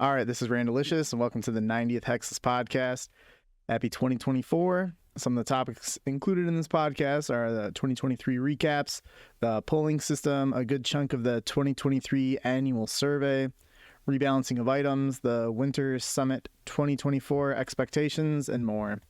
All right, this is Randalicious, and welcome to the 90th Hexis Podcast. Happy 2024. Some of the topics included in this podcast are the 2023 recaps, the polling system, a good chunk of the 2023 annual survey, rebalancing of items, the Winter Summit 2024 expectations, and more.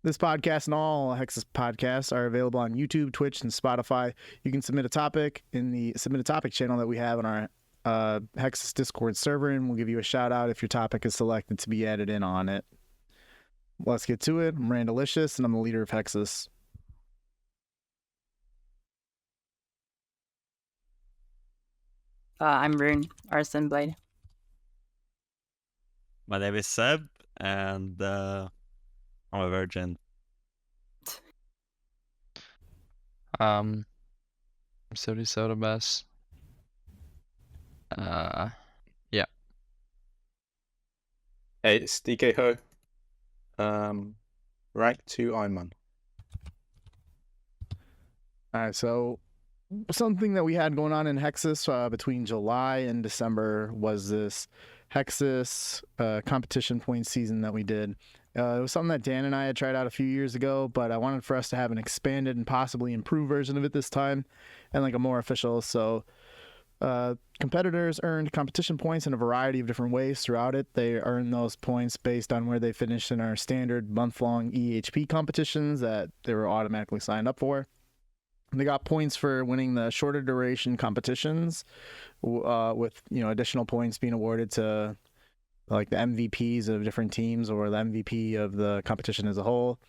This podcast and all Hexis podcasts are available on YouTube, Twitch, and Spotify. You can submit a topic in the Submit a Topic channel that we have on our Hexis Discord server, and we'll give you a shout out if your topic is selected to be added in on it. Let's get to it. I'm Randalicious, and I'm the leader of Hexis. I'm Rune, Arson Blade. My name is Seb, and I'm a virgin. I'm Sody Soda Bass. Yeah. Hey, it's Dkho. Rank 2 Ironman. All right, so something that we had going on in Hexis between July and December was this Hexis competition point season that we did. It was something that Dan and I had tried out a few years ago, but I wanted for us to have an expanded and possibly improved version of it this time, and like a more official. So competitors earned competition points in a variety of different ways throughout it. They earned those points based on where they finished in our standard month-long EHP competitions that they were automatically signed up for. They got points for winning the shorter duration competitions, with additional points being awarded to like the MVPs of different teams or the MVP of the competition as a whole.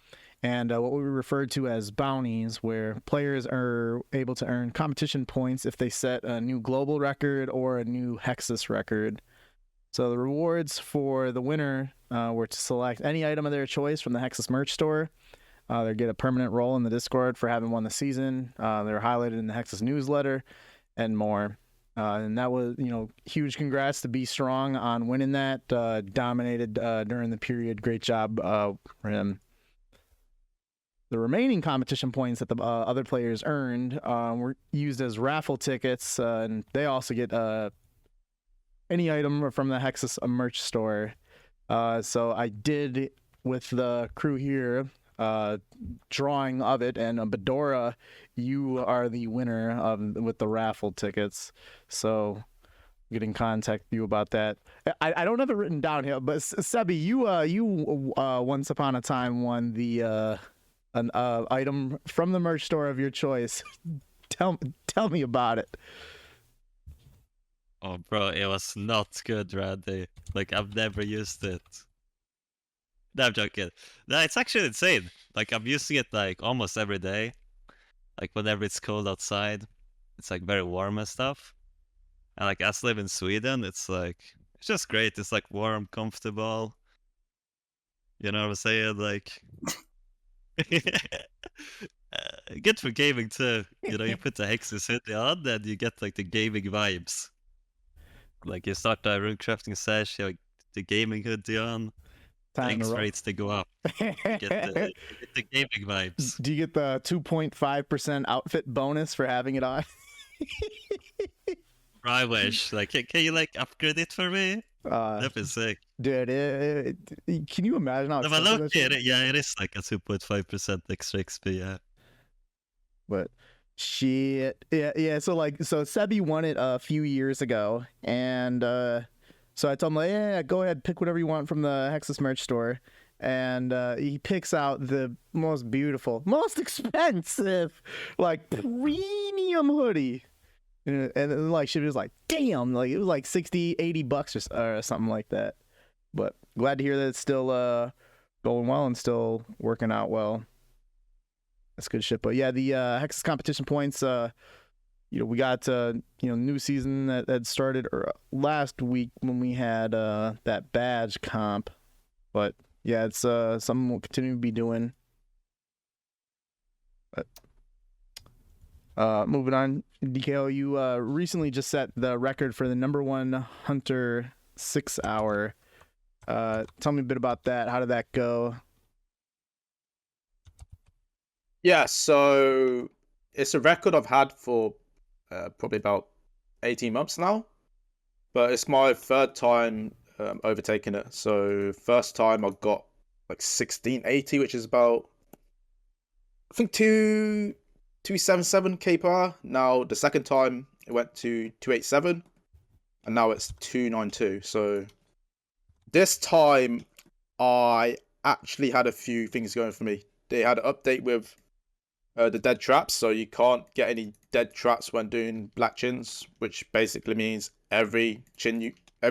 And what we referred to as bounties, where players are able to earn competition points if they set a new global record or a new Hexis record. So the rewards for the winner were to select any item of their choice from the Hexis merch store. They get a permanent role in the Discord for having won the season. They're highlighted in the Hexis newsletter and more. And that was, huge congrats to Be Strong on winning that. Dominated during the period. Great job for him. The remaining competition points that the other players earned were used as raffle tickets, and they also get any item from the Hexis merch store. So I did, with the crew here, drawing of it, and Bedora, you are the winner with the raffle tickets. So get in contact with you about that. I don't have it written down here, but Sebbe, you once upon a time won the an item from the merch store of your choice. Tell me about it. Oh, bro, it was not good, Randy. Like, I've never used it. No, I'm joking. No, it's actually insane. Like, I'm using it, like, almost every day. Like, whenever it's cold outside. It's, like, very warm and stuff. And, like, as I live in Sweden, it's, like, it's just great. It's, like, warm, comfortable. You know what I'm saying? Like... good for gaming too. You put the Hexis hoodie on and you get like the gaming vibes. Like you start the rune crafting sesh, you have the gaming hoodie on, X rates to go up. You get the gaming vibes. Do you get the 2.5% outfit bonus for having it on? I wish. Like, can you like upgrade it for me? That'd be sick. Dude, can you imagine how expensive that is? Yeah, it is like a 2.5% extra XP, yeah. But shit. Yeah, so Sebbe won it a few years ago, and so I told him, like, yeah, go ahead, pick whatever you want from the Hexis merch store. And he picks out the most beautiful, most expensive, like premium hoodie. And like she was like, damn, like it was like $60-$80 or something like that. But glad to hear that it's still going well and still working out well. That's good shit. But yeah, the Hexis competition points, we got new season that started last week when we had that badge comp. But yeah, it's something we'll continue to be doing. But moving on, Dkho, you recently just set the record for the #1 Hunter 6 hour. Tell me a bit about that. How did that go? Yeah, so it's a record I've had for probably about 18 months now. but it's my third time overtaking it. So first time I got like 1680, which is about I think 277 k per hour. Now the second time it went to 287, and now it's 292. So this time I actually had a few things going for me. They had an update with the dead traps, so you can't get any dead traps when doing black chins, which basically means every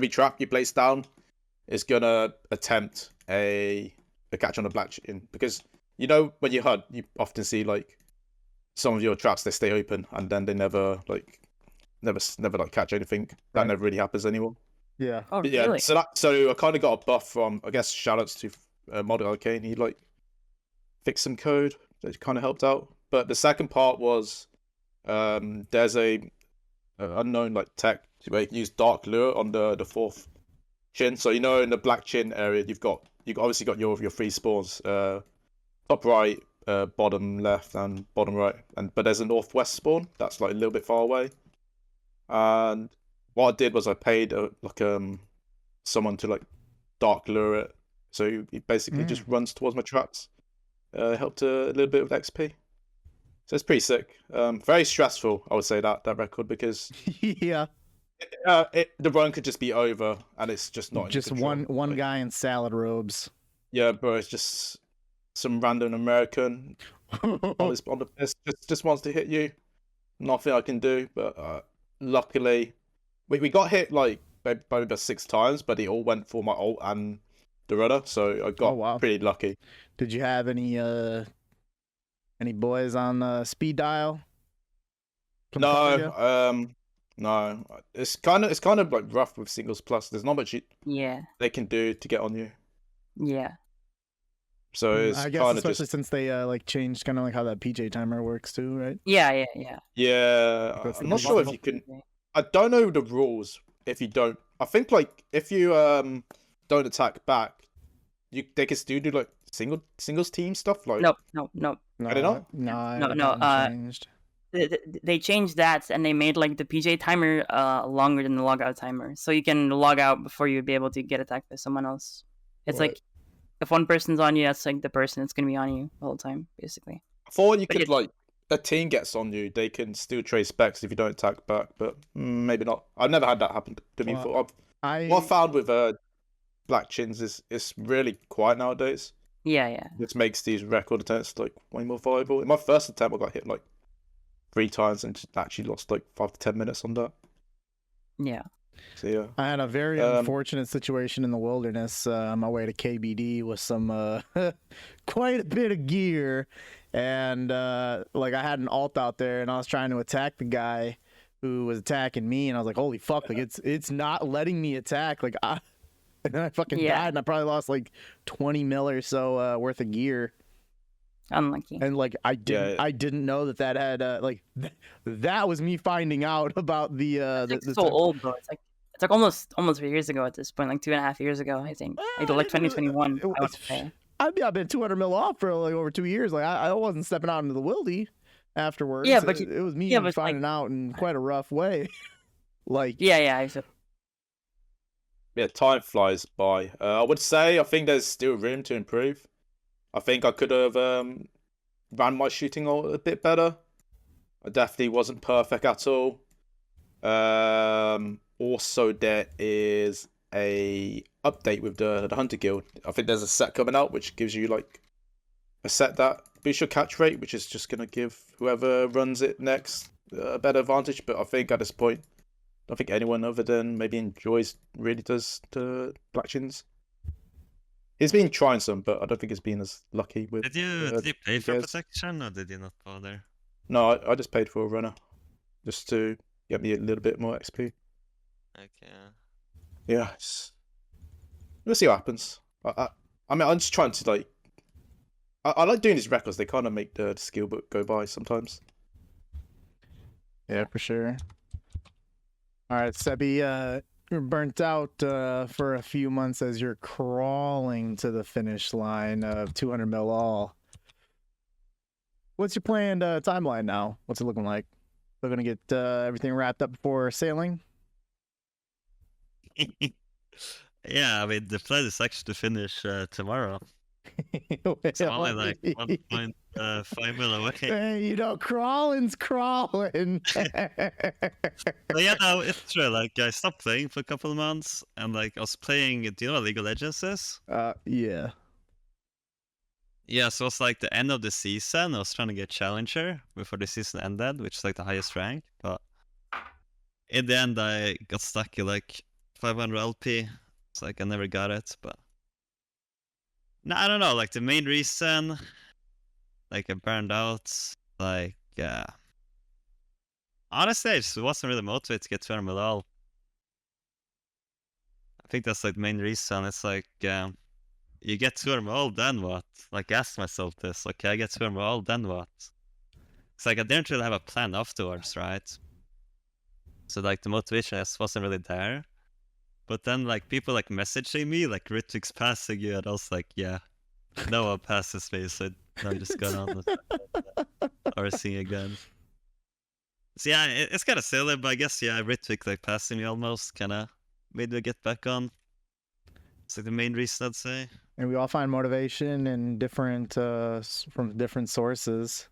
trap you place down is gonna attempt a catch on a black chin. Because you know when you HUD, you often see like some of your traps, they stay open and then they never catch anything. That Right. never really happens anymore. Yeah. Oh, But yeah, really? so I kind of got a buff from, I guess, shoutouts to Model Arcane. He like fixed some code that kind of helped out. But the second part was there's a unknown like tech where you can use dark lure on the fourth chin. So you know in the black chin area you've obviously got your three spawns, top right, bottom left, and bottom right. But there's a northwest spawn that's like a little bit far away. And what I did was I paid someone to like dark lure it, so he basically just runs towards my traps. Helped a little bit with XP, so it's pretty sick. Very stressful, I would say that record, because Yeah. the run could just be over and it's just not in your Just control. one Like, guy in salad robes. Yeah, bro, it's just some random American on the piss, just wants to hit you. Nothing I can do, but luckily we got hit like maybe about 6 times, but it all went for my ult and the rudder, so I got wow. pretty lucky. Did you have any boys on speed dial? Come cover ya? No. It's kind of like rough with singles plus. There's not much Yeah. they can do to get on you, Yeah. so it's I guess kind of especially just since they like changed kind of like how that PJ timer works too, right? Yeah. yeah. That's I'm the not sure if you can. I don't know the rules if you don't. I think like if you don't attack back, they can still do like singles team stuff. Like No. No, they not? No, changed. They changed that and they made like the PJ timer longer than the logout timer, so you can log out before you would be able to get attacked by someone else. It's Right. like if one person's on you, that's like the person that's gonna be on you the whole time, basically. I thought you But could like a team gets on you, they can still trade specs if you don't attack back, but maybe not. I've never had that happen to me Well, before. What I I found with black chins is it's really quiet nowadays. Yeah. Which makes these record attempts like way more viable. In my first attempt, I got hit like 3 times and actually lost like 5 to 10 minutes on that. Yeah. So yeah. I had a very Um, unfortunate situation in the wilderness on my way to KBD with some quite a bit of gear, and like I had an ult out there, and I was trying to attack the guy who was attacking me, and I was like, "Holy fuck!" Like it's not letting me attack. Like and then I fucking Yeah. died, and I probably lost like 20 mil or so worth of gear. Unlucky. And like I didn't know that had that was me finding out about the It's like so old though. It's like almost 3 years ago at this point, like 2.5 years ago, I think. Like 2021. I want to say. I've been 200 mil off for like over 2 years. Like I wasn't stepping out into the wildy afterwards. Yeah, but it was me yeah, but it's finding out in quite a rough way. Like Yeah. I feel Yeah, time flies by. I would say I think there's still room to improve. I think I could have ran my shooting a bit better. I definitely wasn't perfect at all. Also, there is a update with the Hunter Guild. I think there's a set coming out which gives you like a set that boosts your catch rate, which is just gonna give whoever runs it next a better advantage. But I think at this point, I don't think anyone other than maybe Enjoys really does the black chins. He's been trying some, but I don't think he's been as lucky with. Did you pay for yes. protection or did you not bother? No, I just paid for a runner, just to get me a little bit more XP. Okay. Yeah, we'll see what happens. I mean, I'm just trying to like. I like doing these records. They kind of make the skill book go by sometimes. yeah, for sure. All right, Sebbe, you're burnt out for a few months as you're crawling to the finish line of 200 mil all. What's your planned timeline now? What's it looking like? We're gonna get everything wrapped up before sailing. Yeah, I mean the plan is actually to finish tomorrow. It's only like 1.5 mil away. Hey, crawling's crawling. But yeah, no, it's true. Like I stopped playing for a couple of months, and like I was playing. Do you know what League of Legends is? Yeah. Yeah, so it's like the end of the season. I was trying to get Challenger before the season ended, which is like the highest rank. But in the end, I got stuck at like 500 LP. It's like I never got it. But no, I don't know. Like the main reason, like I burned out. Like honestly, I just wasn't really motivated to get to them at all. I think that's like the main reason. It's like you get to them all, then what? Like ask myself this. Okay, I get to them all, then what? It's like I didn't really have a plan afterwards, right? So like the motivation just wasn't really there. But then like people like messaging me, like Ritvik's passing you, and I was like, yeah, no one passes me, so now I just got on with RC again. So yeah, it's kind of silly, but I guess yeah, Ritvik like passing me almost kind of made me get back on. It's like the main reason I'd say. And we all find motivation in different from different sources.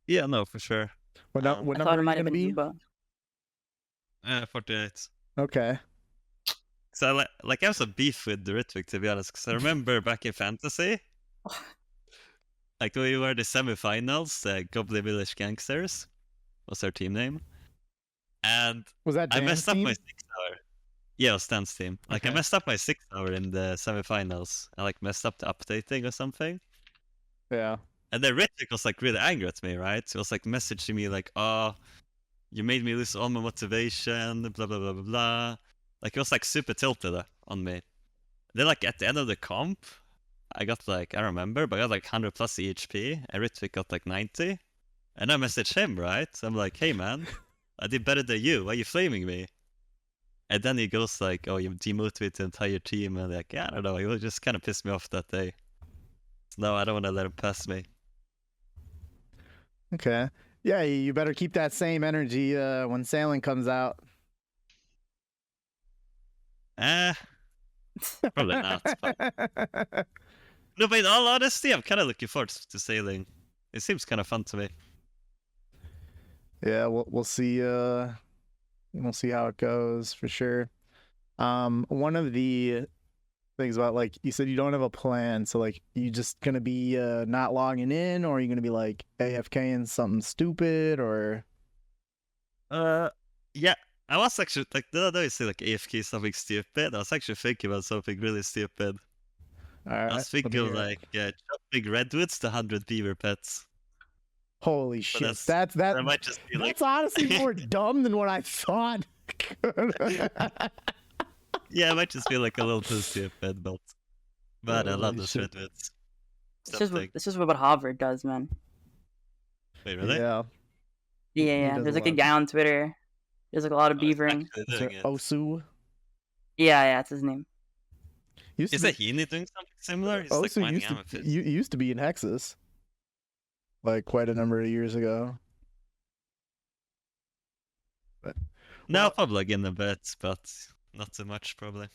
Yeah, no, for sure. What I number thought are it you might have gonna been be? Zuba. 48. Okay. So like I have some beef with the Ritvik, to be honest, because I remember back in Fantasy, like when we were in the semifinals, Goblin Village Gangsters was our team name, and Was that I Jan's messed up team? my 6 hour. Yeah, it was Stan's team. Like I Okay. messed up my 6 hour in the semifinals. I like messed up the updating or something. Yeah. And then Ritvik was like really angry at me, right? He was like messaging me like, "Oh, you made me lose all my motivation, blah blah blah blah blah." Like he was like super tilted on me. Then like at the end of the comp, I got like, I remember, but I got like 100 plus EHP, and Ritvik got like 90. And I messaged him, right? I'm like, hey man, I did better than you. Why are you flaming me? And then he goes like, oh, you demotivated the entire team. And like, yeah, I don't know. He was just kind of pissed me off that day. So no, I don't want to let him pass me. Okay. Yeah, you better keep that same energy when sailing comes out. Probably not. But... No, but in all honesty, I'm kind of looking forward to sailing. It seems kind of fun to me. Yeah, we'll see. We'll see how it goes for sure. One of the things about like you said you don't have a plan, so like you just gonna be not logging in, or are you gonna be like AFKing something stupid, or? Yeah. I was actually like the other day you say like AFK something stupid. I was actually thinking about something really stupid. All right. I was thinking of like chopping redwoods to 100 beaver pets. Holy shit! That might just be that's like... honestly more dumb than what I thought. Yeah, it might just be like a little too stupid, but I love Holy those shit. redwoods. It's just what Harvard does, man. Wait, really? Yeah. Yeah. does There's a like a lot. guy on Twitter. There's like a lot of Oh, he's beavering. actually Is doing there it. Osu? Yeah, that's his name. Used Is to that Heaney doing something similar? He's like Osu mining used to amethyst. used to be in Hexis, like quite a number of years ago. But No, well- probably again a bit, but not too much probably.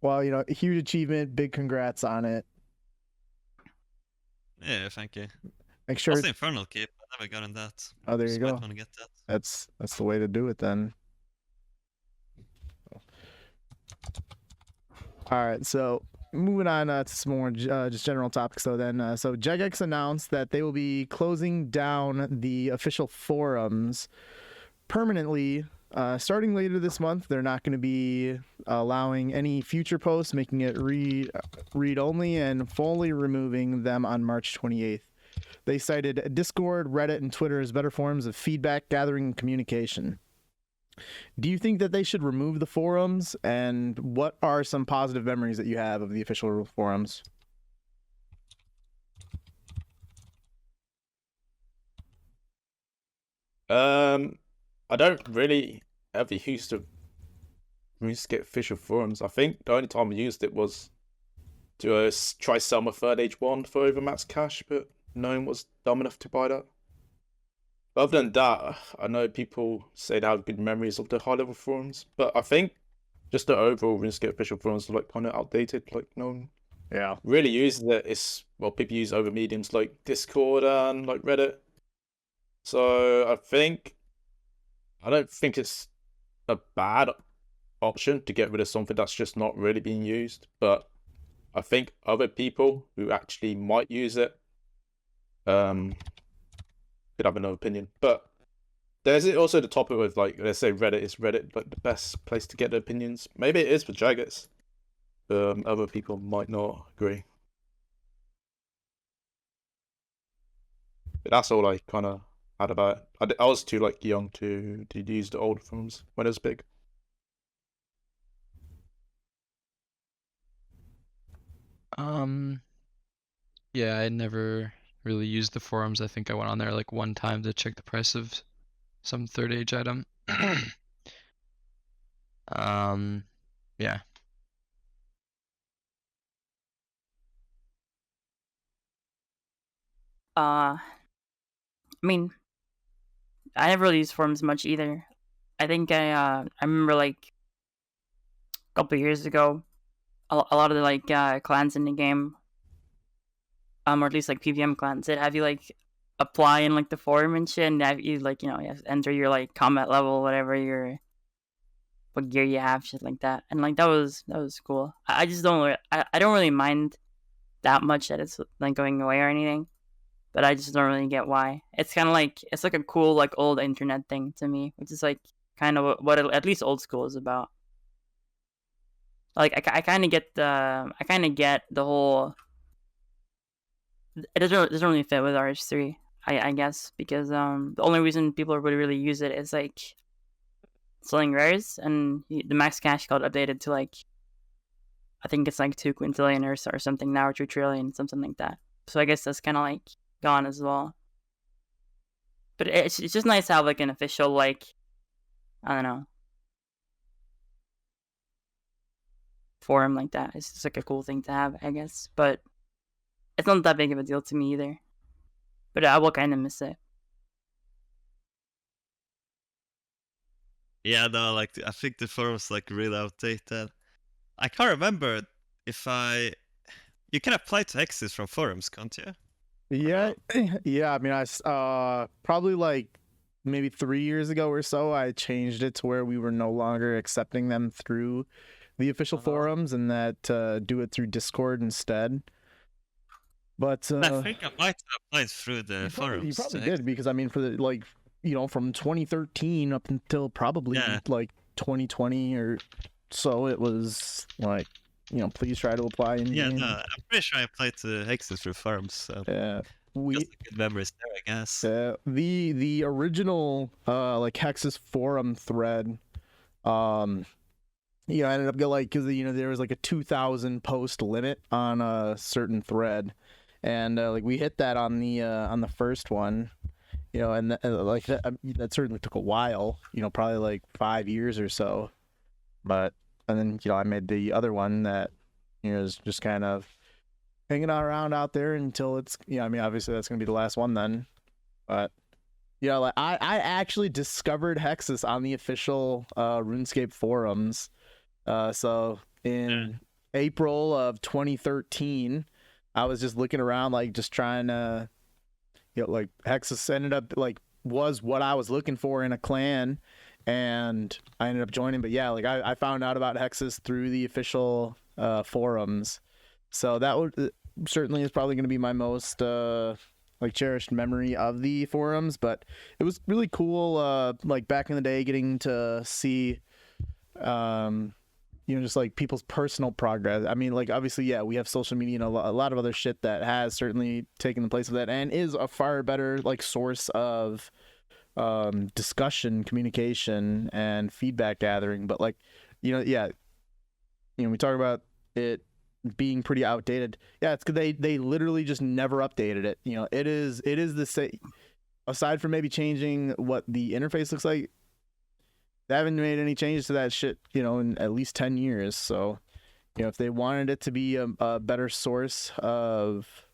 well, huge achievement, big congrats on it. Yeah, thank you. Make sure. Also Infernal Cape, I never gotten that. Oh, there Just you might go. want to get that. That's the way to do it then. All right, so moving on to some more just general topics. So then, so Jagex announced that they will be closing down the official forums permanently. Starting later this month, they're not going to be allowing any future posts, making it read only, and fully removing them on March 28th. They cited Discord, Reddit, and Twitter as better forms of feedback gathering and communication. Do you think that they should remove the forums? And what are some positive memories that you have of the official forums? I don't really ever use the Runescape official forums. I think the only time I used it was to try sell my third H1 for over max cash, but no one was dumb enough to buy that. Other than that, I know people say they have good memories of the high level forums, but I think just the overall RuneScape official forums are like kind of outdated. Like no one Yeah. really uses it. It's people use other mediums like Discord and like Reddit. So I don't think it's a bad option to get rid of something that's just not really being used. But I think other people who actually might use it could have another opinion. But there's also the topic with like, let's say Reddit, is Reddit like the best place to get the opinions? Maybe it is for Jagex. Other people might not agree. But that's all I kind of had about it. I was too like young to use the old forums when it was big. Yeah, I never really used the forums. I think I went on there like one time to check the price of some third age item. Yeah. I mean, I never really used forums much either. I think I remember like a couple years ago, a lot of the like clans in the game, or at least like PVM clans, that have you like apply in like the forum and shit, and have you like you have to enter your like combat level, whatever your what gear you have, shit like that, and like that was cool. I just don't I don't really mind that much that it's like going away or anything, but I just don't really get why. It's kind of like it's like a cool like old internet thing to me, which is like kind of what at least old school is about. Like I kind of get the whole. It doesn't really fit with RS3, I guess, because the only reason people would really use it is like selling rares, and the max cash got updated to like I think it's like 2 quintillion or something now, or 2 trillion, something like that. So I guess that's kind of like gone as well. But it's just nice to have like an official like I don't know forum like that. It's just like a cool thing to have, I guess. But it's not that big of a deal to me either. But I will kind of miss it. Yeah, no, like I think the forum's like really outdated. I can't remember if you can apply to Hexis from forums, can't you? Yeah, yeah. I mean, probably like maybe 3 years ago or so, I changed it to where we were no longer accepting them through the official forums, and that do it through Discord instead. But I think I might have applied through the forums. You probably did, because I mean, for the like from 2013 up until probably like 2020 or so, it was like please try to apply. I'm pretty sure I applied to Hexis through forums. So yeah, just a good memories there, I guess. The original like Hexis forum thread, I ended up because there was like a 2,000 post limit on a certain thread, and like we hit that on the first one, and that certainly took a while, probably like 5 years or so, and then I made the other one that is just kind of hanging around out there until it's I mean, obviously that's gonna be the last one then, but like I actually discovered Hexis on the official RuneScape forums. So in April of 2013, I was just looking around, like just trying to, like Hexis ended up like was what I was looking for in a clan, and I ended up joining. But yeah, like I found out about Hexis through the official forums, so that would certainly is probably going to be my most like cherished memory of the forums. But it was really cool, like back in the day, getting to see just like people's personal progress. I mean, like obviously, yeah, we have social media and a lot of other shit that has certainly taken the place of that, and is a far better like source of discussion, communication, and feedback gathering. But like, we talk about it being pretty outdated. Yeah, it's because they literally just never updated it. It is the same. Aside from maybe changing what the interface looks like, they haven't made any changes to that shit, in at least 10 years. So, if they wanted it to be a better source of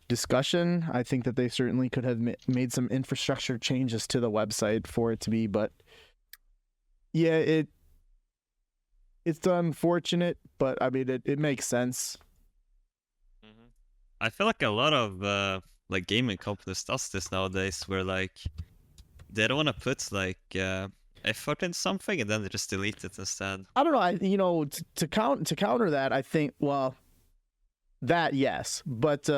discussion, I think that they certainly could have made some infrastructure changes to the website for it to be. But yeah, it's unfortunate, but I mean it makes sense. I feel like a lot of like gaming companies does this nowadays, where like they don't want to put like effort in something and then they just delete it instead. I don't know. To counter that, I think that yes, but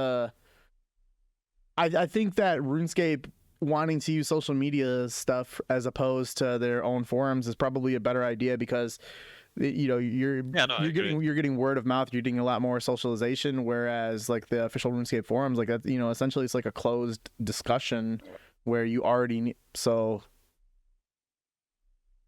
I think that RuneScape wanting to use social media stuff as opposed to their own forums is probably a better idea, because you're getting word of mouth, you're getting a lot more socialization, whereas like the official RuneScape forums, like that, essentially it's like a closed discussion where you already so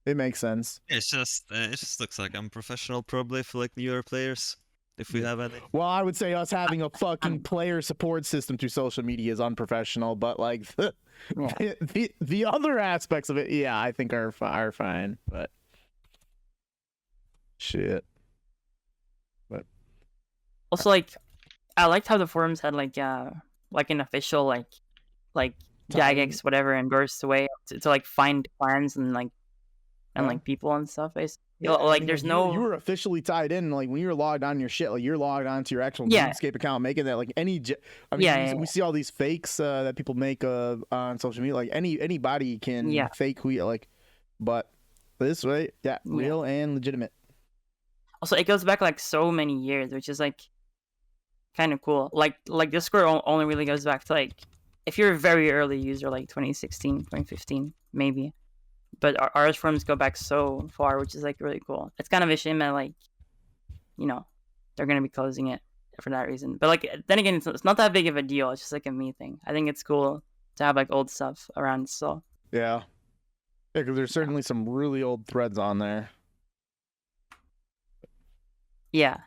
it makes sense. It just looks like unprofessional probably for like newer players, if we have any. Well, I would say us having a fucking player support system through social media is unprofessional, but like the other aspects of it, yeah, I think are fine, but shit. But Also, like, I liked how the forums had like an official like Jagex whatever endorsed way to like find clans and like people and stuff. yeah, Like, I mean, there's you no. were officially tied in, like when you're logged on your shit, like you're logged on to your actual Yeah. RuneScape account, making that like any. I mean, Yeah, we see all these fakes that people make on social media. Like anybody can fake who you like, but this way, yeah, real and legitimate. Also, it goes back like so many years, which is like kind of cool. Like Discord only really goes back to like if you're a very early user, like 2016, 2015, maybe. But our forums go back so far, which is like really cool. It's kind of a shame that like, they're gonna be closing it for that reason. But like then again, it's not that big of a deal. It's just like a me thing. I think it's cool to have like old stuff around still. Yeah, because there's certainly some really old threads on there. Yeah.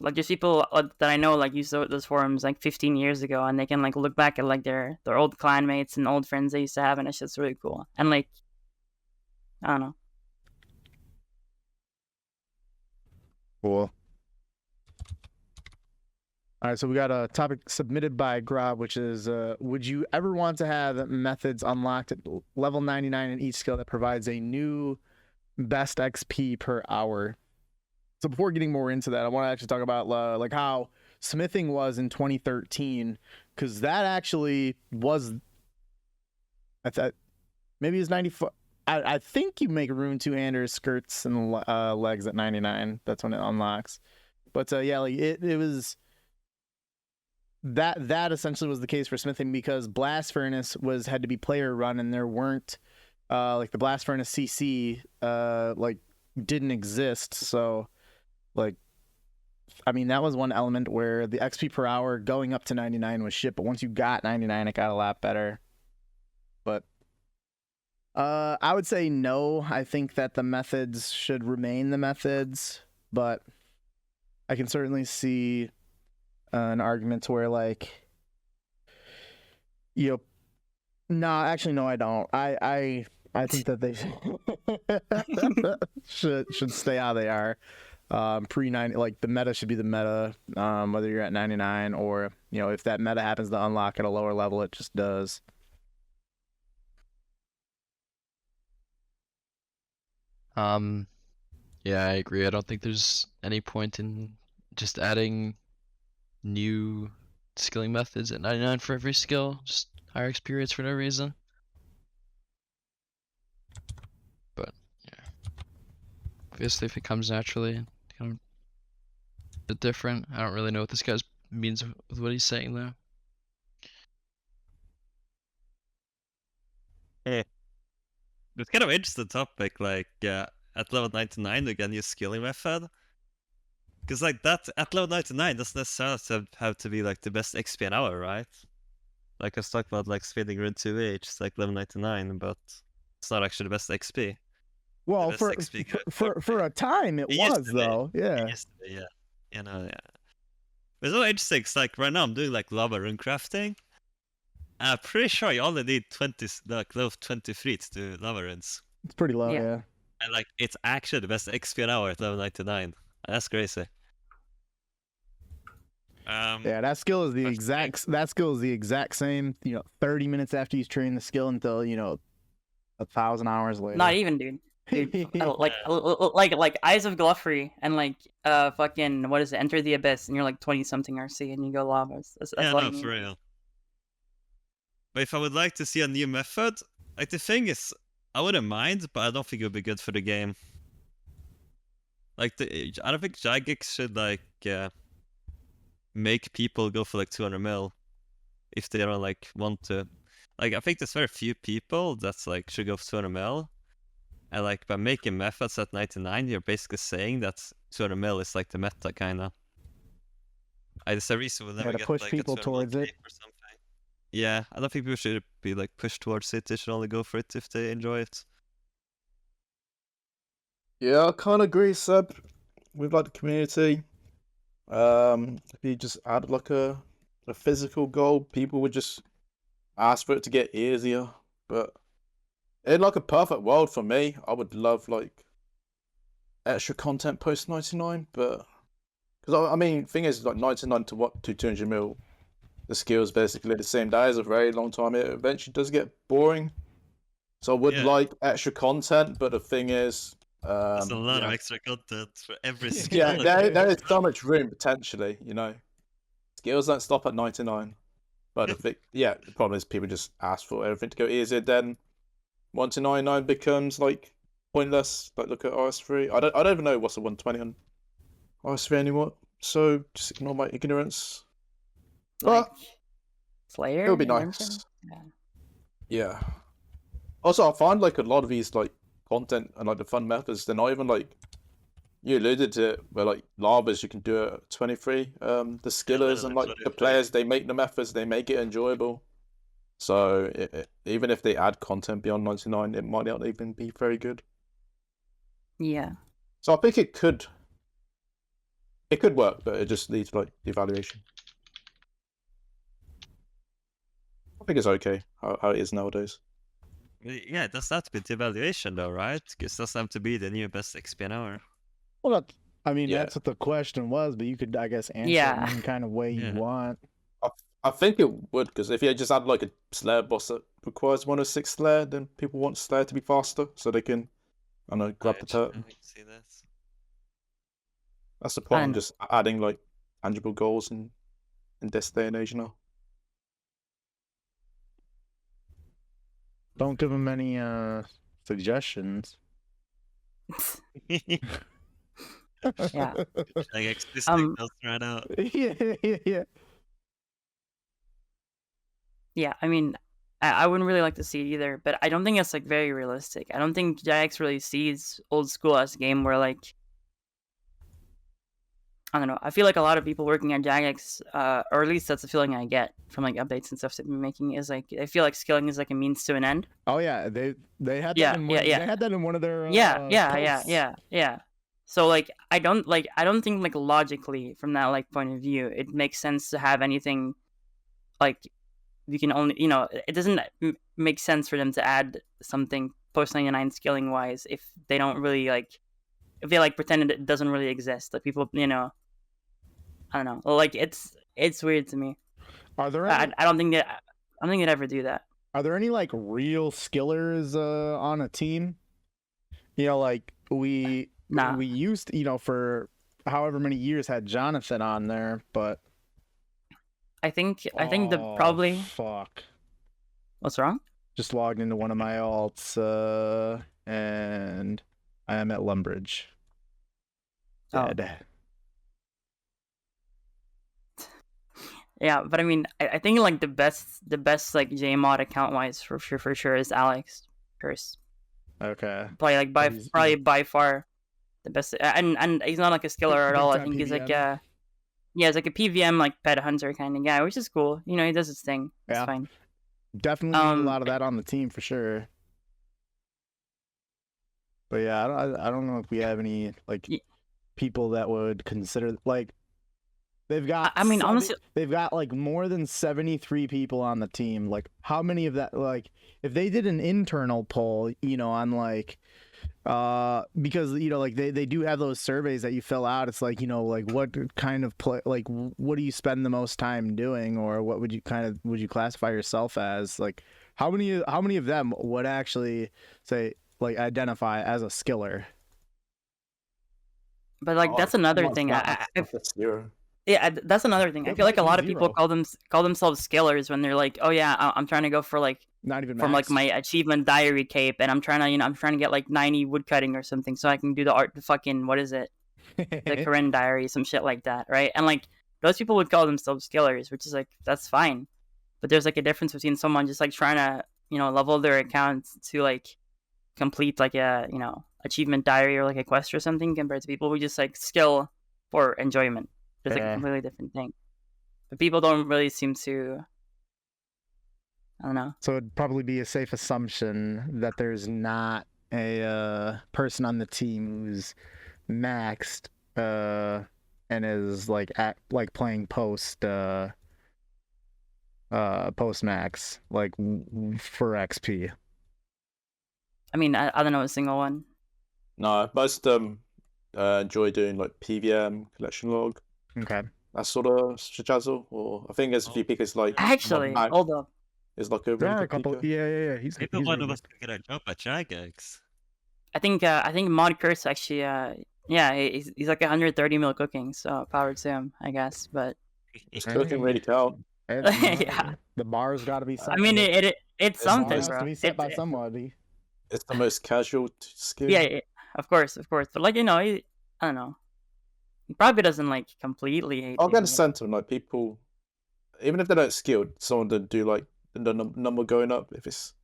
Like there's people that I know like used those forums like 15 years ago, and they can like look back at like their old clanmates and old friends they used to have, and it's just really cool. And like, I don't know. Cool. All right, so we got a topic submitted by Grob, which is, would you ever want to have methods unlocked at level 99 in each skill that provides a new best XP per hour? So before getting more into that, I want to actually talk about like how smithing was in 2013, because that actually was, I thought maybe it's 94. I think you make rune two-handers, skirts, and legs at 99. That's when it unlocks. But yeah, like it was that essentially was the case for smithing, because blast furnace had to be player run, and there weren't like the blast furnace CC like didn't exist. So like, I mean, that was one element where the XP per hour going up to 99 was shit, but once you got 99, it got a lot better. But I would say no. I think that the methods should remain the methods, but I can certainly see an argument to where like, no, actually, no, I don't. I think that they should stay how they are. Pre-90, like the meta should be the meta, whether you're at 99 or if that meta happens to unlock at a lower level, it just does. Yeah, I agree. I don't think there's any point in just adding new skilling methods at 99 for every skill, just higher experience for no reason. But yeah, obviously if it comes naturally, kind of a bit different. I don't really know what this guy means with what he's saying though. Hey, it's kind of interesting topic. Like at level 99, you can use skilling method. Because like that at level 99 doesn't necessarily have to be like the best XP an hour, right? Like I was talking about like speeding rune 2H, it's like level 99, but it's not actually the best XP. Well, for a time it was though, yeah. Yeah. Yeah. It's so interesting. It's like right now I'm doing like lava rune crafting. I'm pretty sure you only need 20, like level 23 to do lava runes. It's pretty low, yeah. And like it's actually the best XP an hour at level 99. That's crazy. Yeah, that skill is the exact same. 30 minutes after you train the skill until 1,000 hours later. Not even, dude. Dude, like Eyes of Gloughery and like fucking what is it? Enter the Abyss, and you're like 20 something RC, and you go lava. That's Yeah, all no, you need. for real. But if I would like to see a new method, like the thing is, I wouldn't mind, but I don't think it would be good for the game. Like I don't think Jagex should like make people go for like 200 mil if they don't like want to. Like I think there's very few people that's like should go for 200 mil. And like by making methods at 99, you're basically saying that 200 mil is like the meta kinda. There's a reason we'll never to get push like people a 200 mil towards it. cape or something. Yeah, I don't think people should be like pushed towards it. They should only go for it if they enjoy it. Yeah, I kind of agree, Seb, with like the community. If you just add like a physical goal, people would just ask for it to get easier. But in like a perfect world for me, I would love like extra content post 99. But because I mean, thing is like 99 to 200 mil, the skills basically the same day is a very long time. It eventually does get boring. So I would like extra content, but the thing is. There's a lot of extra content for every skill. Yeah, there is so much room potentially, you know. Skills don't stop at 99. But the problem is people just ask for everything to go easier, then 1 to 99 becomes like pointless. Like look at RS3. I don't even know what's a 120 on RS3 anymore. So just ignore my ignorance. Like, But Slayer. it would be Redemption? nice. Yeah. Yeah. Also I find like a lot of these like content and like the fun methods, they're not even like you alluded to it, where like lavas you can do it at 23. The skillers and like the players, they make the methods, they make it enjoyable. So even if they add content beyond 99, it might not even be very good. Yeah. So I think it could work, but it just needs like the evaluation. I think it's okay how it is nowadays. Yeah, it doesn't have to be the evaluation though, right? Because it doesn't have to be the new best XP an hour. Well, that's what the question was, but you could, I guess, answer it in any kind of way you want. I think it would, because if you just add like a Slayer boss that requires 106 Slayer, then people want Slayer to be faster, so they can, I don't know, grab the turret. I see that. That's the point, just adding like tangible goals in this day and age now. Don't give them any suggestions. Yeah. Like explicit right out. Yeah. Yeah, I mean, I wouldn't really like to see it either, but I don't think it's like very realistic. I don't think Jagex really sees old school as a game where like I don't know. I feel like a lot of people working at Jagex, or at least that's the feeling I get from like updates and stuff they've been making, is like I feel like skilling is like a means to an end. Oh yeah, they had that in one, they had that in one of their yeah. So like I don't think like logically from that like point of view it makes sense to have anything like you can only it doesn't make sense for them to add something post 99 skilling wise if they don't really like if they like pretend it doesn't really exist. Like people I don't know. Like it's weird to me. Are there any... I don't think they'd ever do that. Are there any like real skillers on a team? Like we used for however many years had Jonathan on there, but I think probably fuck. What's wrong? Just logged into one of my alts and I am at Lumbridge. Dead. Yeah, but I mean, I think like the best like JMod account wise for sure is Alex Curse. Okay. Probably by far the best, and he's not like a skiller at all. I think he's like he's like a PVM like pet hunter kind of guy, which is cool. He does his thing. It's fine. Definitely need a lot of that on the team for sure. But yeah, I don't know if we have any like people that would consider like they've got. I mean, honestly, they've got like more than 73 people on the team. Like, how many of that? Like, if they did an internal poll, on like, because like they do have those surveys that you fill out. It's like like what kind of play, like what do you spend the most time doing, or what would you classify yourself as? Like, how many of them would actually say, like identify as a skiller. But like that's another come on, thing. that's zero. That's another thing. I feel like a lot of people call themselves skillers when they're like, oh yeah, I'm trying to go for like Not even from like max. my achievement diary cape, and I'm trying to I'm trying to get like 90 woodcutting or something so I can do the fucking what is it, the Karen diary, some shit like that, right? And like those people would call themselves skillers, which is like that's fine, but there's like a difference between someone just like trying to level their accounts to like complete like a achievement diary or like a quest or something compared to people who just like skill for enjoyment. It's like a completely different thing. But people don't really seem to. I don't know. So it'd probably be a safe assumption that there's not a person on the team who's maxed and is like playing post max like for XP. I mean, I don't know a single one. No, most of them enjoy doing like PVM, collection log, Okay. that sort of shajazzle. Or I think there's a few pickers like Actually, Mac hold up. is like a There really are a good couple. picker. Yeah. He's Maybe he's one really of us good. could get a job at Jagex. I think Mod Curse actually. Yeah, he's like 130 mil cooking, so power to him, I guess. But Does cooking really count? yeah, The bar's got to be set. I mean it's something, has bro. to be set by somebody. It's the most casual skill. Yeah, of course. But like I don't know. He probably doesn't like completely hate. I'll get doing a it. sense of like people, even if they don't skill, someone to do like the number going up. If it's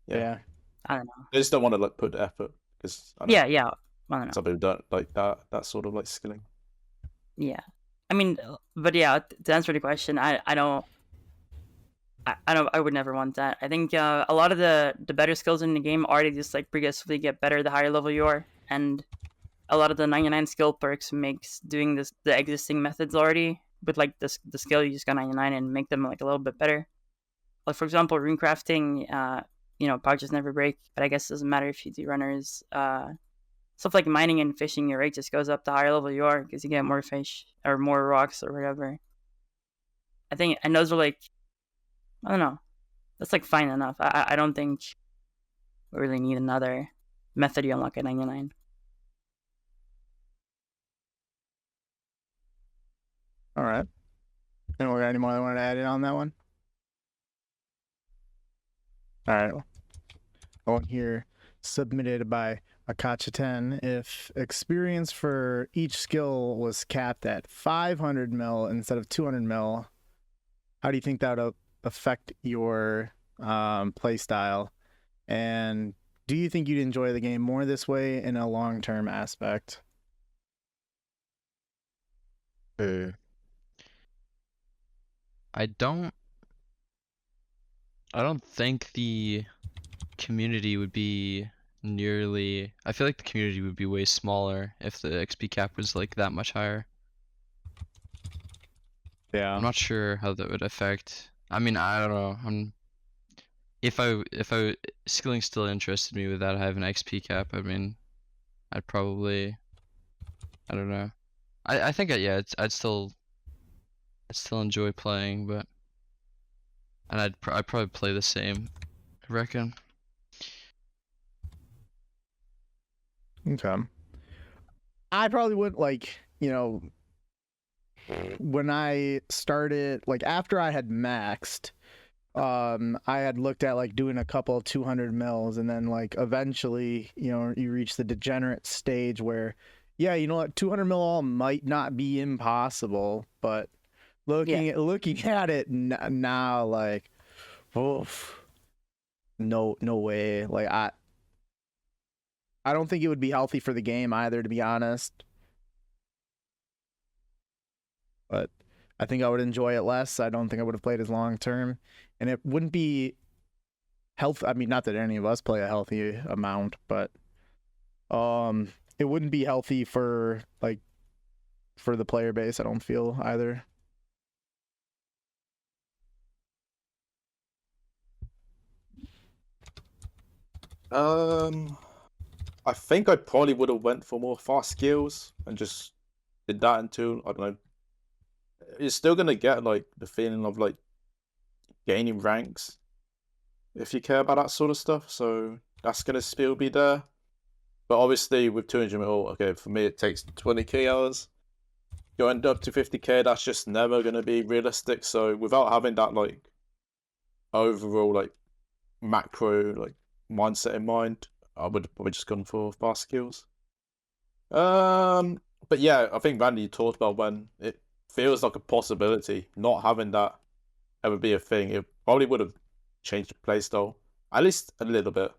Yeah. I don't know. they just don't want to like put the effort because Yeah. I don't know. some people don't like that sort of like skilling. Yeah, I mean, but yeah, to answer the question, I would never want that. I think a lot of the better skills in the game already just like progressively get better the higher level you are, and a lot of the 99 skill perks makes doing the existing methods already with like the skill you just got 99 and make them like a little bit better. Like for example, rune crafting, pouches never break, but I guess it doesn't matter if you do runners. Stuff like mining and fishing, your rate just goes up the higher level you are because you get more fish or more rocks or whatever. I think, and those are like, I don't know, that's like fine enough. I don't think we really need another method you unlock at 99. All right. Anyone got any more I wanted to add in on that one? All right. One here submitted by Akacha10. If experience for each skill was capped at 500 mil instead of 200 mil, how do you think that would affect your play style? And do you think you'd enjoy the game more this way in a long-term aspect? I don't think the community would be nearly. I feel like the community would be way smaller if the XP cap was like that much higher. Yeah. I'm not sure how that would affect. I mean, I don't know. If skilling still interested me without having an XP cap, I mean, I'd probably. I don't know. I think I'd still enjoy playing, but. And I'd probably play the same, I reckon. Okay. I probably would when I started, like after I had maxed, I had looked at like doing a couple of 200 mils, and then like eventually, you reach the degenerate stage where, yeah, you know what, 200 mil all might not be impossible, but looking at it now, like, oof, no way. Like I don't think it would be healthy for the game either, to be honest. But I think I would enjoy it less. I don't think I would have played as long term, and it wouldn't be health. I mean, not that any of us play a healthy amount, but it wouldn't be healthy for the player base. I don't feel either. I think I probably would have went for more fast skills and just did that until, I don't know, you're still gonna get like the feeling of like gaining ranks if you care about that sort of stuff. So that's gonna still be there. But obviously with 200 mil, okay, for me it takes 20k hours. You end up to 50k, that's just never gonna be realistic. So without having that like overall like macro like mindset in mind, I would have probably just gone for fast skills. But yeah, I think Randy talked about when it feels like a possibility, not having that ever be a thing. It probably would have changed the playstyle at least a little bit.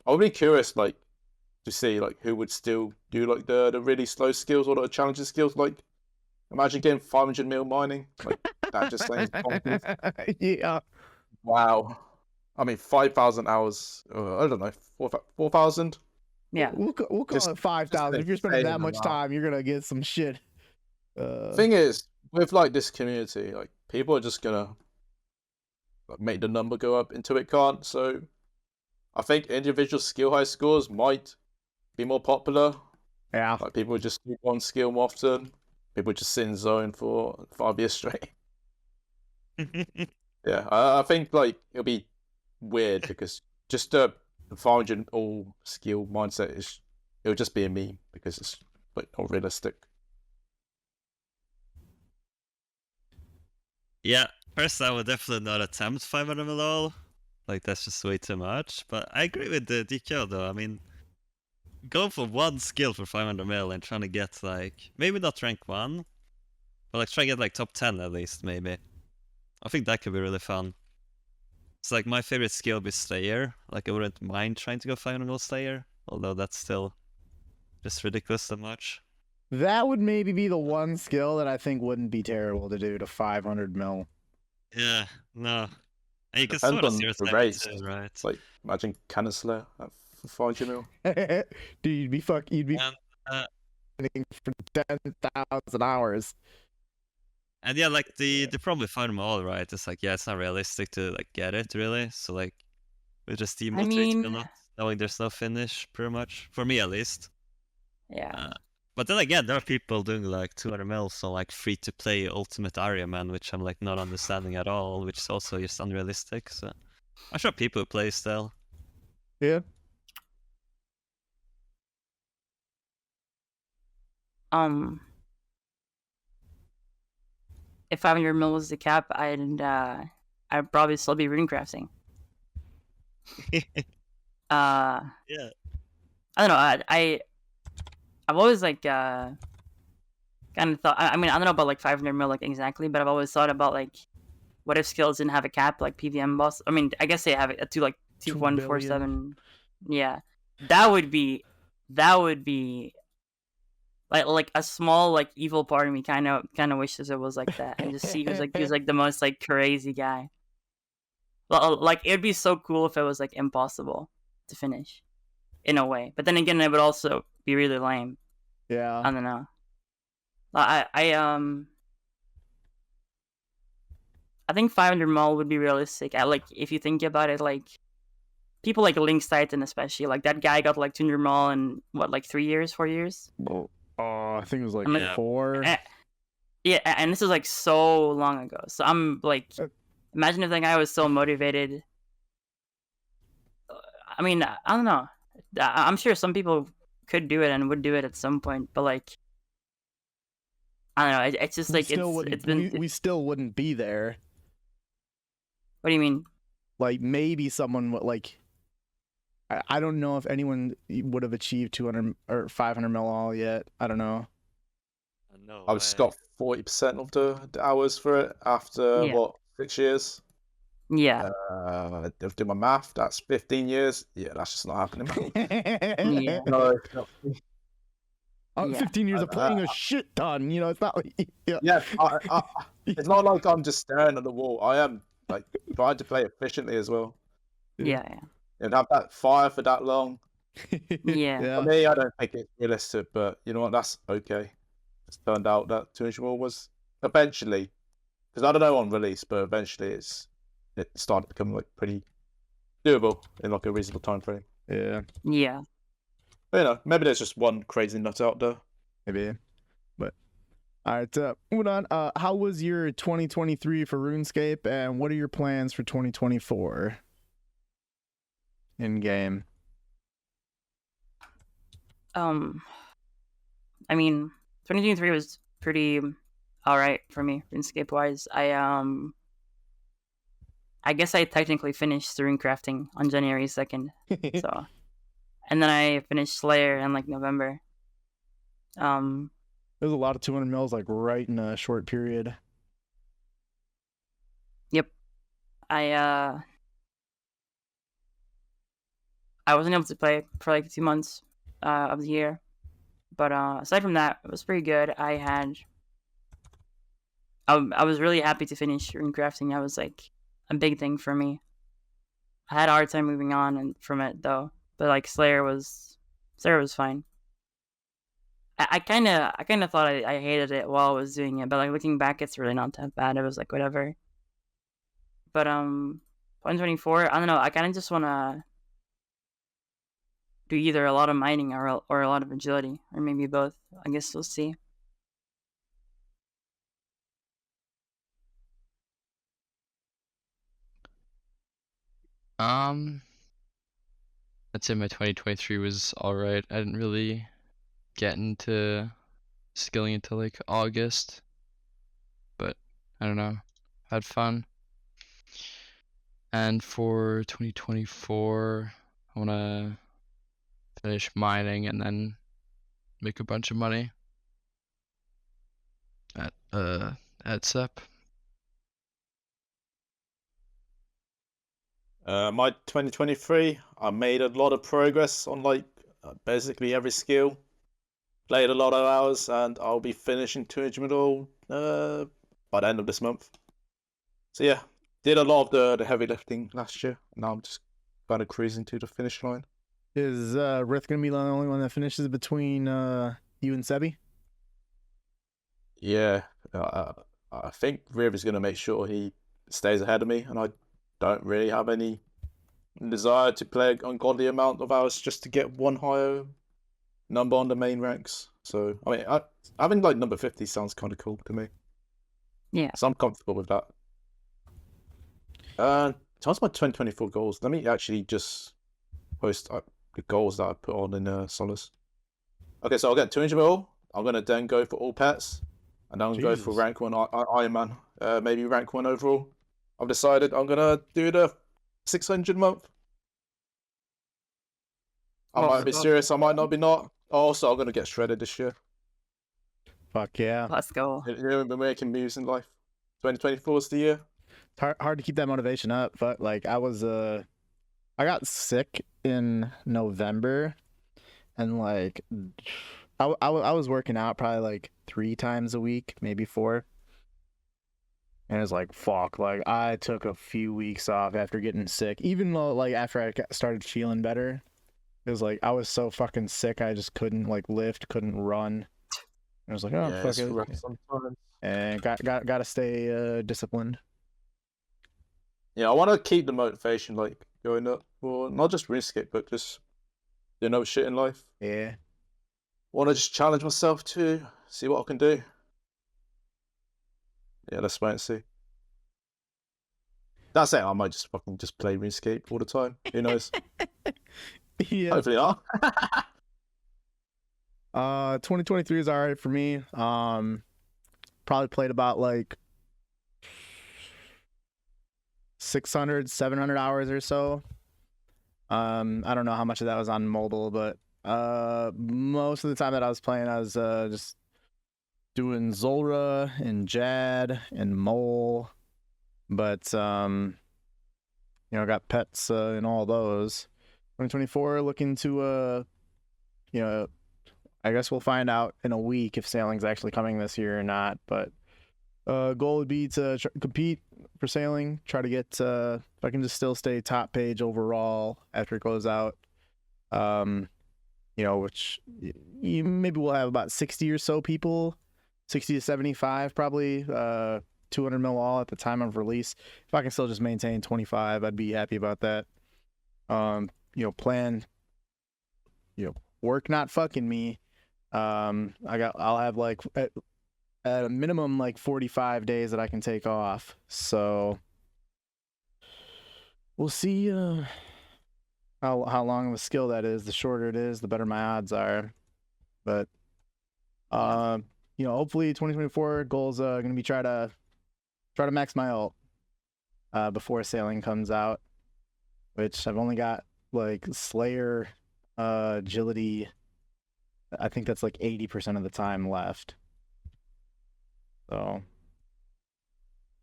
I would be curious, like, to see like who would still do like the really slow skills or the challenging skills. Like, imagine getting 500 mil mining. Like that just seems bonkers. Yeah. Wow. I mean, 5,000 hours. I don't know, 4,000. Yeah. We'll call Just- it 5,000. If you're spending insane that much amount. time, you're gonna get some shit. Thing is, with like this community, like people are just gonna like, make the number go up until it can't. So I think individual skill high scores might be more popular. Yeah. Like people just do one skill more often. People just sit in zone for 5 years straight. Yeah, I think like it'll be weird because just the 500 all skill mindset it'll just be a meme because it's like not realistic. Yeah, first I would definitely not attempt 500 mil all. Like that's just way too much. But I agree with the Dkho though. I mean, go for one skill for 500 mil and trying to get like maybe not rank 1, but like try to get like top 10 at least maybe. I think that could be really fun. It's like my favorite skill would be Slayer. Like I wouldn't mind trying to go 500 mil Slayer, although that's still just ridiculous so much. That would maybe be the one skill that I think wouldn't be terrible to do to 500 mil. Yeah, no. And you can Depends sort of on see the race. too, right? It's like imagine Cannon Slayer at 500 mil. Dude, you'd be And, for 10,000 hours. and yeah, like the problem with 500 mil all, right? It's like, yeah, it's not realistic to like get it really. So like, we just demotivate mean- a lot, knowing there's no finish, pretty much for me at least. Yeah. But then again, there are people doing like 200 mils on like free to play Ultimate Aria Man, which I'm like not understanding at all, which is also just unrealistic. So I'm sure people who play still. Yeah. If 500 mil was the cap, I'd probably still be runecrafting. Yeah. I don't know. I've always like kind of thought. I mean, I don't know about like 500 mil like exactly, but I've always thought about like what if skills didn't have a cap like PVM boss. I mean, I guess they have it to like 2147. Yeah, that would be like a small like evil part of me kind of wishes it was like that and just see he was like the most like crazy guy. Well, like it'd be so cool if it was like impossible to finish in a way, but then again it would also be really lame. Yeah. I don't know. I think 500 mil would be realistic. Like if you think about it, like people like Scythe especially, like that guy got like 200 mil in what, like 4 years? Oh, I think it was like I'm like- 4. Yeah, and this is like so long ago. So I'm like, imagine if that guy was so motivated. I mean, I don't know. I'm sure some people could do it and would do it at some point, but like, I don't know. It's just like it's been. We still wouldn't be there. What do you mean? Like maybe someone would like. I don't know if anyone would have achieved 200 or 500 mil all yet. I don't know. No I've just got 40% of the hours for it after Yeah. what, 6 years? Yeah. I've done my math. That's 15 years. Yeah, that's just not happening. Yeah. No, Yeah. 15 years of playing a shit ton. You know, it's not like yeah, it's not like I'm just staring at the wall. I am like trying to play efficiently as well. Yeah. And have that fire for that long. Yeah. For me, I don't think it's realistic, but you know what? That's okay. It's turned out that 200 mil was eventually, because I don't know on release, but eventually it started to become like pretty doable in like a reasonable time frame. Yeah, Yeah. But, you know, maybe there's just one crazy nut out there. maybe. But all right, moving on. How was your 2023 for RuneScape, and what are your plans for 2024 in game? I mean, 2023 was pretty alright for me, RuneScape wise. I guess I technically finished rune crafting on January 2nd. So, and then I finished Slayer in like November. There's a lot of 200 mils like right in a short period. Yep. I wasn't able to play for like 2 months of the year, but aside from that, it was pretty good. I was really happy to finish rune crafting. That was like a big thing for me. I had a hard time moving on from it though, but like Slayer was fine. I kind of thought I hated it while I was doing it, but like looking back, it's really not that bad. It was like whatever. But 2024, I don't know. I kind of just wanna do either a lot of mining or a lot of agility, or maybe both. I guess we'll see. I'd say my 2023 was alright. I didn't really get into skilling until like August, but I don't know. Had fun. And for 2024, I want to finish mining and then make a bunch of money at SEP. My 2023, I made a lot of progress on like basically every skill. Played a lot of hours, and I'll be finishing 200 medal by the end of this month. So yeah, did a lot of the heavy lifting last year. Now I'm just kind of cruising to the finish line. Is Rith gonna be the only one that finishes between you and Sebbe? Yeah, I think Riv is going to make sure he stays ahead of me, and I don't really have any desire to play an ungodly amount of hours just to get one higher number on the main ranks. So I mean, having like number 50 sounds kind of cool to me. Yeah. So I'm comfortable with that. Towards my 2024 goals, let me actually just post the goals that I put on in Solace. Okay, so I'll get 200 mil. I'm gonna then go for all pets, and then I'm gonna go for Jesus. rank 1 Iron Man. Maybe rank 1 overall. I've decided I'm gonna do the 600 month. I Oh, might be God. serious. I might not be not. Also, I'm gonna get shredded this year. Fuck yeah. Let's go. You know, we're making moves in life. 2024 is the year. It's hard to keep that motivation up. But like I got sick in November, and like I was working out probably like 3 times a week, maybe 4. And it's like, fuck, like I took a few weeks off after getting sick. Even though like after I started feeling better, it was like I was so fucking sick I just couldn't like lift, couldn't run. And I was like, oh Yeah, fuck it's it. rough sometimes. And gotta stay disciplined. Yeah, I want to keep the motivation like going up for not just Runescape, but just shit in life. Yeah. Want to just challenge myself to see what I can do. Yeah, let's wait and see. That's it. I might just fucking just play RuneScape all the time. Who knows? Yeah. Hopefully not. 2023 is all right for me. Probably played about like 600, 700 hours or so. I don't know how much of that was on mobile, but most of the time that I was playing, I was just doing Zulrah and Jad and Mole, but I got pets in all those. 2024 looking to I guess we'll find out in a week if sailing's actually coming this year or not, but goal would be to compete for sailing, try to get if I can just still stay top page overall after it goes out, which maybe we'll have about 60 or so people, 60 to 75 probably, 200 mil all at the time of release. If I can still just maintain 25, I'd be happy about that. Plan, work not fucking me. I'll have like at a minimum like 45 days that I can take off. So we'll see how long of a skill that is. The shorter it is, the better my odds are. But hopefully 2024 goals going to be try to max my ult before sailing comes out, which I've only got like Slayer, agility. I think that's like 80% of the time left. So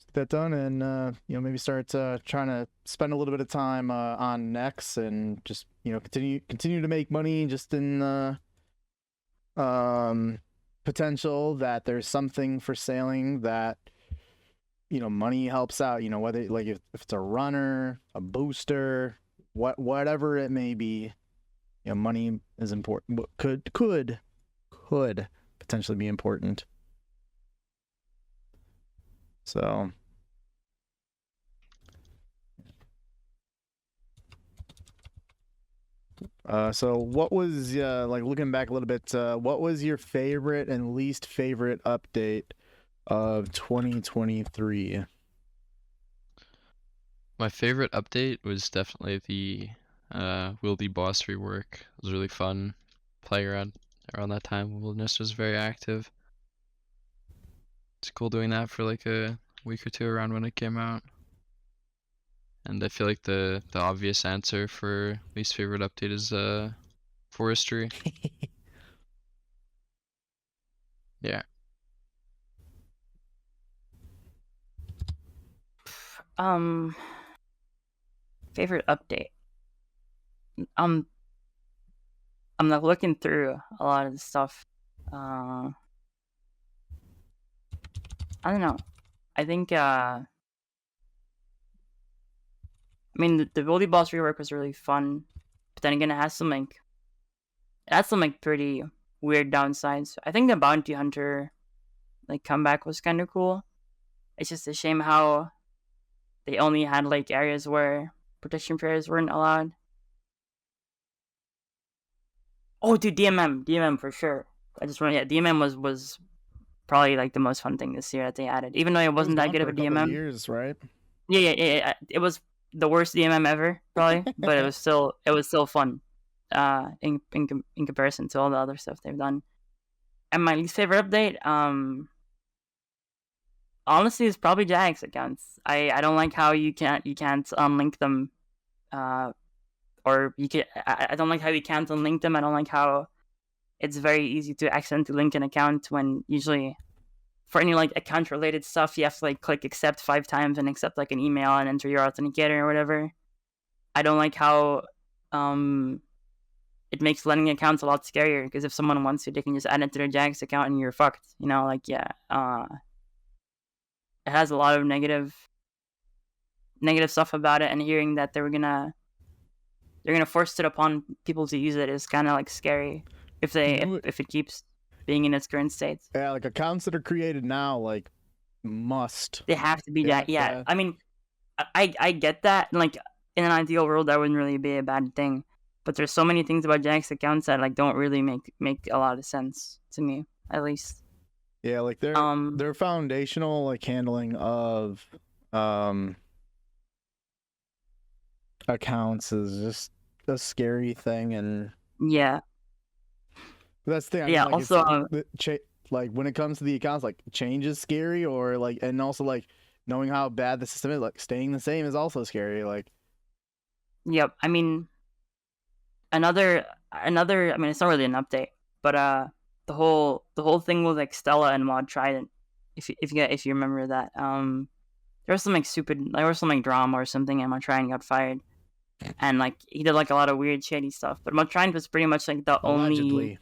get that done, and maybe start trying to spend a little bit of time on Nex, and just continue to make money, just in potential that there's something for sailing that money helps out. Whether like if it's a runner, a booster, whatever it may be, money is important. Could potentially be important. So what was like, looking back a little bit, what was your favorite and least favorite update of 2023? My favorite update was definitely the Wildy boss rework. It was really fun playing around that time. Wilderness was very active. It's cool doing that for like a week or two around when it came out. And I feel like the obvious answer for least favorite update is forestry. Yeah. Favorite update. I'm like looking through a lot of the stuff. I don't know. I think I mean the Goldie boss rework was really fun, but then again it has some pretty weird downsides. I think the bounty hunter like comeback was kind of cool. It's just a shame how they only had like areas where protection prayers weren't allowed. Oh, dude, DMM for sure. DMM was probably like the most fun thing this year that they added, even though it wasn't that good of a DMM. Years, right? Yeah. It was the worst DMM ever, probably, but it was still fun. In comparison to all the other stuff they've done. And my least favorite update, honestly, is probably Jagex accounts. I don't like how you can't unlink them, or you can. I don't like how you can't unlink them. I don't like how it's very easy to accidentally link an account when usually for any like account related stuff you have to like click accept 5 times and accept like an email and enter your authenticator or whatever. I don't like how it makes lending accounts a lot scarier, because if someone wants to, they can just add it to their Jagex account and you're fucked. It has a lot of negative stuff about it, and hearing that they're gonna force it upon people to use it is kind of like scary if it keeps being in its current state. Yeah, like accounts that are created now, like they have to be that. Yeah, I mean, I get that. Like in an ideal world, that wouldn't really be a bad thing. But there's so many things about Jagex accounts that like don't really make a lot of sense to me, at least. Yeah, like their foundational like handling of accounts is just a scary thing, and yeah, that's the thing. Yeah. Like, also, like when it comes to the accounts, like change is scary, or like, and also like knowing how bad the system is, like staying the same is also scary. Like, yep. I mean, another. I mean, it's not really an update, but the whole thing with like Stella and Mod Trident, if you remember that, there was some like drama or something, and Mod Trident got fired, and like he did like a lot of weird shady stuff. But Mod Trident was pretty much like the only.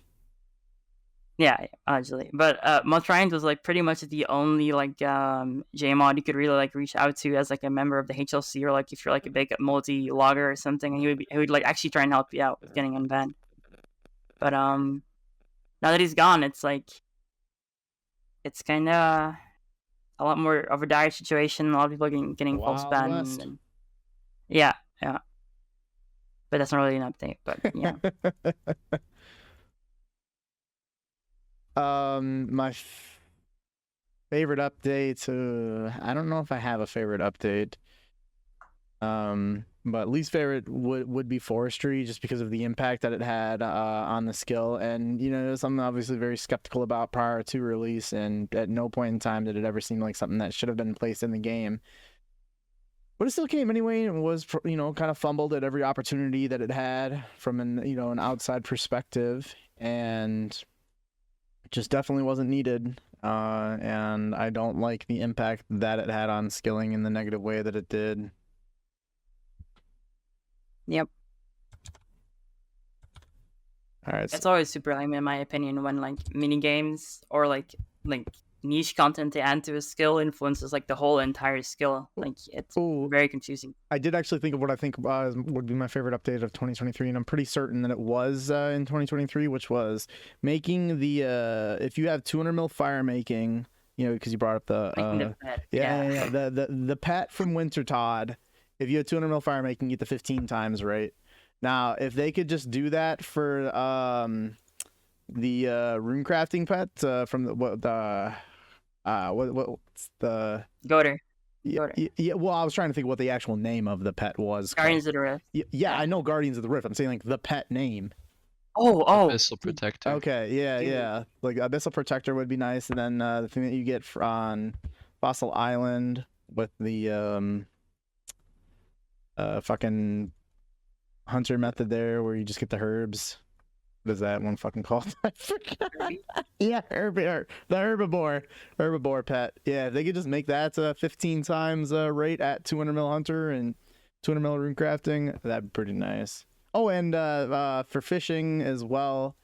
Yeah, allegedly. But Mod Trident was like pretty much the only like JMod you could really like reach out to as like a member of the HLC, or like if you're like a big multi-logger or something, and he would like actually try and help you out with getting unbanned. But now that he's gone, it's like it's kind of a lot more of a dire situation. A lot of people are getting false banned. And... Yeah. But that's not really an update. But yeah. My favorite update. I don't know if I have a favorite update. But least favorite would be forestry, just because of the impact that it had on the skill, and something obviously very skeptical about prior to release, and at no point in time did it ever seem like something that should have been placed in the game. But it still came anyway, and was kind of fumbled at every opportunity that it had from an outside perspective, and just definitely wasn't needed. And I don't like the impact that it had on skilling in the negative way that it did. Yep. All right. It's always super lame in my opinion when like mini games or like niche content they add to a skill influences like the whole entire skill. Like it's very confusing. I did actually think of what I think would be my favorite update of 2023, and I'm pretty certain that it was in 2023, which was making the if you have 200 mil fire making, because you brought up the the pet from Winter Todd. If you had 200 mil fire making, you get the 15 times, right? Now, if they could just do that for the rune crafting pet from what's the Goater. Yeah, well, I was trying to think what the actual name of the pet was. Guardians of the Rift. Yeah, I know Guardians of the Rift. I'm saying like the pet name. Oh. Abyssal Protector. Okay, yeah. Like Abyssal Protector would be nice, and then the thing that you get on Fossil Island with the fucking hunter method there, where you just get the herbs. What is that one fucking called? I forgot. Yeah, the herbivore pet. Yeah, if they could just make that 15 times rate at 200 mil hunter and 200 mil rune crafting, that'd be pretty nice. Oh, and for fishing as well,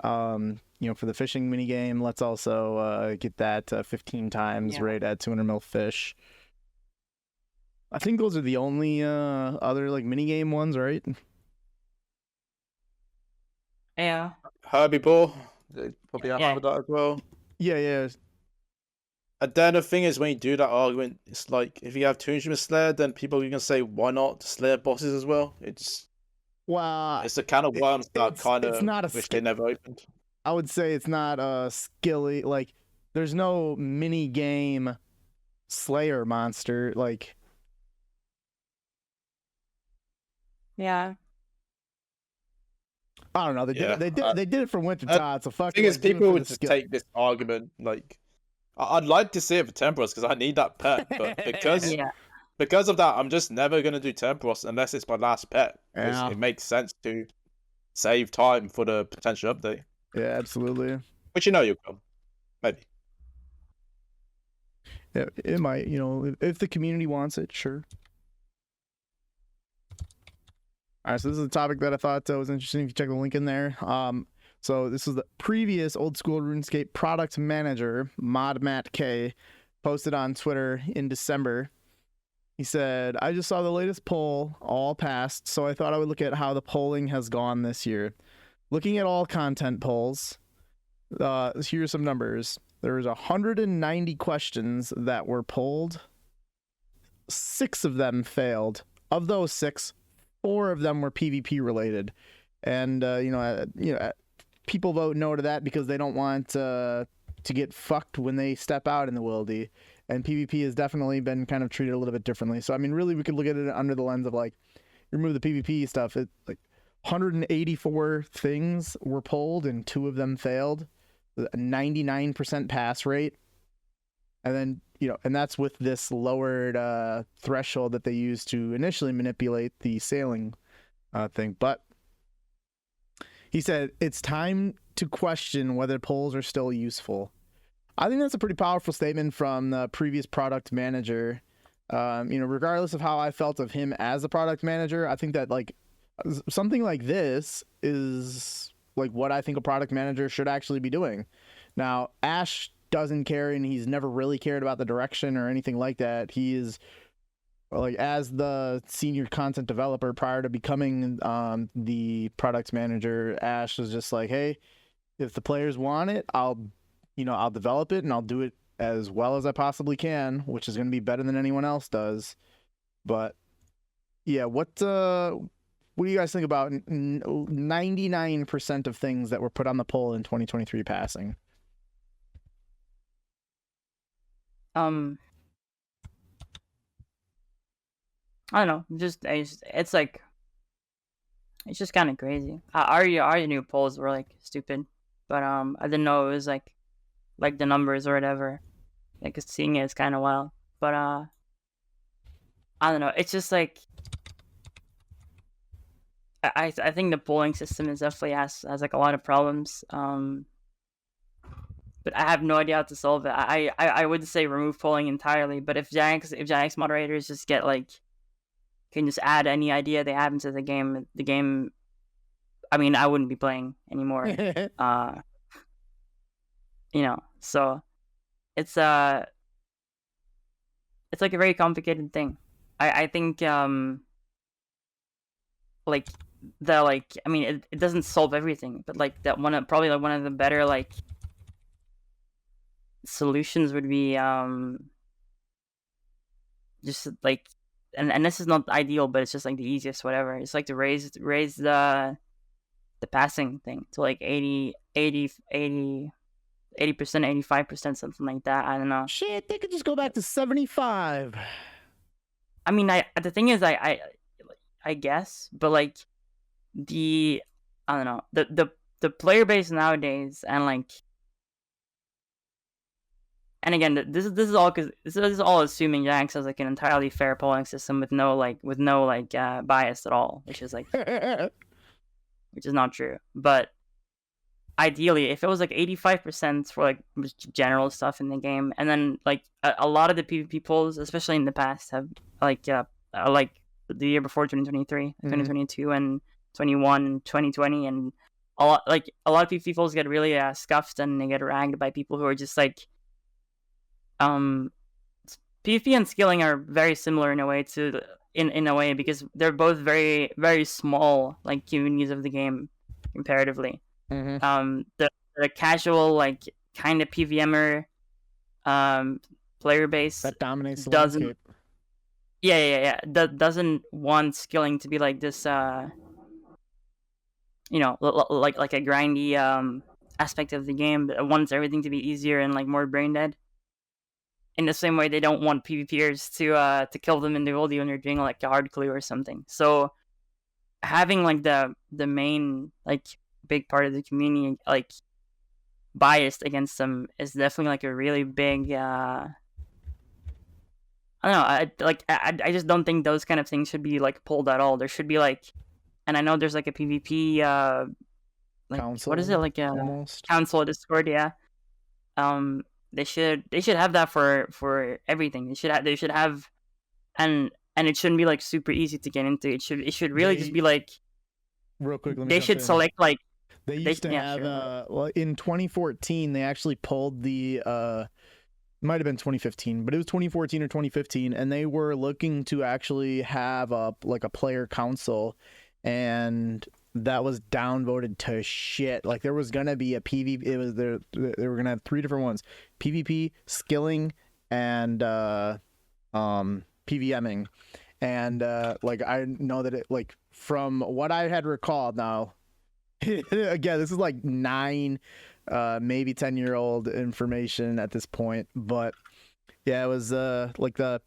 for the fishing mini game, let's also get that 15 times rate at 200 mil fish. I think those are the only other like mini game ones, right? Yeah. Herbivore, they probably have that as well. Yeah. And then the thing is, when you do that argument, it's like if you have 200 with Slayer, then people are gonna say, why not Slayer bosses as well? It's a can of worms that kind of wish they never opened. I would say it's not a skilly, like there's no mini game Slayer monster like. Yeah. I don't know. They did it for Winter Todd. So fuck. The thing is, people would just take this argument like, I'd like to see it for Temporos because I need that pet, but because of that, I'm just never gonna do Temporos unless it's my last pet. Because it makes sense to save time for the potential update. Yeah, absolutely. But you'll come, maybe. Yeah, it might. If the community wants it, sure. All right, so this is a topic that I thought was interesting. If you check the link in there. So this is the previous old school RuneScape product manager, Mod Matt K, posted on Twitter in December. He said, I just saw the latest poll, all passed, so I thought I would look at how the polling has gone this year. Looking at all content polls, here's some numbers. There was 190 questions that were polled. 6 of them failed. Of those 6, 4 of them were PvP related, and people vote no to that because they don't want to get fucked when they step out in the wildy, and PvP has definitely been kind of treated a little bit differently. So I mean, really, we could look at it under the lens of like, remove the PvP stuff. It like 184 things were polled and 2 of them failed, a 99% pass rate, and then. And that's with this lowered threshold that they used to initially manipulate the sailing thing. But he said, it's time to question whether polls are still useful. I think that's a pretty powerful statement from the previous product manager. Regardless of how I felt of him as a product manager, I think that like something like this is like what I think a product manager should actually be doing. Now, Ash doesn't care, and he's never really cared about the direction or anything like that. He is like, as the senior content developer prior to becoming the product manager, Ash was just like, hey, if the players want it, I'll develop it and I'll do it as well as I possibly can, which is going to be better than anyone else does. But yeah, what do you guys think about 99% of things that were put on the poll in 2023 passing? I don't know. It's like it's just kind of crazy. Our new polls were like stupid, but I didn't know it was like the numbers or whatever. Like seeing it is kind of wild, but I don't know. It's just like I think the polling system is definitely has like a lot of problems. But I have no idea how to solve it. I would say remove polling entirely. But if Jagex moderators just get like can just add any idea they have into the game, I mean, I wouldn't be playing anymore. So it's like a very complicated thing. I think like I mean, it doesn't solve everything, but like that probably one of the better like solutions would be just like and this is not ideal, but it's just like the easiest whatever. It's like to raise the passing thing to like 80%, 85%, something like that. I don't know. Shit, they could just go back to 75. I mean, the thing is, I guess, but like I don't know, the player base nowadays, and like, and again, this is all because this is all assuming Jagex has like an entirely fair polling system with no bias at all, which is like, which is not true. But ideally, if it was like 85% for like general stuff in the game, and then like a lot of the PvP polls, especially in the past, have like the year before 2023, 2022, and 21, and 2020, and a lot of PvP polls get really scuffed and they get ragged by people who are just like PvP and skilling are very similar in a way in a way because they're both very very small like communities of the game comparatively. The casual like kind of PVMer player base that dominates the doesn't landscape. That doesn't want skilling to be like this like a grindy aspect of the game, but it wants everything to be easier and like more brain dead. In the same way they don't want PvPers to kill them in the oldie when you're doing like a hard clue or something. So having like the main like big part of the community like biased against them is definitely like a really big I don't know, I just don't think those kind of things should be like pulled at all. There should be like, and I know there's like a PvP like Council, what is it, like a almost. council Discord, yeah. They should have that for everything. They should have and it shouldn't be like super easy to get into. It should really just be like Real quick, let me they jump should in. select like They used to yeah, have sure. well, in 2014 they actually pulled the might have been 2015, but it was 2014 or 2015, and they were looking to actually have a player council, and that was downvoted to shit. Like there was gonna be a PvP. It was they were gonna have 3 different ones: PvP, skilling, and PVMing. And like I know that it like from what I had recalled now. Again, this is like 9, maybe 10-year-old information at this point, but yeah, it was like the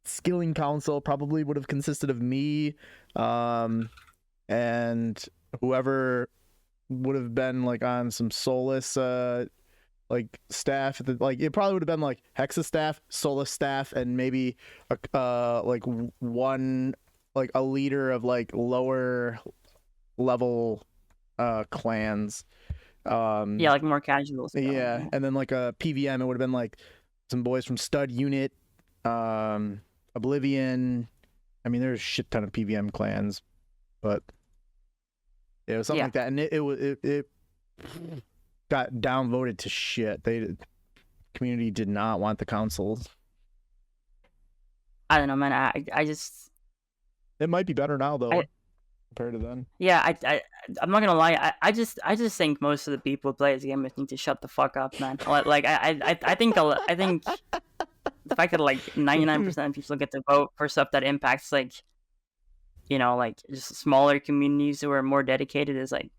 skilling council probably would have consisted of me, and whoever would have been like on some Solus like staff. Like it probably would have been like Hexis staff, Solus staff, and maybe like one like a leader of like lower level clans. Yeah, like more casual stuff. Yeah, and then like a PVM, it would have been like some boys from Stud Unit, Oblivion. I mean, there's a shit ton of PVM clans, but yeah, it was something like that, and it got downvoted to shit. Community did not want the councils. I don't know, man. I just It might be better now though. Compared to then. Yeah, I'm not gonna lie. I just think most of the people who play this game need to shut the fuck up, man. Like I think the fact that like 99% of people get to vote for stuff that impacts like, like just smaller communities who are more dedicated is like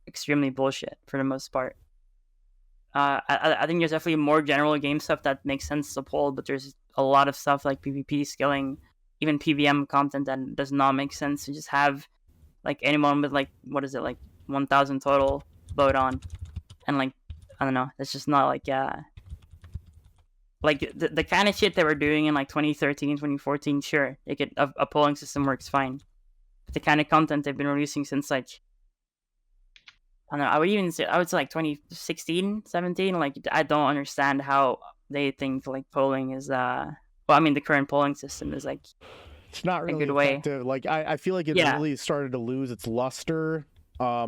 extremely bullshit for the most part. I think there's definitely more general game stuff that makes sense to poll, but there's a lot of stuff like PvP skilling even PVM content that does not make sense to just have like anyone with like 1,000 total vote on, and like I don't know, it's just not like like the kind of shit they were doing in like 2013, 2014. Sure, a polling system works fine. But the kind of content they've been releasing since like I don't know, I would say like 2016, 17. Like I don't understand how they think like polling is well, I mean the current polling system is like it's not a really good way. effective. Like I feel like it really started to lose its luster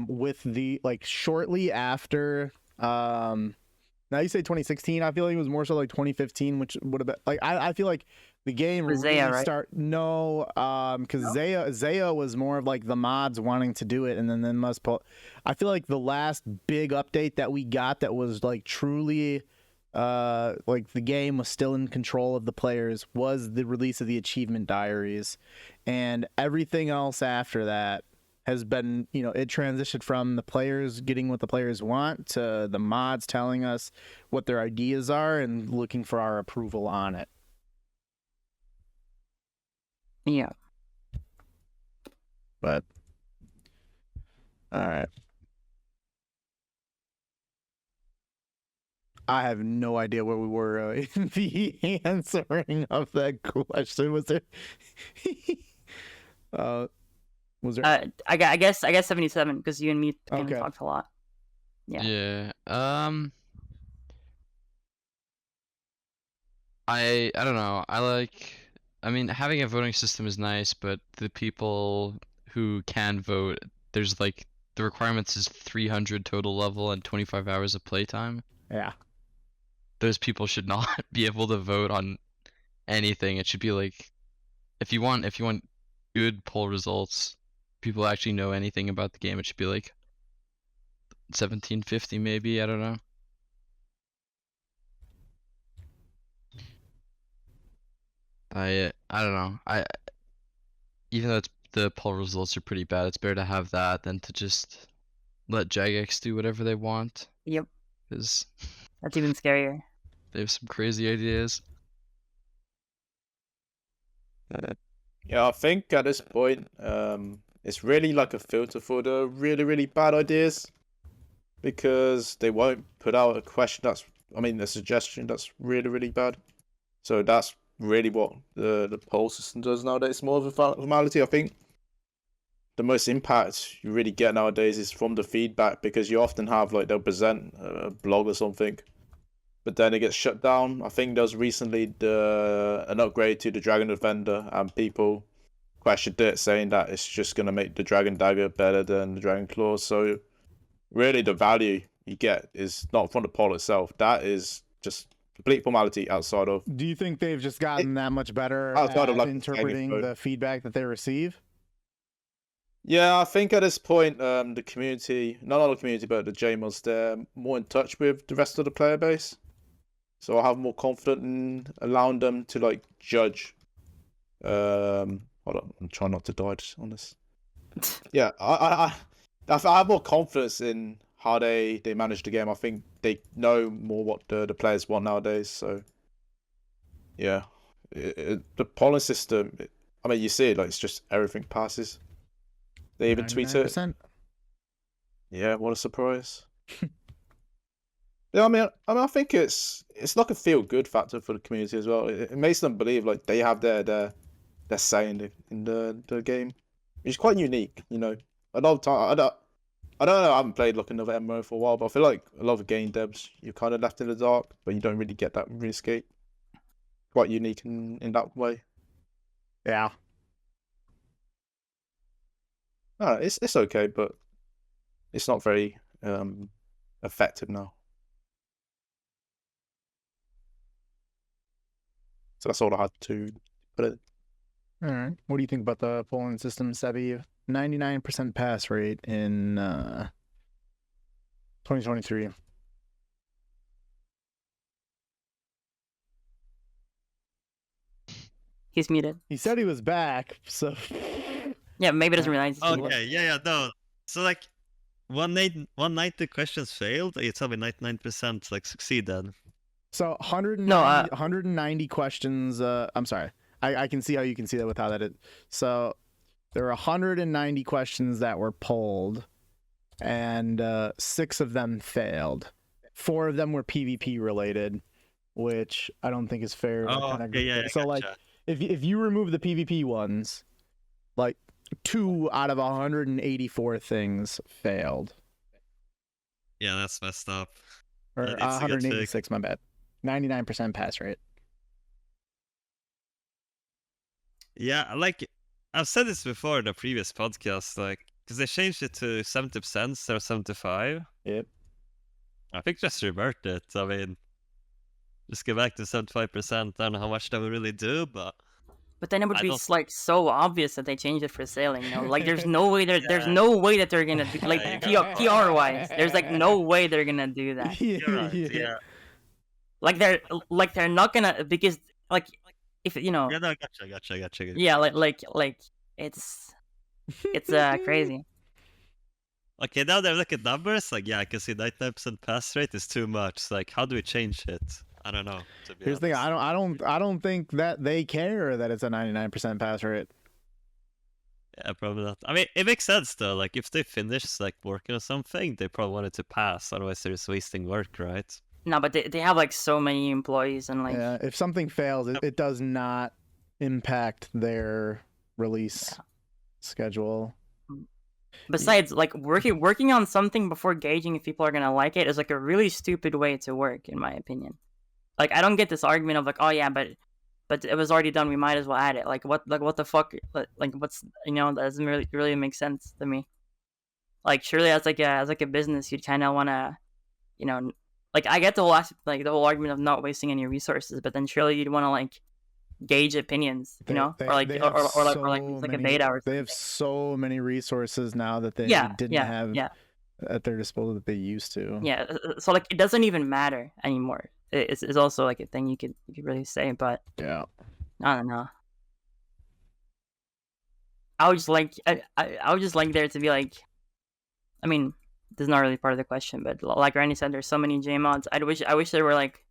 with the like shortly after now you say 2016. I feel like it was more so like 2015, which would have been like I feel like the game really Zaya, right? because Zaya was more of like the mods wanting to do it, and then must pull. I feel like the last big update that we got that was like truly like the game was still in control of the players was the release of the achievement diaries, and everything else after that has been, it transitioned from the players getting what the players want to the mods telling us what their ideas are and looking for our approval on it. Yeah. But all right. I have no idea where we were in the answering of that question. Was there? Was there? I guess 77 because you and me kind of talked a lot. Yeah. Yeah. I don't know. I mean, having a voting system is nice, but the people who can vote, there's like the requirements is 300 total level and 25 hours of playtime. Yeah. Those people should not be able to vote on anything. It should be like, if you want good poll results, people actually know anything about the game, it should be like 1750 maybe. I don't know. I don't know. Even though the poll results are pretty bad, it's better to have that than to just let Jagex do whatever they want. Yep. Because that's even scarier. They have some crazy ideas. Yeah, I think at this point, it's really like a filter for the really, really bad ideas, because they won't put out a suggestion that's really, really bad. So that's really what the poll system does nowadays. It's more of a formality. I think the most impact you really get nowadays is from the feedback, because you often have like they'll present a blog or something, but then it gets shut down. I think there was recently an upgrade to the Dragon Defender, and people questioned it, saying that it's just going to make the Dragon Dagger better than the Dragon Claw. So really the value you get is not from the poll itself. That is just complete formality outside of... Do you think they've just gotten that much better outside at of like interpreting the feedback that they receive? Yeah, I think at this point, the community, not all the community, but the JMods, they're more in touch with the rest of the player base. So I have more confidence in allowing them to like judge. Hold on, I'm trying not to dodge on this. Yeah, I have more confidence in how they manage the game. I think they know more what the players want nowadays. So yeah, the polling system. I mean, you see it, like it's just everything passes. They even tweet it. Yeah, what a surprise. Yeah, I mean, I think it's like a feel good factor for the community as well. It makes them believe like they have their say in the game, which is quite unique. A lot of time I don't know. I haven't played like another MMO for a while, but I feel like a lot of game devs you're kind of left in the dark, but you don't really get that in Runescape. Quite unique in that way. Yeah. It's okay, but it's not very effective now. So that's all I had to put it. All right. What do you think about the polling system, Sebbe? 99% pass rate in 2023. He's muted. He said he was back, so... Yeah, maybe he doesn't realize. Okay, yeah, no. So like, 190 questions failed. You tell me 99% like succeeded. So 190 questions. I'm sorry. I can see how you can see that with how that is. So there were 190 questions that were polled, and 6 of them failed. 4 of them were PvP related, which I don't think is fair. Oh, Kinda okay, yeah, so like, gotcha. if you remove the PvP ones, like 2 out of 184 things failed, Yeah, that's messed up. or That needs to get 186. My bad. 99% pass rate. Yeah, like I've said this before in the previous podcast, like because they changed it to 70% instead of 75. Yep. I think just revert it. I mean, just get back to 75%. I don't know how much that would really do, but But then it would I be don't- like so obvious that they changed it for sailing. You know, like there's no way there's no way that they're gonna do, like PR wise. There's like no way they're gonna do that. you're right. Yeah. Like they're not gonna, because like if you know, Yeah, no, gotcha. yeah, like it's crazy. Okay, now that I look at numbers, like yeah, I can see 99% pass rate is too much. Like, how do we change it? I don't know. To be Here's the thing. honest. I don't think that they care that it's a 99% pass rate. Yeah, probably not. I mean, it makes sense though. Like, if they finish like working on something, they probably want it to pass. Otherwise, they're just wasting work, right? No, but they have like so many employees and like Yeah, if something fails, it does not impact their release schedule. besides like working on something before gauging if people are gonna like it is like a really stupid way to work, in my opinion. Like I don't get this argument of like, oh yeah, but it was already done, we might as well add it. Like what the fuck, like what's, you know, that doesn't really make sense to me. Like surely as like a business, you'd kind of want to, you know, like I get the whole argument of not wasting any resources, but then surely you'd want to like gauge opinions, you know, or like a beta or something. They have so many resources now that they didn't have at their disposal that they used to. Yeah, so like it doesn't even matter anymore. It's also like a thing you could really say, but yeah, I don't know. I would just like I would just like there to be like, I mean, this is not really part of the question, but like Randy said, there's so many J mods. I wish there were like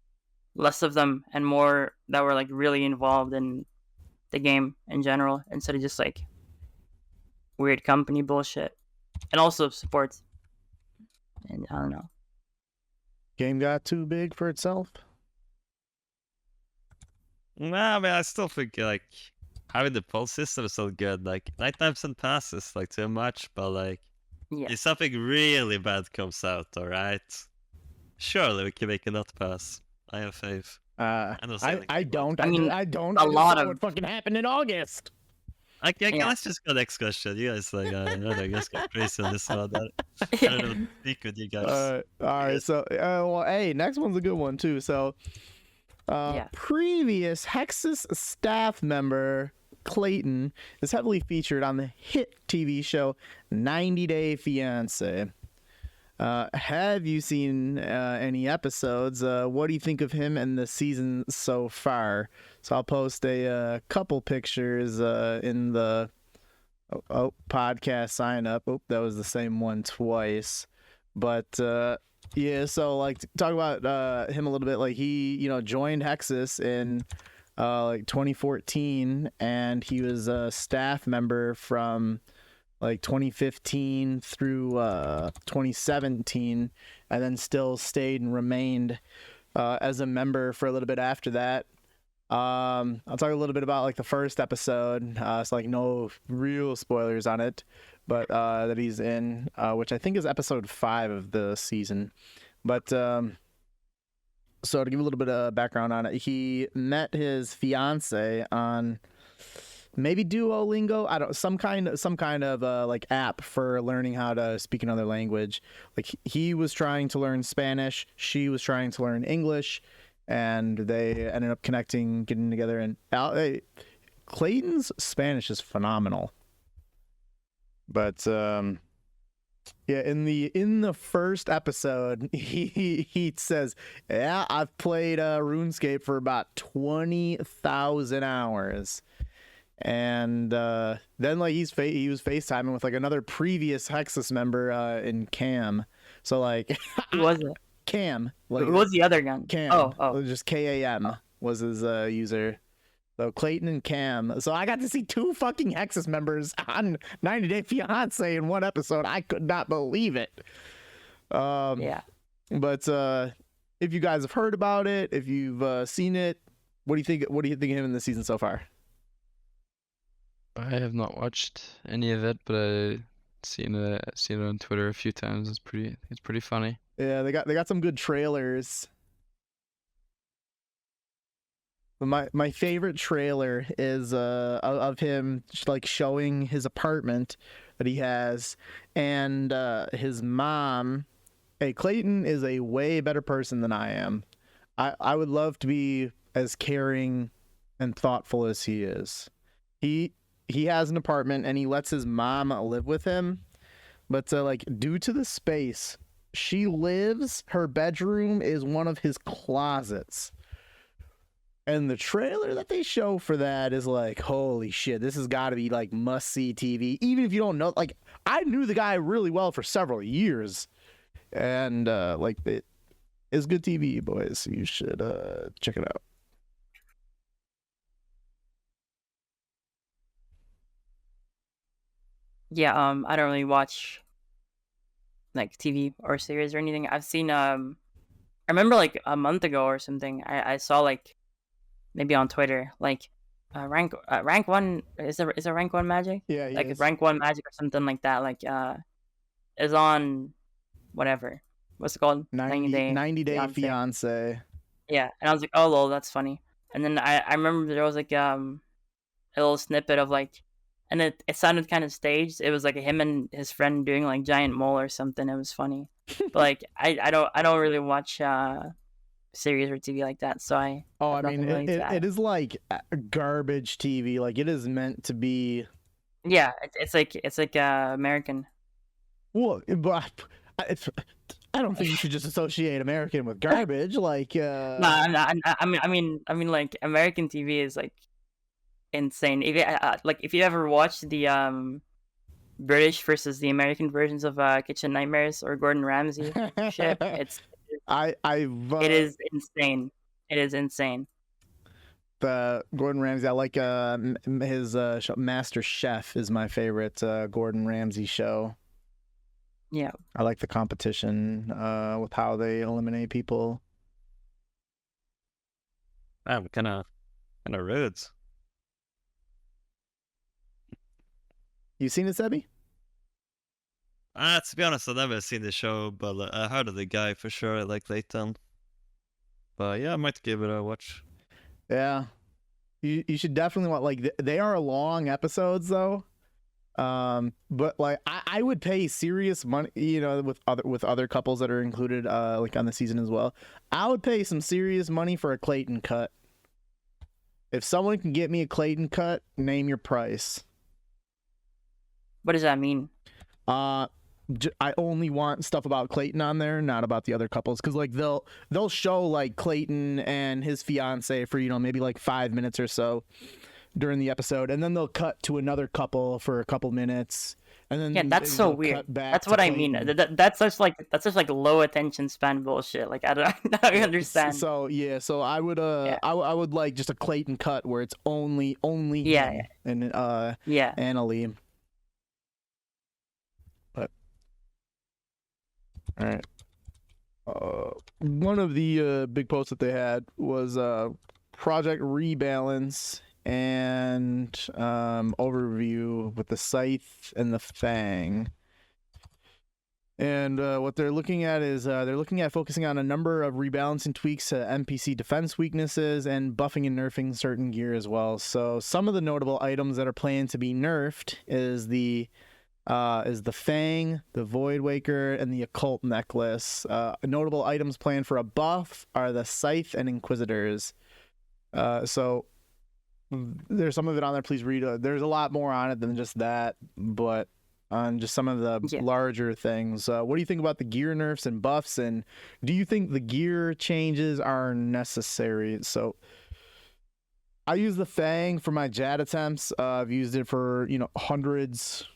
less of them and more that were like really involved in the game in general, instead of just like weird company bullshit, and also supports. And I don't know. Game got too big for itself. Nah, I mean, I still think like having the pulse system is so good. Like 99% pass is like too much, but like Yeah. if something really bad comes out, all right, surely we can make a not pass. I have faith. I don't. I mean, I don't. a I just lot saw of- what fucking happened in August. Okay, Yeah. let's just go next question. You guys like, I don't know, I guess go crazy on this one. I don't know, speak with you guys. All right. So, well, hey, next one's a good one too. So, previous Hexis staff member Clayton is heavily featured on the hit TV show 90 Day Fiance. Have you seen any episodes? What do you think of him and the season so far? So I'll post a couple pictures in the podcast sign up. Oh, that was the same one twice. But yeah, so like talk about him a little bit. Like he, joined Hexis in like 2014, and he was a staff member from like 2015 through 2017, and then still stayed and remained as a member for a little bit after that. I'll talk a little bit about like the first episode. It's like no real spoilers on it, but that he's in, which I think is episode 5 of the season. But so to give a little bit of background on it, he met his fiance on maybe Duolingo. I don't, some kind of like app for learning how to speak another language. Like he was trying to learn Spanish, she was trying to learn English, and they ended up connecting, getting together. And Clayton's Spanish is phenomenal. But yeah, in the first episode, he says, "Yeah, I've played RuneScape for about 20,000 hours." And then like he was FaceTiming with like another previous Hexis member in Cam. So like Who was it? Cam. Like, Who was the other gun? Cam. Oh. Just KAM was his user. So Clayton and Cam. So I got to see 2 fucking Hexis members on 90 Day Fiance in one episode. I could not believe it. Yeah. But if you guys have heard about it, if you've seen it, what do you think? What do you think of him in the season so far? I have not watched any of it, but I've seen it on Twitter a few times. It's pretty funny. Yeah, they got some good trailers. My favorite trailer is of him like showing his apartment that he has, and his mom. Hey, Clayton is a way better person than I am. I would love to be as caring and thoughtful as he is. He has an apartment and he lets his mom live with him, but like due to the space she lives, her bedroom is one of his closets. And the trailer that they show for that is like, holy shit, this has got to be like must-see TV. Even if you don't know, like, I knew the guy really well for several years. And, like, it is good TV, boys. You should check it out. Yeah, I don't really watch, like, TV or series or anything. I've seen, I remember, like, a month ago or something, I saw, like, maybe on Twitter, like rank 1 is a rank 1 magic? Yeah, like rank 1 magic or something like that. Like is on whatever. What's it called? 90 Day Fiance. Yeah, and I was like, oh lol, that's funny. And then I remember there was like a little snippet of like, and it sounded kind of staged. It was like him and his friend doing like giant mole or something. It was funny. But like I don't really watch series or TV like that, so I mean it is like garbage TV. Like it is meant to be. Yeah, it's like American. Well, but I don't think you should just associate American with garbage. Like no, I mean like American TV is like insane. If you ever watched the British versus the American versions of Kitchen Nightmares or Gordon Ramsay shit, it is insane. It is insane. The Gordon Ramsay, I like his show, Master Chef is my favorite Gordon Ramsay show. Yeah, I like the competition with how they eliminate people. Wow, kind of rude. You seen it, Sebbe? To be honest, I've never seen the show, but I heard of the guy for sure. I like Clayton. But yeah, I might give it a watch. Yeah, you should definitely watch. Like they are long episodes though, but like I would pay serious money, you know, with other couples that are included like on the season as well. I would pay some serious money for a Clayton cut. If someone can get me a Clayton cut, name your price. What does that mean? I only want stuff about Clayton on there, not about the other couples, because like they'll show like Clayton and his fiance for, you know, maybe like 5 minutes or so during the episode, and then they'll cut to another couple for a couple minutes, and then yeah, that's so weird. That's what I mean. That's such like low attention span bullshit. Like I don't understand. So yeah, so I would I would like just a Clayton cut where it's only yeah, him and Annalie. All right. One of the big posts that they had was Project Rebalance and overview with the Scythe and the Fang. And what they're looking at is they're looking at focusing on a number of rebalancing tweaks to NPC defense weaknesses and buffing and nerfing certain gear as well. So some of the notable items that are planned to be nerfed is the Fang, the Void Waker, and the Occult Necklace. Notable items planned for a buff are the Scythe and Inquisitors. So there's some of it on there. Please read. There's a lot more on it than just that, but on just some of the larger things. What do you think about the gear nerfs and buffs, and do you think the gear changes are necessary? So I use the Fang for my Jad attempts. I've used it for, you know, hundreds.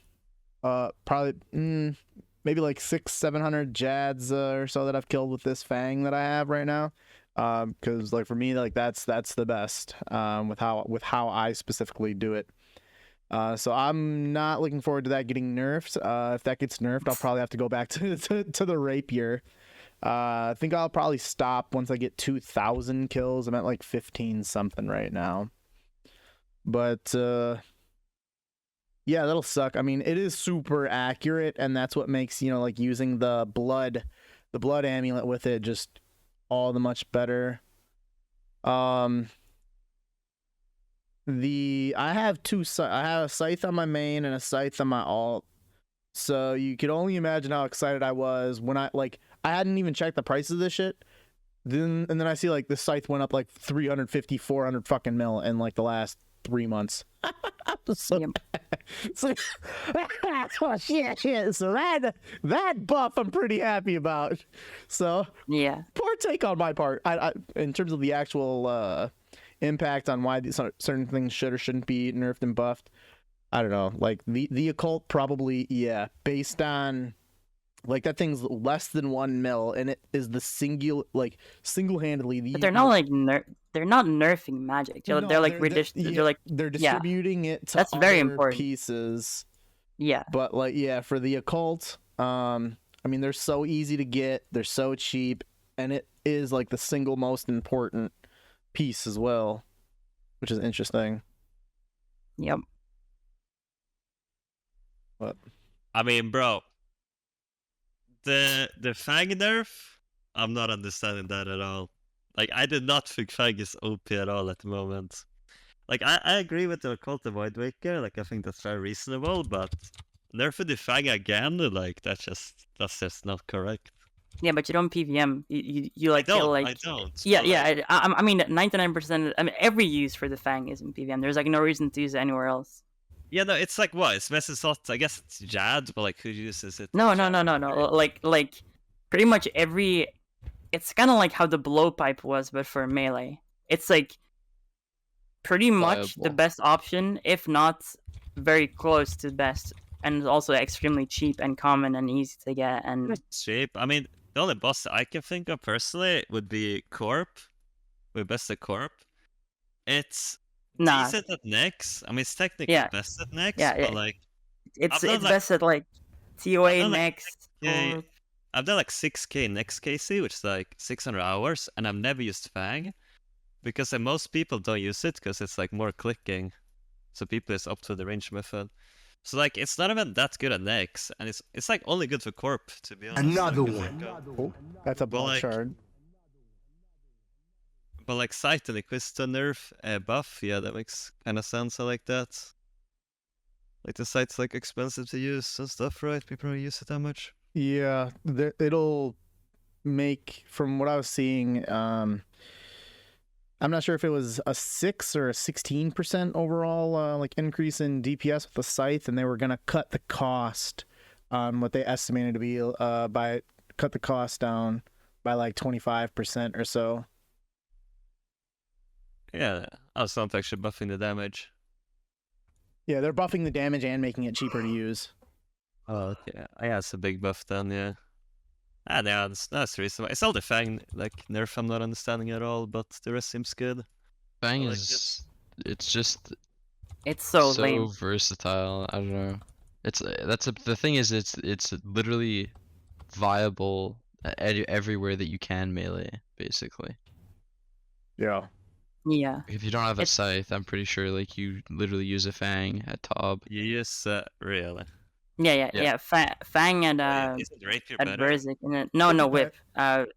Probably maybe like 600-700 Jads or so that I've killed with this Fang that I have right now. Because like for me, like that's the best with how I specifically do it. So I'm not looking forward to that getting nerfed. If that gets nerfed, I'll probably have to go back to the rapier. I think I'll probably stop once I get 2,000 kills. I'm at like 15 something right now. But yeah, that'll suck. I mean, it is super accurate, and that's what makes, like using the blood amulet with it just all the much better. I have I have a Scythe on my main and a Scythe on my alt. So you could only imagine how excited I was when I hadn't even checked the price of this shit. Then I see like the Scythe went up like 350, 400 fucking mil in like the last 3 months. So, Yep. oh, shit. So that buff I'm pretty happy about. So Yeah. poor take on my part. I in terms of the actual impact on why certain things should or shouldn't be nerfed and buffed. I don't know. Like the occult probably, yeah, based on like that thing's less than 1 mil, and it is the single-handedly the. But they're not like they're not nerfing magic. They're, No, they're like they're distributing it to That's very other important. pieces. yeah. But like, yeah, for the occult, I mean, they're so easy to get, they're so cheap, and it is like the single most important piece as well, which is interesting. Yep. But I mean, bro, the Fang nerf, I'm not understanding that at all. Like, I did not think Fang is OP at all at the moment. Like, I agree with the Occult Void Waker. Like, I think that's very reasonable, but nerfing the Fang again, like, that's just not correct. Yeah, but you don't PVM. You like I don't. kill like. I don't. Yeah, but, yeah. like, I mean, 99%. I mean, every use for the Fang is in PVM. There's like no reason to use it anywhere else. yeah, no, it's like what? It's not. I guess it's Jad, but like, who uses it? No. Jad? Like, pretty much every. It's kind of like how the blowpipe was, but for melee. It's like pretty much the Viable. best option, if not very close to best, and also extremely cheap and common and easy to get. And It's cheap. I mean, the only boss I can think of personally would be Corp. With best at Corp. It's nah, decent at Nex. I mean, it's technically Yeah. best at Nex, Yeah, but yeah. like, it's I've done, it's like- best at like TOA done, like, next. yeah, or- I've done like 6k Nex KC, which is like 600 hours, and I've never used Fang because most people don't use it because it's like more clicking. So people is up to the range method. So like, it's not even that good at Nex, and it's like only good for Corp, to be honest. Another like, one. Oh, that's a Well, blood like- shard. But like Scythe and Inquisitor nerf buff, yeah, that makes kind of sense. I like that. Like the Scythe's like expensive to use and stuff, right? People don't use it that much. Yeah, it'll make, from what I was seeing, I'm not sure if it was a 6 or a 16% overall like increase in DPS with the Scythe, and they were gonna cut the cost on what they estimated to be cut the cost down by like 25% or so. Yeah, I was not actually buffing the damage. Yeah, they're buffing the damage and making it cheaper to use. Oh, okay. Yeah, it's a big buff then, yeah. Ah, yeah, that's reasonable. It's all the Fang, like, nerf I'm not understanding at all, but the rest seems good. Fang I like is it's just It's so so lame. versatile. I don't know. The thing is it's literally viable everywhere that you can melee, basically. Yeah. Yeah. If you don't have a It's- Scythe, I'm pretty sure like you literally use a Fang at top. You use, really. Yeah. Yeah. Fang and Is it Rapier at better? Berserk, and then no whip. Go ahead.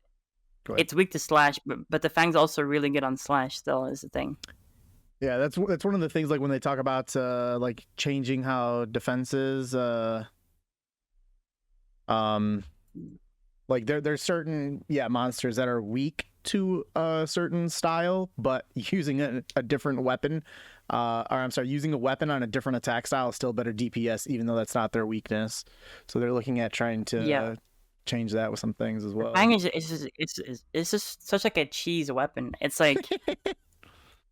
It's weak to slash, but the Fang's also really good on slash. Still is the thing. Yeah, that's one of the things, like when they talk about like changing how defenses like there's certain monsters that are weak to a certain style, but using a different weapon using a weapon on a different attack style is still better DPS, even though that's not their weakness. So they're looking at trying to change that with some things as well. Fang is it's just such like a cheese weapon. It's like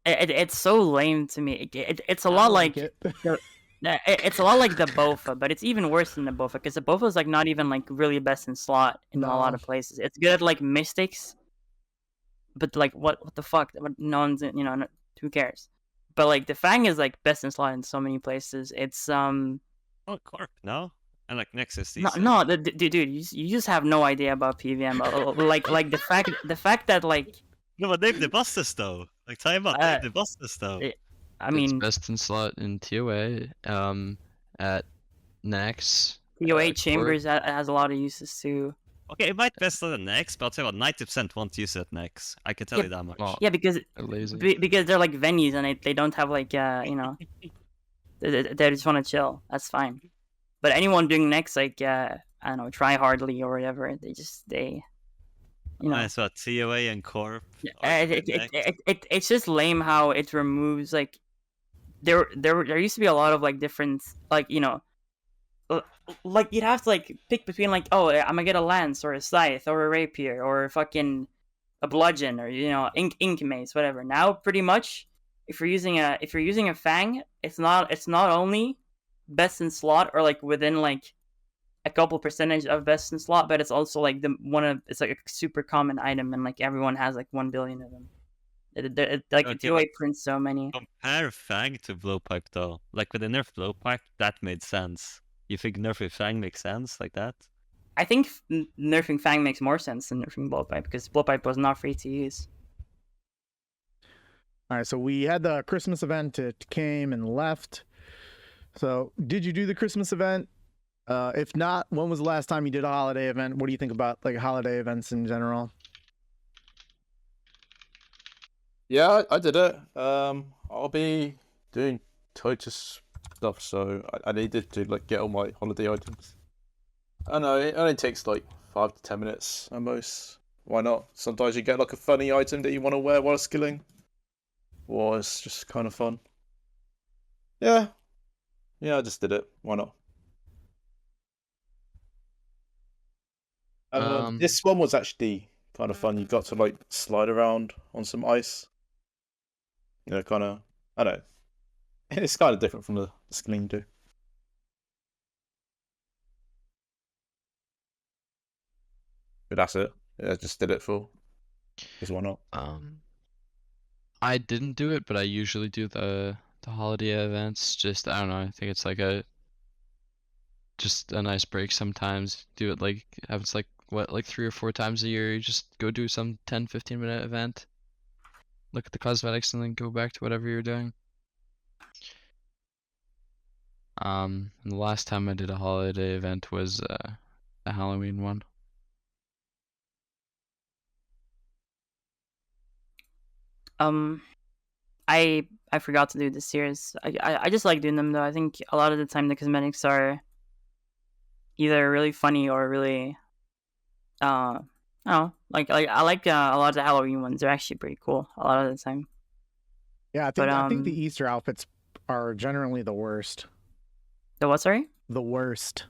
it's so lame to me. It's a I lot like it. it's a lot like the Bofa, but it's even worse than the Bofa because the Bofa is like not even like really best in slot in a lot No. of places. It's good at like mystics, but like what the fuck? No one's who cares? But like the Fang is like best in slot in so many places. It's Oh, Corp, no? And like Nexus no, decent. no, dude, you just have no idea about PVM. Like the fact that like No, but they've debuffed us though. Like time out, Uh, they've debuffed us though. I It's mean, best in slot in TOA. At Nex. TOA Chambers has a lot of uses too. Okay, it might best on the next, but I'll tell you what, 90% won't use it next. I can tell Yeah, you that much. well, Yeah, because They're lazy. because they're like venues and they don't have like they just want to chill. That's fine. But anyone doing next like I don't know, try hardly or whatever, they Nice, what, TOA and Corp? it's just lame how it removes like there used to be a lot of like different like like you'd have to like pick between like, oh, I'm gonna get a lance or a scythe or a rapier or fucking a bludgeon or ink mace, whatever. Now pretty much if you're using a Fang, it's not only best in slot or like within like a couple percentage of best in slot, but it's also like it's like a super common item and like everyone has like 1 billion of them. Like Okay, the TOA prints so many. Compare Fang to Blowpipe though. Like with the nerf Blowpipe, that made sense. You think nerfing Fang makes sense like that? I think nerfing Fang makes more sense than nerfing Blowpipe because Blowpipe was not free to use. All right, so we had the Christmas event. It came and left. So, did you do the Christmas event? If not, when was the last time you did a holiday event? What do you think about like holiday events in general? Yeah, I did it. I'll be doing Titus stuff, so I needed to like get all my holiday items. I know it only takes like 5 to 10 minutes at most. Why not? Sometimes you get like a funny item that you want to wear while skilling, or it's just kind of fun. Yeah, I just did it. Why not? This one was actually kind of fun. You got to like slide around on some ice. Kind of, I don't know. It's kind of different from the skilling do. But that's it. Yeah, I just did it for. Because why not? I didn't do it, but I usually do the holiday events. Just I don't know. I think it's like just a nice break sometimes. Do it like happens like 3 or 4 times a year. You just go do some 10-15 minute event. Look at the cosmetics and then go back to whatever you're doing. And the last time I did a holiday event was a Halloween one. I forgot to do this year's. I just like doing them though. I think a lot of the time the cosmetics are either really funny or really I like a lot of the Halloween ones. They're actually pretty cool a lot of the time. Yeah, I think the Easter outfits are generally the worst. The what? Sorry. The worst.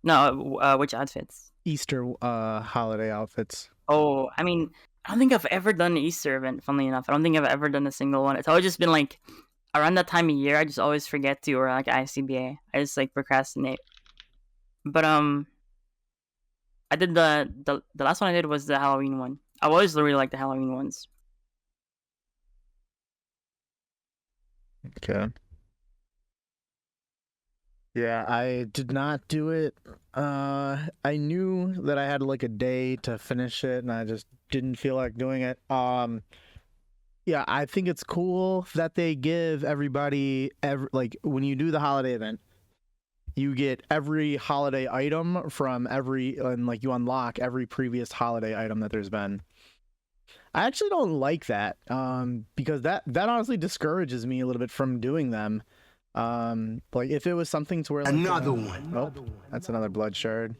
No, which outfits? Easter holiday outfits. Oh, I mean, I don't think I've ever done an Easter event. Funnily enough, I don't think I've ever done a single one. It's always just been like around that time of year. I just always forget to, or like ICBA. I just like procrastinate. But I did the last one I did was the Halloween one. I always really like the Halloween ones. Okay. Yeah, I did not do it. I knew that I had like a day to finish it, and I just didn't feel like doing it. Yeah, I think it's cool that they give everybody like when you do the holiday event, you get every holiday item from and like you unlock every previous holiday item that there's been. I actually don't like that, because that honestly discourages me a little bit from doing them. Like if it was something to where like, another one. Oh, that's another blood shard.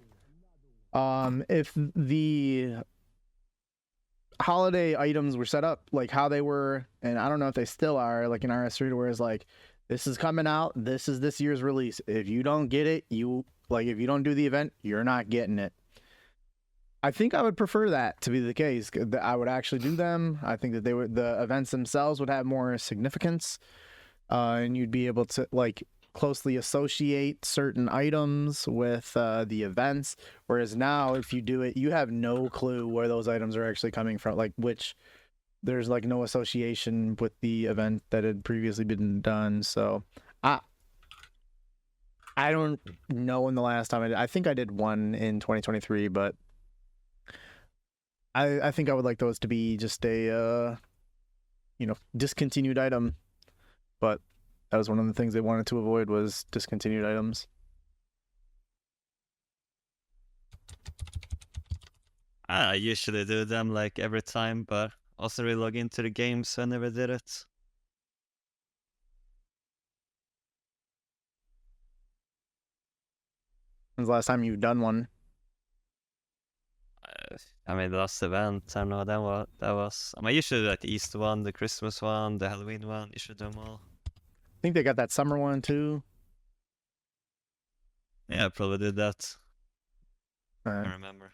If the holiday items were set up like how they were, and I don't know if they still are, like in RS3, where it's like, this is coming out, this is this year's release. If you don't get it, if you don't do the event, you're not getting it. I think I would prefer that to be the case. I would actually do them. I think that the events themselves would have more significance, and you'd be able to like closely associate certain items with the events. Whereas now, if you do it, you have no clue where those items are actually coming from, like which there's like no association with the event that had previously been done. So I don't know when the last time I think I did one in 2023, but I think I would like those to be just a discontinued item. But that was one of the things they wanted to avoid was discontinued items. I usually do them like every time, but also really log into the game, so I never did it. When's the last time you've done one? I mean, the last event, I don't know that was. I mean, I usually do like the Easter one, the Christmas one, the Halloween one. You should do them all. I think they got that summer one too. Yeah, I probably did that. I Alright. remember.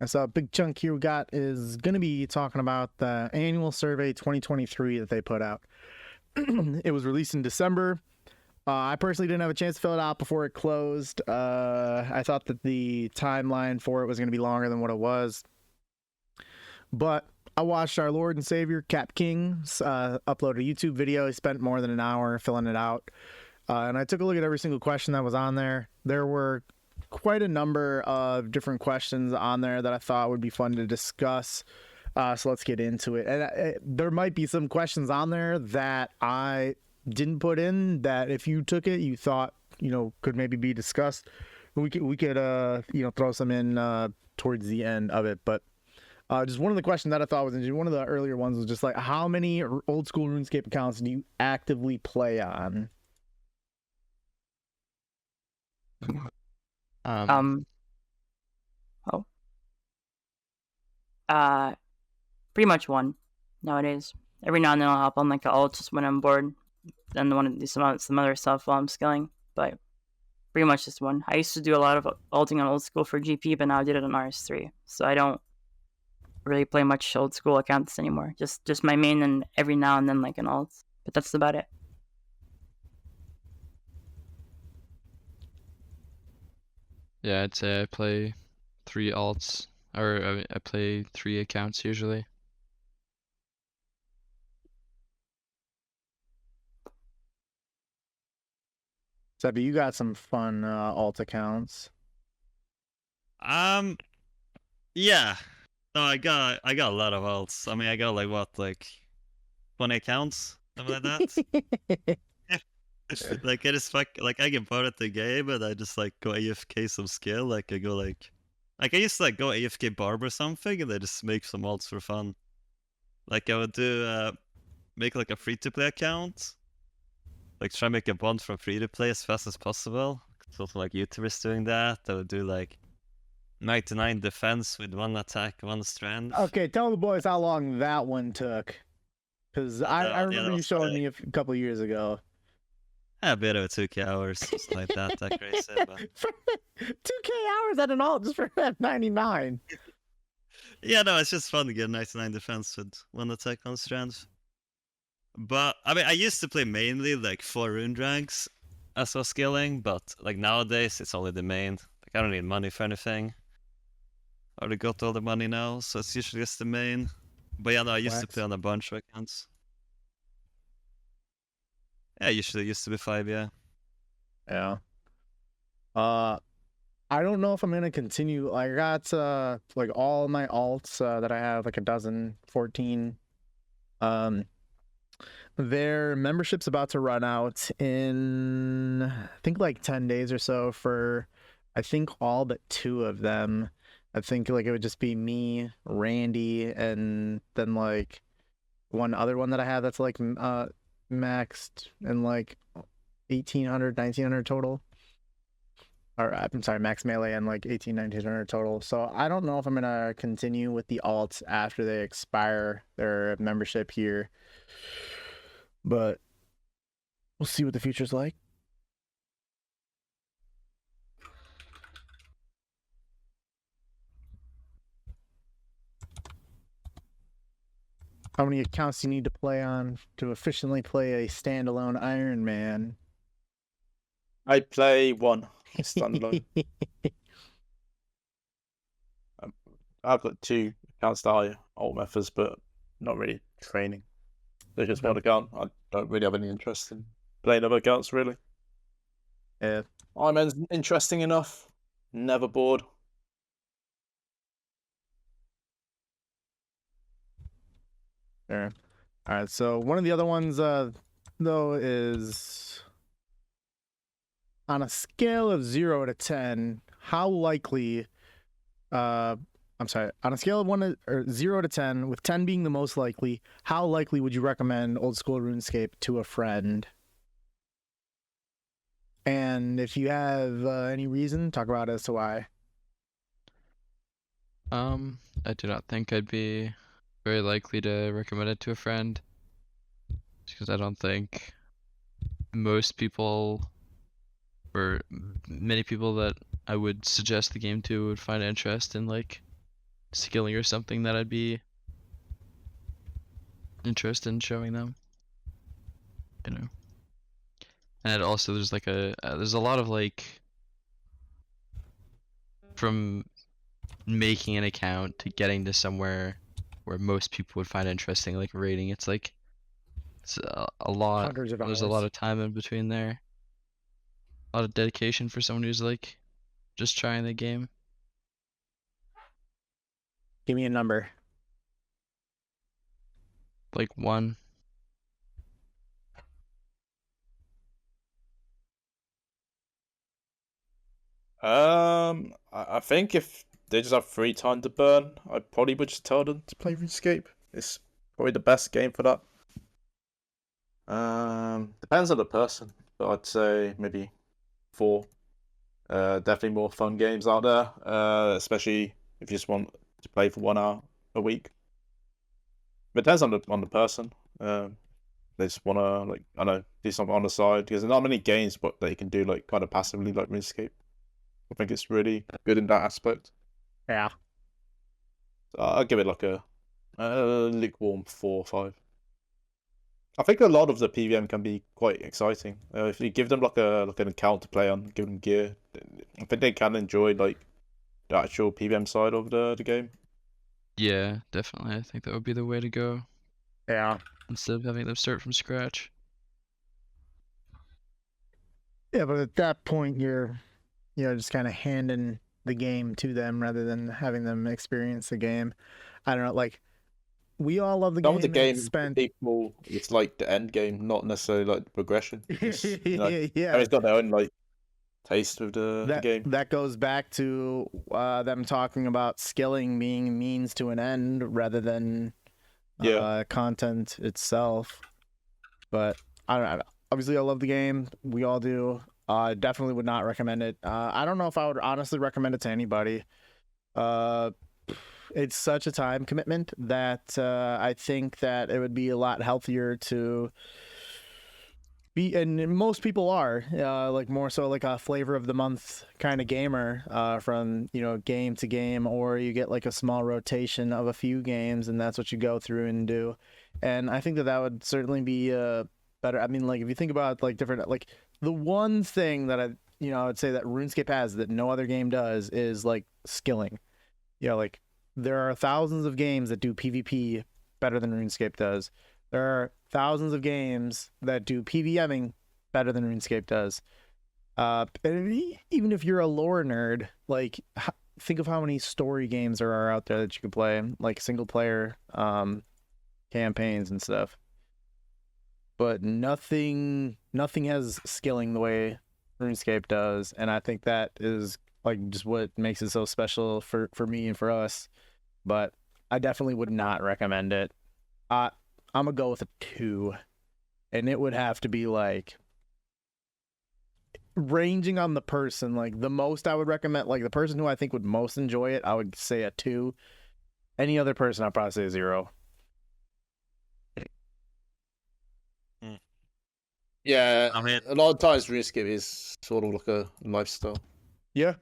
So a big chunk here we got is going to be talking about the annual survey 2023 that they put out. It was released in December. I personally didn't have a chance to fill it out before it closed. I thought that the timeline for it was going to be longer than what it was. But I watched our Lord and Savior, Cap King, upload a YouTube video. He spent more than an hour filling it out. And I took a look at every single question that was on there. There were quite a number of different questions on there that I thought would be fun to discuss. So let's get into it. And there might be some questions on there that I didn't put in that if you took it, you thought, could maybe be discussed. We could throw some in towards the end of it. But just one of the questions that I thought was interesting, one of the earlier ones was just like, how many old school RuneScape accounts do you actively play on? Pretty much one nowadays. Every now and then I'll hop on like an alt just when I'm bored. Then want to do some other stuff while I'm skilling, but pretty much just one. I used to do a lot of alting on old school for GP, but now I did it on RS3, so I don't really play much old school accounts anymore. Just my main and every now and then like an alt, but that's about it. Yeah, I'd say I play 3 alts, or I play 3 accounts usually. Sebbe, you got some fun alt accounts. Yeah. No, I got a lot of alts. I mean, I got like 20 accounts, something like that. Like I just I get bored at the game and I just like go AFK some skill. Like I go like I used to like go AFK barb or something and I just make some alts for fun. Like I would do make like a free to play account. Like try and make a bond from free to play as fast as possible. Sort of like YouTubers doing that. I would do like 99 defense with 1 attack, 1 strength. Okay, tell the boys how long that one took. Because I remember you showing me a couple years ago. A bit of 2k hours, something like that crazy. But... 2k hours at an alt just for F99. Yeah, no, it's just fun to get 99 defense with 1 attack, 1 strength. But, I mean, I used to play mainly like 4 rune ranks as I was scaling, but like nowadays it's only the main. Like I don't need money for anything. I already got all the money now, so it's usually just the main. But yeah, no, I used to play on a bunch of accounts. Yeah, usually used to be 5, yeah. Yeah. I don't know if I'm gonna continue. I got like all my alts that I have, like a dozen, 14. Their membership's about to run out in I think like 10 days or so for I think all but 2 of them. I think like it would just be me, Randy, and then like one other one that I have that's like maxed and like 1800, 1900 total. Or I'm sorry, max melee and like 1900 total. So I don't know if I'm gonna continue with the alts after they expire their membership here, but we'll see what the future's like. How many accounts do you need to play on to efficiently play a standalone Iron Man? I play one standalone. I've got 2 accounts that are alt methods, but not really training. There's just one account. I don't really have any interest in playing other accounts, really. Yeah. I'm interesting enough. Never bored. Fair. All right. So one of the other ones, though, is on a scale of 0 to 10, how likely? I'm sorry. On a scale of 0 to 10, with 10 being the most likely, how likely would you recommend old school RuneScape to a friend? And if you have any reason, talk about as to why. I do not think I'd be very likely to recommend it to a friend, because I don't think most people, or many people that I would suggest the game to, would find interest in like skilling or something that I'd be interested in showing them. You know. And also there's like there's a lot of like, from making an account to getting to somewhere where most people would find interesting, like raiding, it's a lot. Hundreds of There's a hours. lot of time in between there. A lot of dedication for someone who's like just trying the game. Give me a number. Like 1. I think if they just have free time to burn, I probably would just tell them to play RuneScape. It's probably the best game for that. Depends on the person, but I'd say maybe 4. Definitely more fun games out there, especially if you just want to play for 1 hour a week. It depends on the person. They just wanna, like, I don't know, do something on the side, because there's not many games but that you can do like kind of passively like RuneScape. I think it's really good in that aspect. Yeah. So I'll give it like a lukewarm 4 or 5. I think a lot of the PVM can be quite exciting. If you give them like an account to play on, give them gear, I think they can enjoy like the actual PVM side of the game. Yeah, definitely. I think that would be the way to go, Yeah. instead of having them start from scratch. Yeah, but at that point, you're just kind of handing the game to them rather than having them experience the game. I don't know, like, we all love the Some game. of the game spent... people, it's like the end game, not necessarily like the progression. It's, yeah. everyone's got their own like taste with the game. That goes back to them talking about skilling being a means to an end rather than content itself. But I don't know. Obviously, I love the game. We all do. Definitely would not recommend it. I don't know if I would honestly recommend it to anybody. It's such a time commitment that I think that it would be a lot healthier to be, and most people are like more so like a flavor of the month kind of gamer, from game to game, or you get like a small rotation of a few games and that's what you go through and do. And I think that would certainly be better. I mean, like, if you think about like different, like, the one thing that I would say that RuneScape has that no other game does is like skilling. Like, there are thousands of games that do PvP better than RuneScape does. There are thousands of games that do PvMing better than RuneScape does. And even if you're a lore nerd, like, think of how many story games there are out there that you could play, like single player campaigns and stuff. But nothing has skilling the way RuneScape does, and I think that is like just what makes it so special for me and for us. But I definitely would not recommend it. I'm gonna go with a 2, and it would have to be like ranging on the person. Like, the most I would recommend, like the person who I think would most enjoy it, I would say a 2. Any other person, I'd probably say a 0. Yeah, I mean, a lot of times RuneScape is sort of like a lifestyle. Yeah.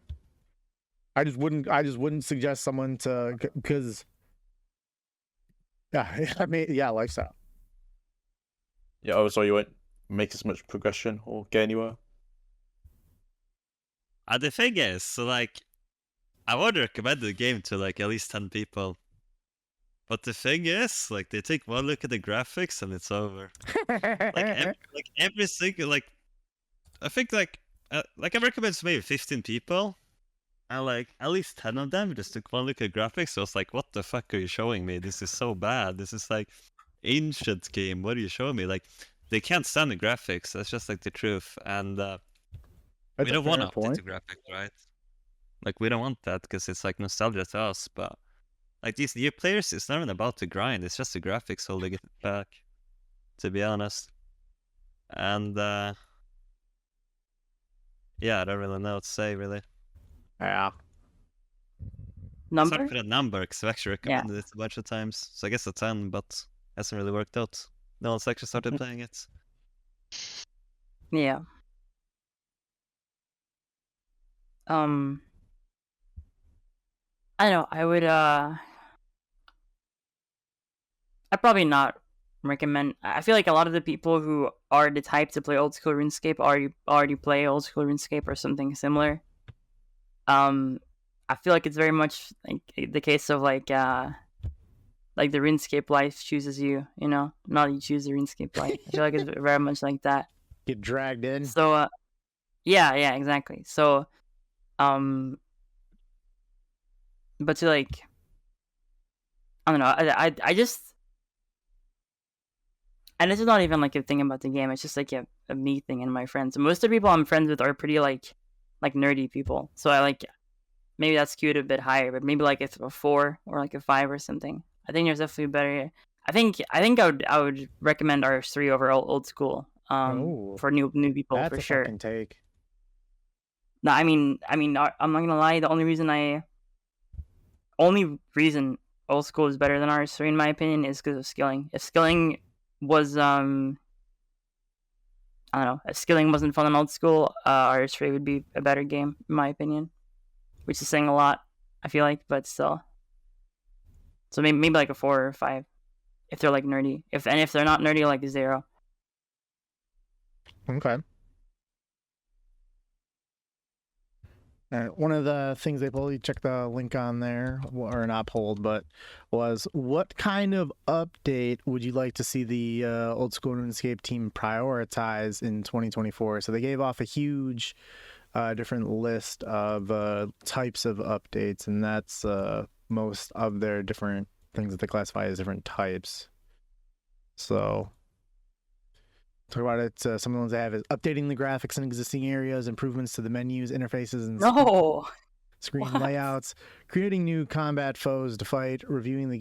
I just wouldn't suggest someone to, because yeah, I mean, yeah, lifestyle. Yeah, oh, so you won't make as much progression or get anywhere. The thing is, so like, I would recommend the game to like at least 10 people. But the thing is, like, they take one look at the graphics and it's over. Like every single like, I think like I recommend to maybe 15 people, and like at least 10 of them just took one look at graphics. So I was like, what the fuck are you showing me? This is so bad. This is like ancient game. What are you showing me? Like, they can't stand the graphics. That's just like the truth. And we don't want to update the graphics, right? Like, we don't want that because it's like nostalgia to us. But like these new players, it's not even about the grind. It's just the graphics holding it back, to be honest. And yeah, I don't really know what to say, really. Yeah. It's hard to Number? put a number because I've actually recommended it a bunch of times. So I guess a 10, but hasn't really worked out. No one's actually started playing it. Yeah. I don't know. I would I'd probably not recommend. I feel like a lot of the people who are the type to play old school RuneScape already play old school RuneScape or something similar. I feel like it's very much like the case of like the RuneScape life chooses you, you know, not you choose the RuneScape life. I feel like it's very much like that. Get dragged in. So yeah, exactly. So but to like, I don't know, I just, and this is not even like a thing about the game, it's just like a me thing and my friends. Most of the people I'm friends with are pretty like nerdy people. So I like, maybe that's skewed a bit higher, but maybe like it's a 4 or like a 5 or something. I think there's definitely better. I think I would recommend RS3 over old school. For new people That's for a sure. fucking take. No, I mean, I'm not gonna lie. The only reason old school is better than RS3 in my opinion is because of skilling. If skilling was I don't know, if skilling wasn't fun on old school, RS3 would be a better game in my opinion, which is saying a lot, I feel like, but still. So maybe like a 4 or 5 if they're like nerdy. If they're not nerdy, like a 0. Okay. One of the things they pulled, you check the link on there, or not pulled, but was what kind of update would you like to see the old school RuneScape team prioritize in 2024? So they gave off a huge different list of types of updates, and that's most of their different things that they classify as different types. So talk about it. Some of the ones they have is updating the graphics in existing areas, improvements to the menus, interfaces, and screen layouts, creating new combat foes to fight, reviewing the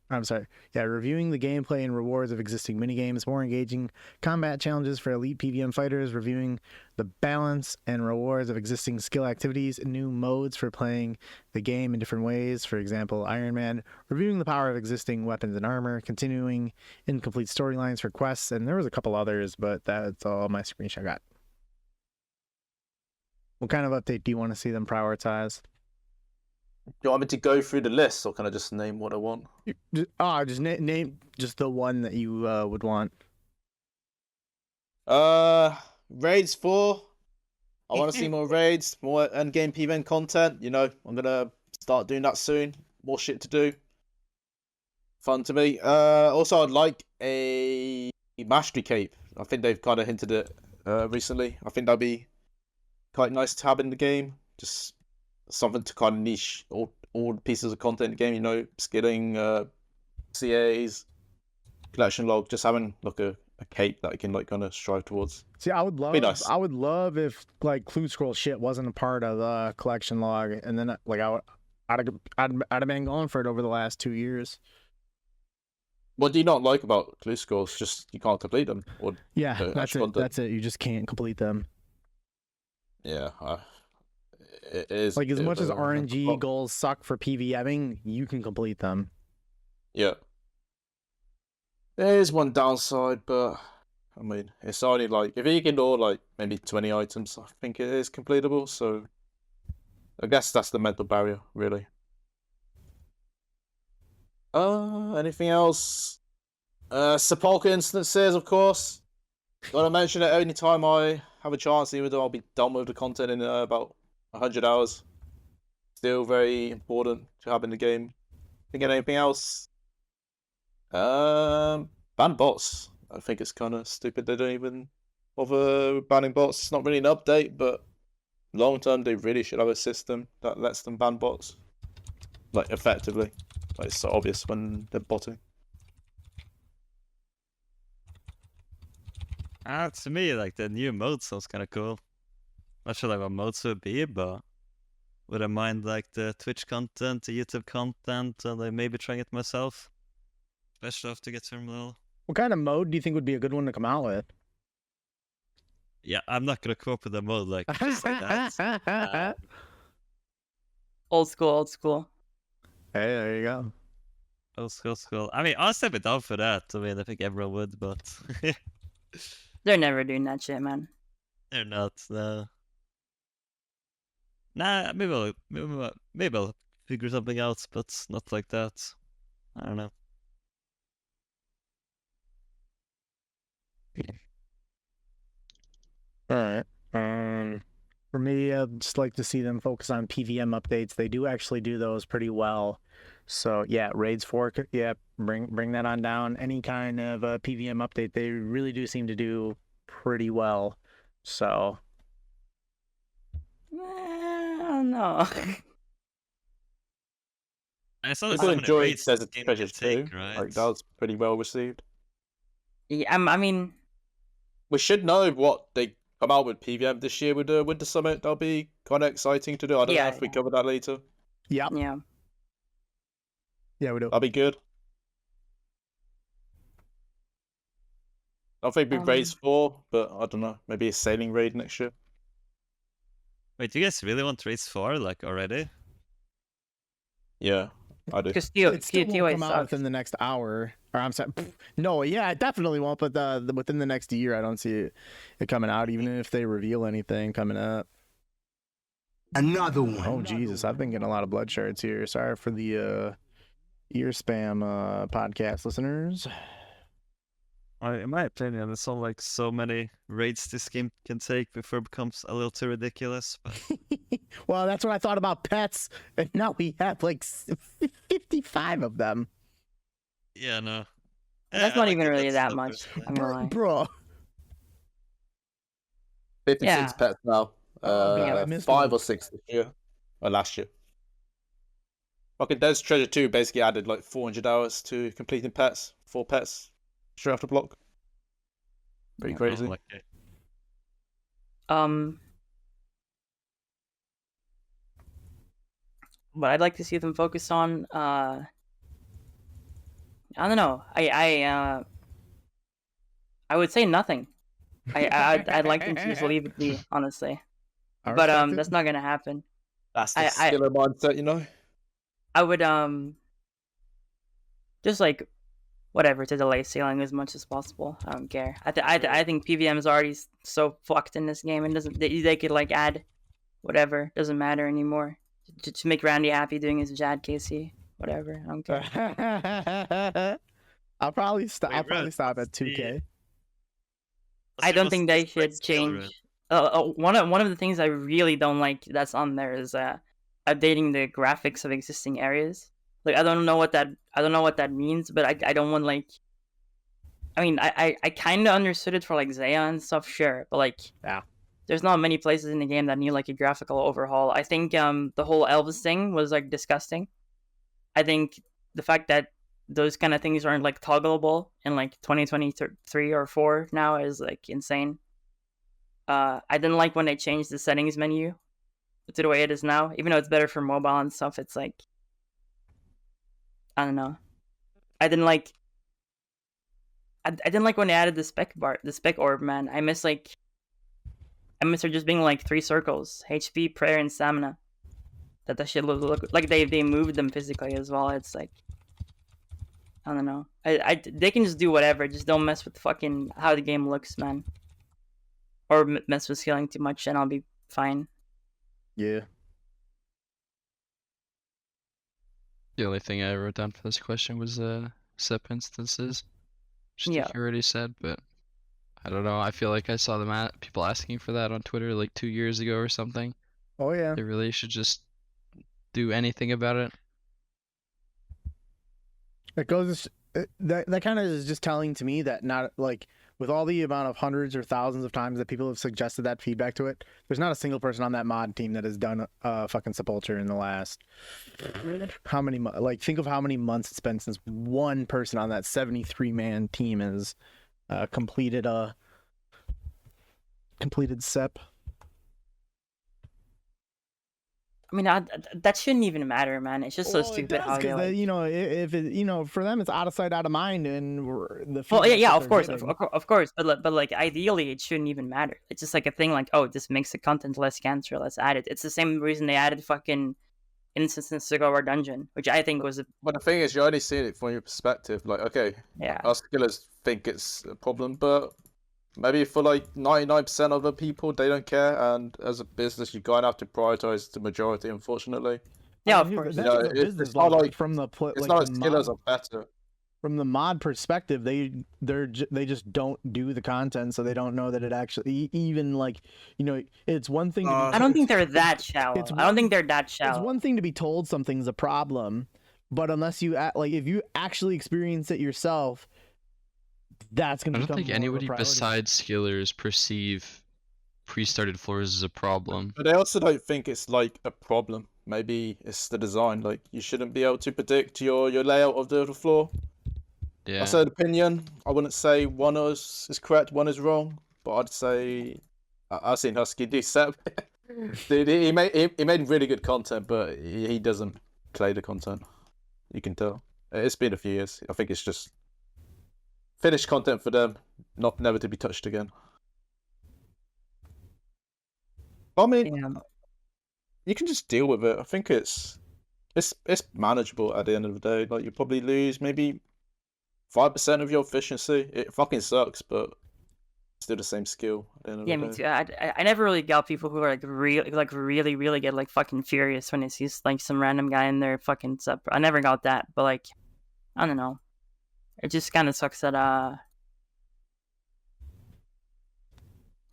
gameplay and rewards of existing minigames, more engaging combat challenges for elite PvM fighters, reviewing the balance and rewards of existing skill activities, new modes for playing the game in different ways, for example, Iron Man, reviewing the power of existing weapons and armor, continuing incomplete storylines for quests, and there was a couple others, but that's all my screenshot got. What kind of update do you want to see them prioritize? Do you want me to go through the list, or can I just name what I want? Just name just the one that you would want. Raids 4. I want to see more raids, more endgame PvN content. You know, I'm gonna start doing that soon. More shit to do. Fun to me. Also, I'd like a mastery cape. I think they've kind of hinted it recently. I think that'd be quite nice to have in the game. Just something to kind of niche all the pieces of content in the game, you know, skilling, CAs, collection log, just having like a cape that I can like kind of strive towards. See, I would love, nice. I would love if like clue scroll shit wasn't a part of the collection log, and then like I'd have been going for it over the last 2 years. What do you not like about clue scrolls? Just you can't complete them, or yeah, that's it. Content? That's it. You just can't complete them. Yeah. It is like as much as RNG goals suck for PvMing, you can complete them. Yeah. There is one downside, but I mean, it's only like if you ignore like maybe 20 items, I think it is completable. So I guess that's the mental barrier, really. Anything else? Sepulchre instances, of course. Gotta mention it any time I have a chance, even though I'll be done with the content in about 100 hours. Still very important to have in the game. Think of anything else? Ban bots. I think it's kind of stupid they don't even bother banning bots. It's not really an update, but long term they really should have a system that lets them ban bots, like effectively. Like it's so obvious when they're botting. To me, like the new mode sounds kind of cool. Not sure like what modes would be, but would I mind like the Twitch content, the YouTube content, and like maybe trying it myself? Especially after get some little. What kind of mode do you think would be a good one to come out with? Yeah, I'm not gonna come up with a mode like just like that. Old school, old school. Hey, there you go. Old school. I mean, honestly, I'd be down for that. I mean, I think everyone would, but They're never doing that shit, man. they're not. No. Nah, maybe I'll figure something out, but not like that. I don't know. All right. For me, I'd just like to see them focus on PVM updates. They do actually do those pretty well. So yeah, raids fork. Yeah, bring that on down. Any kind of PVM update, they really do seem to do pretty well. So I don't know. I saw there's People so many enjoyed raids Desert this game Treasure can 2. take, right? Like that was pretty well received. Yeah, I mean, We should know what they come out with PVM this year with the Winter Summit. That'll be kind of exciting to do. I don't know Yeah, if we cover that later. yeah, yeah. yeah, we do. That'll be good. I think big raids 4, but I don't know. Maybe a sailing raid next year. Wait, do you guys really want raids 4 like already? Yeah, I do. Because It still TOA won't come out sucks. within the next hour. Or I'm sorry, no, yeah, it definitely won't. But within the next year, I don't see it coming out. Even if they reveal anything coming up. Another one. Oh Jesus, I've been getting a lot of blood shards here. Sorry for the ear spam podcast listeners. In my opinion, it's all like so many raids this game can take before it becomes a little too ridiculous. But Well, that's what I thought about pets, and now we have like 55 of them. yeah, no. That's I not like even it, really that's that so much. good. I'm gonna lie. Bro, 56 Yeah. pets now. Oh, God, I missed 5 one. or 6 this year. Or last year. Fucking Desert Treasure 2 basically added like 400 hours to completing pets. 4 pets straight off the block. Pretty Yeah. crazy. Oh, okay. But I'd like to see them focus on I don't know. I would say nothing. I'd like them to just leave it be, honestly. I But respect it. that's not gonna happen. That's the I- skiller mindset, you know? I would just like whatever to delay sailing as much as possible. I don't care. I think PVM is already so fucked in this game, and doesn't they could like add whatever, doesn't matter anymore. To make Randy happy doing his Jad KC, whatever. I don't care. I'll probably stop. Wait, I'll probably Red, stop what's at 2K. I don't think they should change. One of the things I really don't like that's on there is updating the graphics of existing areas. Like I don't know what that means, but I don't want like. I mean, I kind of understood it for like Zaya and stuff, sure, but like Yeah. there's not many places in the game that need like a graphical overhaul. I think the whole Elvis thing was like disgusting. I think the fact that those kind of things aren't like toggleable in like 2023 or 4 now is like insane. I didn't like when they changed the settings menu to the way it is now. Even though it's better for mobile and stuff, it's like I don't know. I didn't like when they added the spec orb, man. I miss there just being like 3 circles: HP, prayer, and stamina. That shit look like they moved them physically as well. It's like I don't know. They can just do whatever. Just don't mess with fucking how the game looks, man. Or mess with scaling too much, and I'll be fine. Yeah. The only thing I wrote down for this question was SEP instances. Just Yeah. like you already said, but I don't know. I feel like I saw people asking for that on Twitter like 2 years ago or something. Oh yeah. They really should just do anything about it. It goes that kind of is just telling to me that not like with all the amount of hundreds or thousands of times that people have suggested that feedback to it, there's not a single person on that mod team that has done fucking Sepulcher in the last how many like think of how many months it's been since one person on that 73-man team has completed Sep. I mean, that shouldn't even matter, man. It's just so Well, it stupid does, how they 'cause like. you know, if it, you know, for them it's out of sight, out of mind, and the Well, yeah, feedback yeah, that of they're course, getting- of course, but like ideally, it shouldn't even matter. It's just like a thing, like, oh, this makes the content less cancer, let's add it. It's the same reason they added fucking instances to go our dungeon, which I think was a But the thing is, you're only seeing it from your perspective. Like, okay, yeah. us killers think it's a problem, but maybe for like 99% of the people, they don't care. And as a business, you're going to have to prioritize the majority, unfortunately. Yeah, I of mean, course. That's You know, the it's business not logic like- from the It's like not the like killers mod, are better. from the mod perspective. They just don't do the content, so they don't know that it actually even like you know it's one thing. To be, I don't think they're that shallow. it's I don't think they're that It's shallow. one thing to be told something's a problem, but unless you like if you actually experience it yourself, that's gonna. I don't become think more of a anybody priority. besides skillers perceive pre-started floors as a problem. But they also don't think it's like a problem. Maybe it's the design. Like, you shouldn't be able to predict your layout of the floor. Yeah. That's an opinion. I wouldn't say one is correct, one is wrong. But I'd say I've seen Husky do Sep. Dude, he made really good content, but he doesn't play the content. You can tell. It's been a few years. I think it's just finished content for them, never to be touched again. I mean, Yeah. you can just deal with it. I think it's manageable at the end of the day. Like, you probably lose maybe 5% of your efficiency. It fucking sucks, but still the same skill at the end of Yeah, the me day. too. I never really got people who are like really get like fucking furious when they see like some random guy in their fucking sub. I never got that, but like, I don't know. It just kind of sucks that I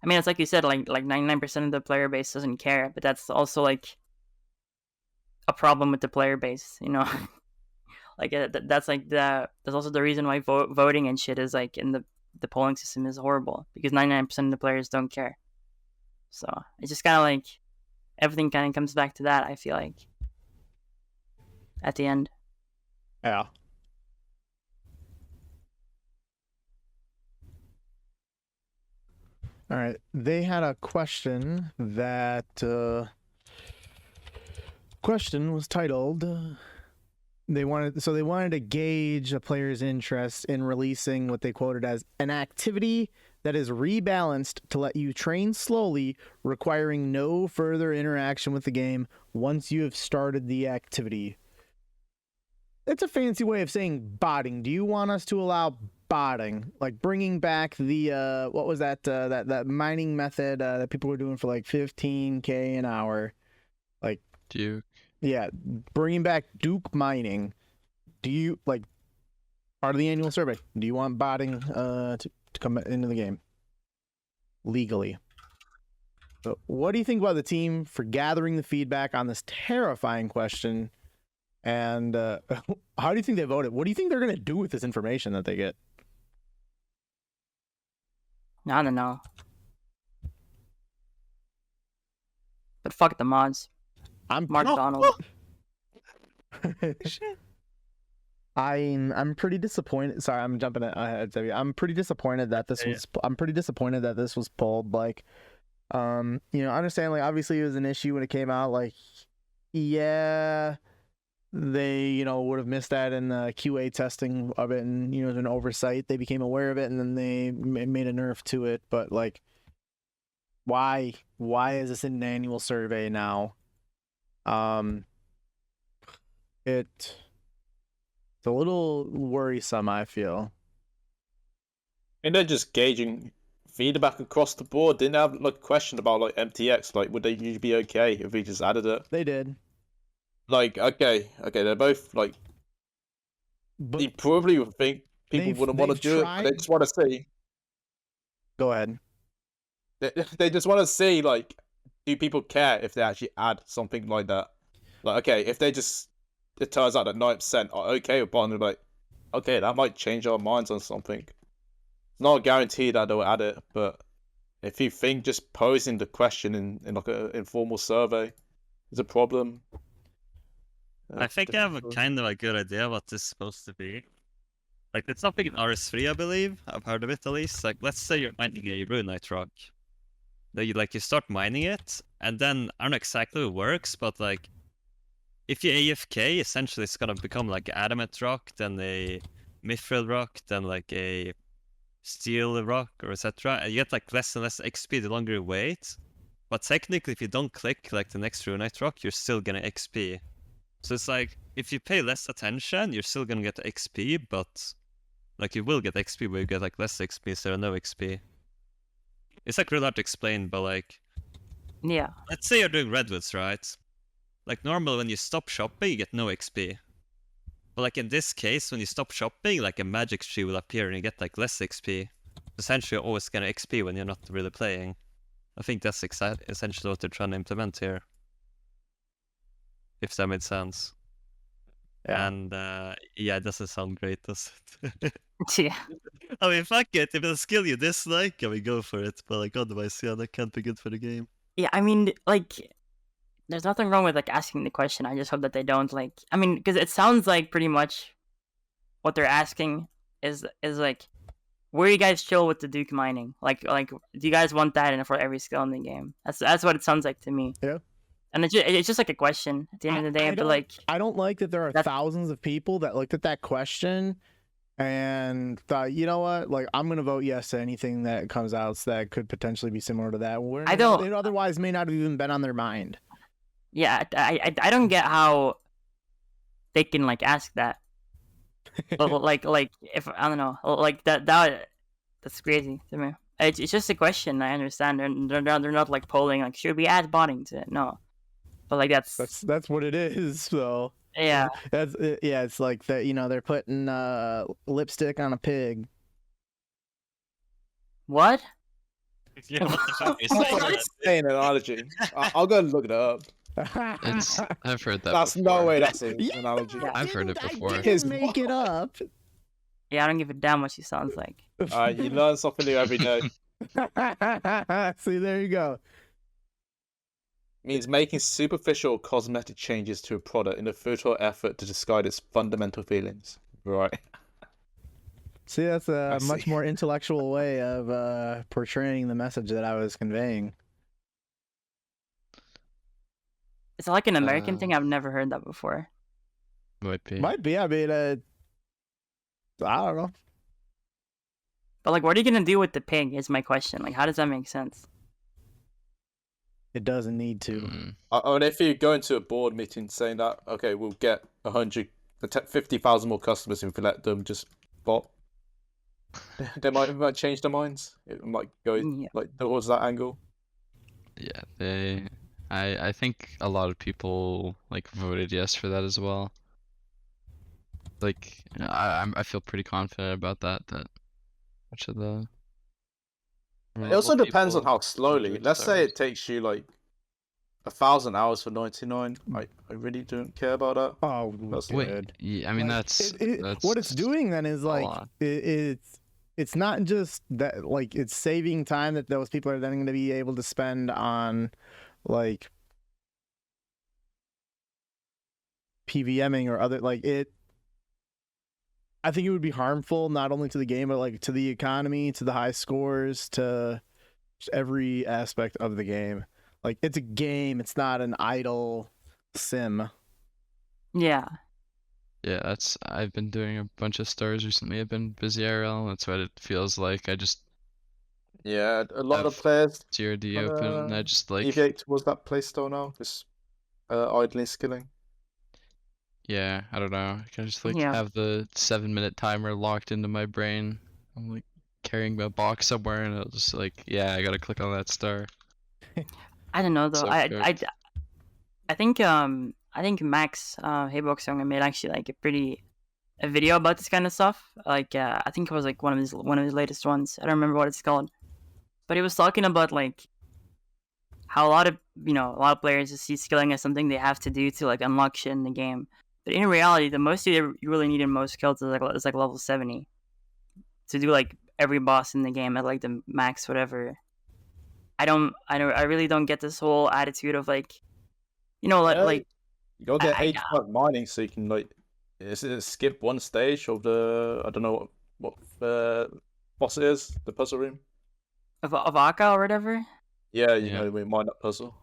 mean, it's like you said, like 99% of the player base doesn't care, but that's also like a problem with the player base, you know. Like that's also the reason why voting and shit is like in the polling system is horrible, because 99% of the players don't care. So it's just kind of like everything kind of comes back to that, I feel like, at the end. Yeah. All right. They had a question that question was titled they wanted to gauge a player's interest in releasing what they quoted as an activity that is rebalanced to let you train slowly, requiring no further interaction with the game once you have started the activity. It's a fancy way of saying botting. Do you want us to allow botting, like bringing back the what was that that mining method that people were doing for like 15K an hour, like Duke. yeah, bringing back Duke mining? Do you like part of the annual survey? Do you want botting to come into the game legally? So what do you think about the team for gathering the feedback on this terrifying question? And how do you think they voted? What do you think they're gonna do with this information that they get? I don't know. But fuck the mods. I'm Mark Donald. I'm pretty disappointed. Sorry, I'm jumping ahead. I'm pretty disappointed that this was. I'm pretty disappointed that this was pulled. Like, you know, I understand. Like, obviously, it was an issue when it came out. Like, yeah, they, you know, would have missed that in the QA testing of it, and you know, an oversight. They became aware of it, and then they made a nerf to it. But like, why is this in an annual survey now? It's a little worrisome, I feel. And they're just gauging feedback across the board. Didn't have like a question about like MTX. Like, would they usually be okay if we just added it? They did. Like, okay, they're both like. But You probably would think people they've- wouldn't want to they've do it. tried- But they just want to see. go ahead. They just want to see like, do people care if they actually add something like that? Like, okay, if it turns out that 9% are okay with bottom, like, okay, that might change our minds on something. It's not a guarantee that they'll add it, but if you think just posing the question in like an informal survey is a problem. I think I have a kind of a good idea what this is supposed to be. Like, it's something in RS3, I believe. I've heard of it at least. Like, let's say you're mining a Runite rock. Then you start mining it, and then I don't know exactly how it works, but like, if you AFK, essentially it's gonna become like adamant rock, then a mithril rock, then like a steel rock, or etc. And you get like less and less XP the longer you wait. But technically, if you don't click like the next Runite rock, you're still gonna XP. So it's like, if you pay less attention, you're still gonna get XP, but like you will get XP where you get like less XP instead of no XP. It's like really hard to explain, but like, Yeah. let's say you're doing redwoods, right? Like normally when you stop shopping, you get no XP. But like in this case, when you stop shopping, like a magic tree will appear and you get like less XP. Essentially, you're always gonna XP when you're not really playing. I think that's essentially what they're trying to implement here. If that made sense. Yeah. And yeah, it doesn't sound great, does it? Yeah. I mean, fuck it. If it's a skill you dislike, I mean, go for it. But like, otherwise, yeah, that can't be good for the game. Yeah, I mean, like, there's nothing wrong with like asking the question. I just hope that they don't like. I mean, because it sounds like pretty much what they're asking is like, where you guys chill with the Duke mining? Like, do you guys want that for every skill in the game? That's what it sounds like to me. Yeah. And it's just like a question at the end of the day. I feel like I don't like that there are thousands of people that looked at that question and thought, you know what, like I'm gonna vote yes to anything that comes out that could potentially be similar to that. I don't. It otherwise may not have even been on their mind. Yeah, I don't get how they can like ask that. like if I don't know, like that's crazy to me. It's just a question. I understand. They're not like polling like should we add botting to it? No, but like that's what it is. So yeah, it's like that. You know, they're putting lipstick on a pig. What? Yeah, what the fuck is that? Insane analogy. I'll go and look it up. I've heard that. That's before. no way. That's an analogy. I've heard it before. I didn't make it up. Yeah, I don't give a damn what she sounds like. You learn something new every day. See, there you go. Means making superficial cosmetic changes to a product in a futile effort to disguise its fundamental feelings. Right. See, that's a I much see. more intellectual way of portraying the message that I was conveying. It's like an American thing. I've never heard that before. Might be. Might be. I mean, I don't know. But like, what are you gonna do with the pig? Is my question. Like, how does that make sense? It doesn't need to. Mm. And if you go into a board meeting saying that, okay, we'll get 50,000 more customers if we let them just bot, they might change their minds. It might go like towards that angle. Yeah, I think a lot of people like voted yes for that as well. Like I feel pretty confident about that much of the. It also depends on how slowly. voted Let's say stars. it takes you like 1,000 hours for 99. I really don't care about that. Oh, That's Wait, good. yeah, I mean Like, that's what it's doing then is like lot. it's not just that, like it's saving time that those people are then going to be able to spend on like PVMing or other like it. I think it would be harmful not only to the game but like to the economy, to the high scores, to just every aspect of the game. Like it's a game, it's not an idle sim. Yeah. Yeah, I've been doing a bunch of stars recently. I've been busy IRL. That's what it feels like. I just Yeah, a lot of Have players TRD open and I just like deviate towards that playstyle now, just idly skilling. yeah, I don't know. I can just like Yeah. have the 7-minute timer locked into my brain. I'm like carrying my box somewhere and I'll just like yeah, I gotta click on that star. I don't know though. So I cooked. I think Max Heyboxsong made actually like a video about this kind of stuff. Like I think it was like one of his latest ones. I don't remember what it's called, but he was talking about like how a lot of players just see skilling as something they have to do to like unlock shit in the game. But in reality, the most you really need in most skills is like level 70 to do like every boss in the game at like the max whatever. I really don't get this whole attitude of like, like you gotta get I- 85 mining so you can like, is it skip one stage of the, I don't know what boss it is, the puzzle room. of Aka or whatever. Yeah, you Yeah. know, we mine that puzzle.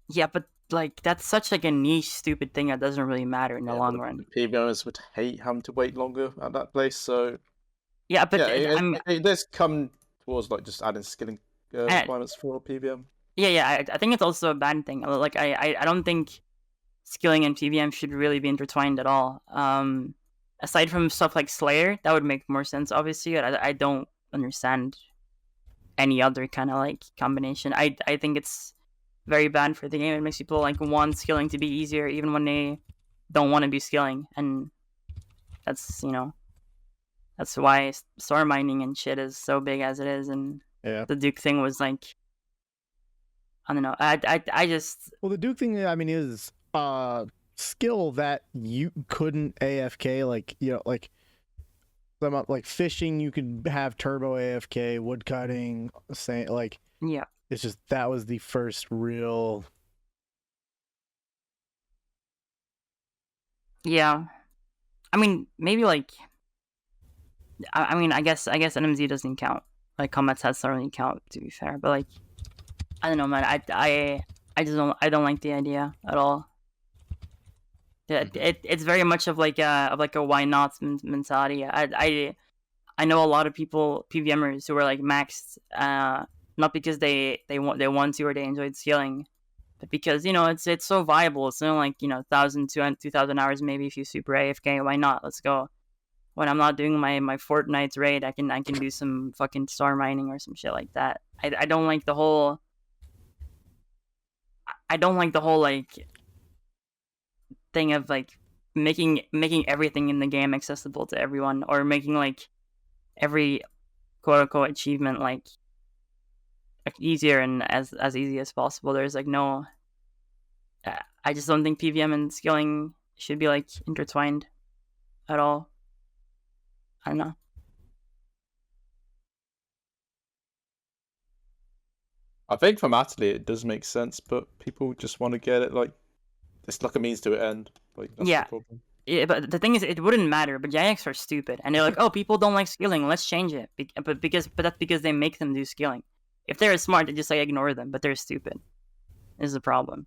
Yeah, but like that's such like a niche, stupid thing that doesn't really matter in the Yeah, long but run. the PvMers would hate having to wait longer at that place, so Yeah, but yeah, I'm it does come towards like just adding skilling requirements for PvM. yeah. I think it's also a bad thing. Like I don't think skilling and PvM should really be intertwined at all. Aside from stuff like Slayer, that would make more sense, obviously. But I don't understand any other kind of like combination. I think it's very bad for the game. It makes people like want skilling to be easier, even when they don't want to be skilling, and that's that's why star mining and shit is so big as it is. And Yeah. the Duke thing was like, I don't know. I just Well, the Duke thing, I mean, is skill that you couldn't AFK, like like fishing, you could have turbo AFK, woodcutting, like yeah. it's just that was the first real. Yeah, I mean, maybe like, I mean, I guess NMZ doesn't count. Like combat stats don't really count, to be fair. But like, I don't know, man. I just don't like the idea at all. Yeah, it's very much of like a why not mentality. I know a lot of people PVMers who are like maxed, not because they want to or they enjoyed scaling, but because it's so viable. It's only like 1,000 to 2,000 hours maybe if you super AFK. Why not? Let's go. When I'm not doing my Fortnite raid, I can do some fucking star mining or some shit like that. I don't like the whole. I don't like the whole like thing of like making everything in the game accessible to everyone, or making like every quote unquote achievement like easier and as easy as possible. There's like no. I just don't think PVM and skilling should be like intertwined at all. I don't know. I think thematically it does make sense, but people just want to get it like it's like a means to an end. Like that's Yeah. the problem. Yeah, but the thing is, it wouldn't matter. But Jagex are stupid, and they're like, "Oh, people don't like skilling. Let's change it." But that's because they make them do skilling. If they're smart, they just like ignore them. But they're stupid. Is the problem?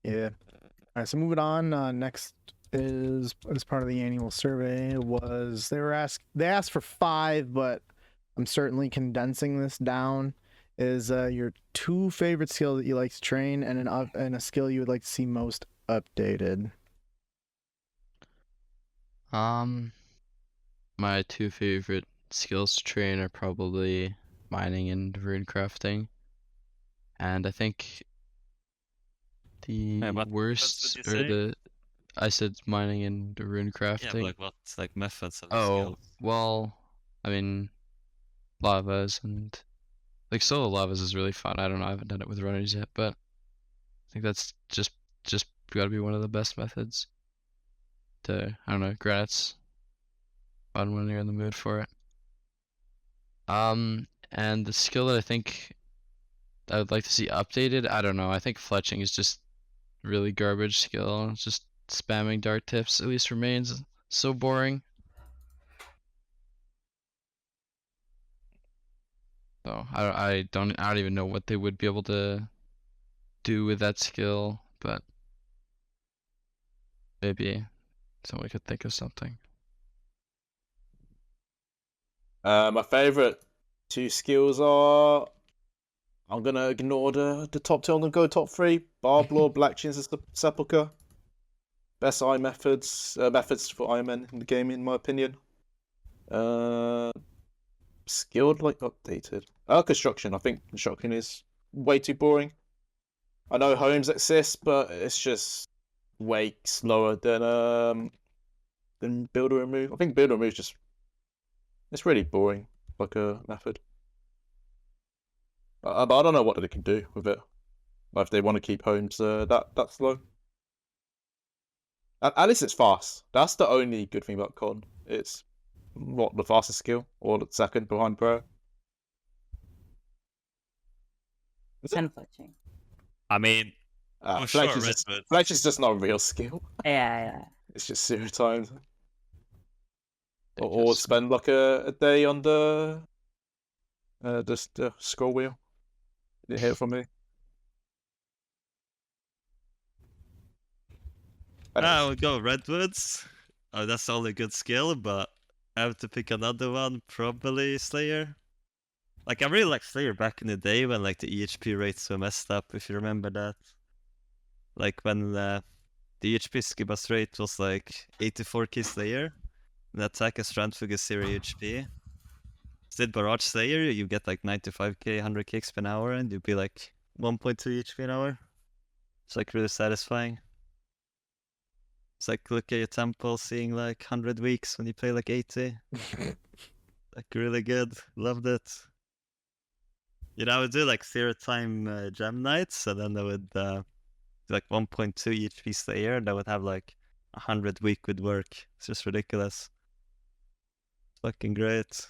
Yeah. All right, so moving on. Next is as part of the annual survey was they asked for 5, but I'm certainly condensing this down. Is your 2 favorite skills that you like to train and a skill you would like to see most updated? My 2 favorite skills to train are probably mining and rune crafting. And I think the what worst did you say? I said mining and rune crafting. Yeah, but like what's like methods of the Oh, skills? well, I mean, lavas and like solo lavas is really fun. I don't know, I haven't done it with runners yet, but I think that's just gotta be one of the best methods to, I don't know, granites fun when you're in the mood for it. And the skill that I think I would like to see updated, I don't know, I think fletching is just really garbage skill. It's just spamming dart tips, at least for mains, so boring. So I don't even know what they would be able to do with that skill, but maybe someone could think of something. My favorite 2 skills are. I'm gonna ignore the top 2. I'm gonna go top 3. Barb Lore, Black Chains, Sepulchre. Best eye methods for Iron Man in the game, in my opinion. Skilled like updated. Construction. I think construction is way too boring. I know homes exist, but it's just way slower than builder remove. I think builder remove it's really boring. like a method. But I don't know what they can do with it. Like if they want to keep homes that slow. At least it's fast. That's the only good thing about con. It's the fastest skill, or the second behind prayer. Pen fletching. I mean, Fletch sure, is just not a real skill. Yeah. It's just 0 times. They Or just- spend like a day on the scroll wheel. You didn't hear it from me. I would go Redwoods. Oh, that's the only good skill, but I have to pick another one, probably Slayer. Like, I really like Slayer back in the day when, like, the EHP rates were messed up, if you remember that. Like, when the EHP skibas rate was, like, 84k Slayer, and attack a strength figure 0 EHP. Instead Barrage Slayer, you get, like, 95k, 100k XP an hour, and you'd be, like, 1.2 EHP an hour. It's, like, really satisfying. It's like look at your temple, seeing like 100 weeks when you play like 80. Like really good. Loved it. You know, I would do like 0 time gem nights, and then I would do like 1.2 EHP Slayer, and I would have like 100 week with work. It's just ridiculous. Fucking great.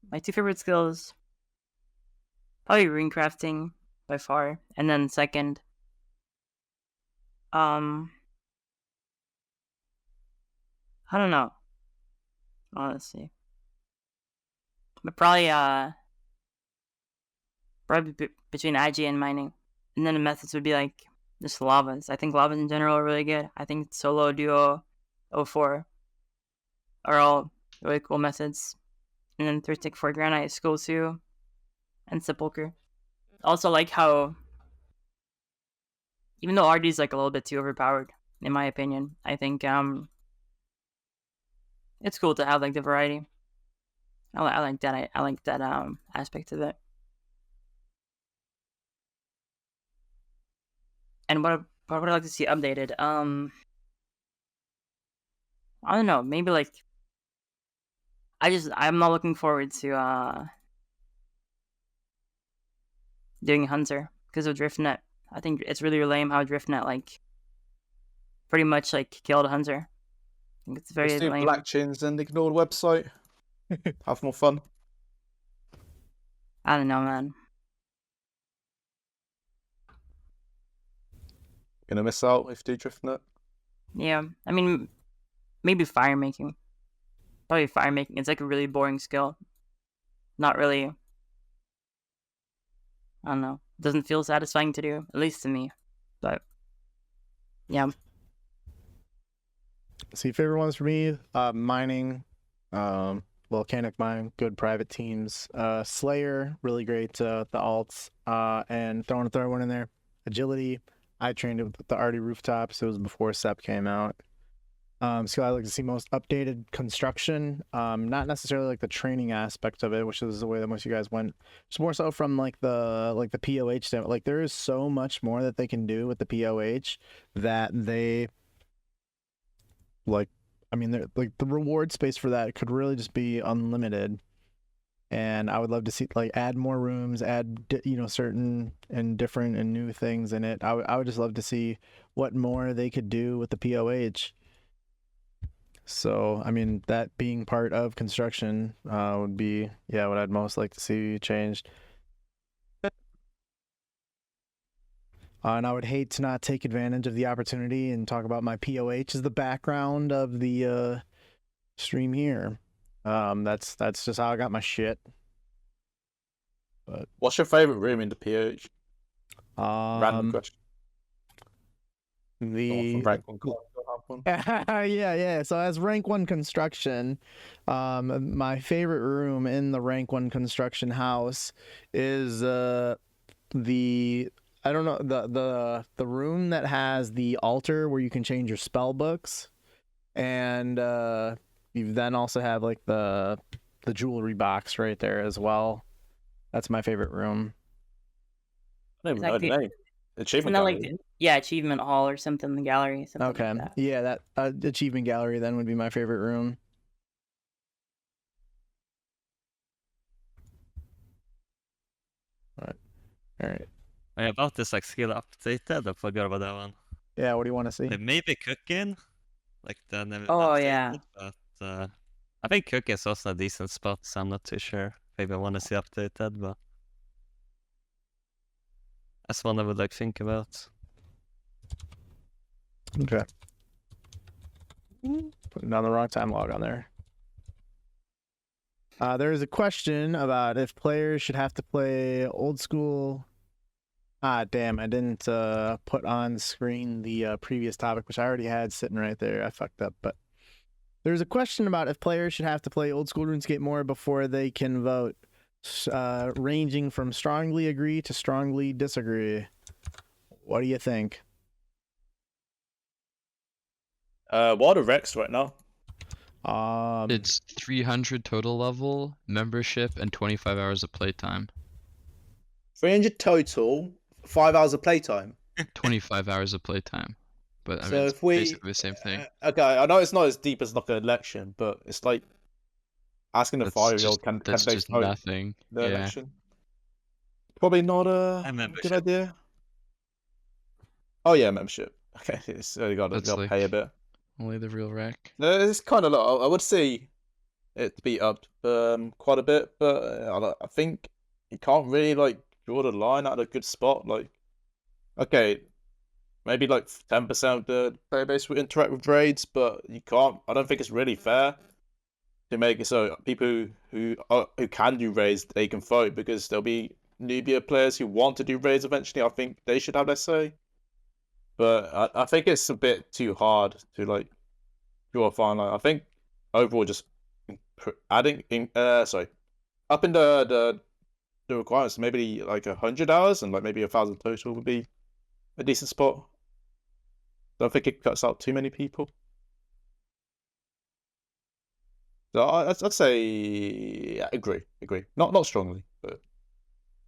My 2 favorite skills, probably rune crafting by far, and then second, I don't know, honestly, but probably between IG and mining, and then the methods would be like just lavas. I think lavas in general are really good. I think solo, duo, O4 are all really cool methods. And then 3 tick 4 granite, skull 2, and sepulcher. Also like how, even though RD is like a little bit too overpowered, in my opinion, I think it's cool to have like the variety. I like that. I like that aspect of it. And what would I like to see updated? I don't know. Maybe like I'm not looking forward to doing Hunter because of DriftNet. I think it's really lame how DriftNet like pretty much like killed Hunter. I think it's very Let's do lame. black chins and ignore the website. Have more fun. I don't know, man. Gonna miss out if you do DriftNet. Yeah, I mean, maybe fire making. Probably fire making. It's like a really boring skill. Not really. I don't know. Doesn't feel satisfying to do, at least to me. But yeah. See, favorite ones for me, mining, volcanic mine, good private teams, Slayer, really great, the alts, and throwing a third one in there, agility. I trained it with the Arty rooftops. It was before SEP came out. So I like to see most updated construction, not necessarily like the training aspect of it, which is the way that most of you guys went. It's more so from like the POH standpoint. Like there is so much more that they can do with the POH that they like. I mean, like the reward space for that could really just be unlimited. And I would love to see like add more rooms, add certain and different and new things in it. I would just love to see what more they could do with the POH. So, I mean, that being part of construction would be, what I'd most like to see changed. And I would hate to not take advantage of the opportunity and talk about my POH as the background of the stream here. That's just how I got my shit. But what's your favorite room in the PH? Random question. The rank one. yeah. So as rank 1 construction, my favorite room in the rank 1 construction house is the room that has the altar where you can change your spell books, and you then also have like the jewelry box right there as well. That's my favorite room. I don't even know the name. Achievement Isn't that like gallery. achievement hall or something in the gallery? Something Okay. like that. Yeah, that achievement gallery then would be my favorite room. All right. About this like skill updated, I forgot about that one. Yeah, what do you want to see? Maybe cooking, like the never Oh, updated, yeah. but I think cooking is also a decent spot, so I'm not too sure. Maybe I want to see updated, but that's one I would like think about. Okay. Putting down the wrong time log on there. There is a question about if players should have to play old school. Damn, I didn't put on screen the previous topic, which I already had sitting right there. I fucked up, but there's a question about if players should have to play old school RuneScape more before they can vote, ranging from strongly agree to strongly disagree. What do you think? What are Rex right now? It's 300 total level, membership, and 25 hours of playtime. 300 total, 5 hours of playtime. 25 hours of playtime. But I So mean, it's if we basically the same thing. Okay, I know it's not as deep as like an election, but it's like asking a That's 5-year-old just, can that's they just vote nothing. the Yeah. election. Probably not a good membership. idea. Oh yeah, membership. Okay, it's you got That's to pay a like- bit. Only the real wreck. No, it's kind of low. I would say it to be up quite a bit, but I think you can't really like draw the line at a good spot. Like, okay, maybe like 10% of the player base will interact with raids, but you can't. I don't think it's really fair to make it so people who can do raids they can vote, because there'll be newbie players who want to do raids eventually. I think they should have their say. But I think it's a bit too hard to like draw a fine line. I think overall just adding in upping the requirements, maybe like 100 hours and like maybe 1,000 total would be a decent spot. I don't think it cuts out too many people. So I'd say yeah, agree. Not strongly, but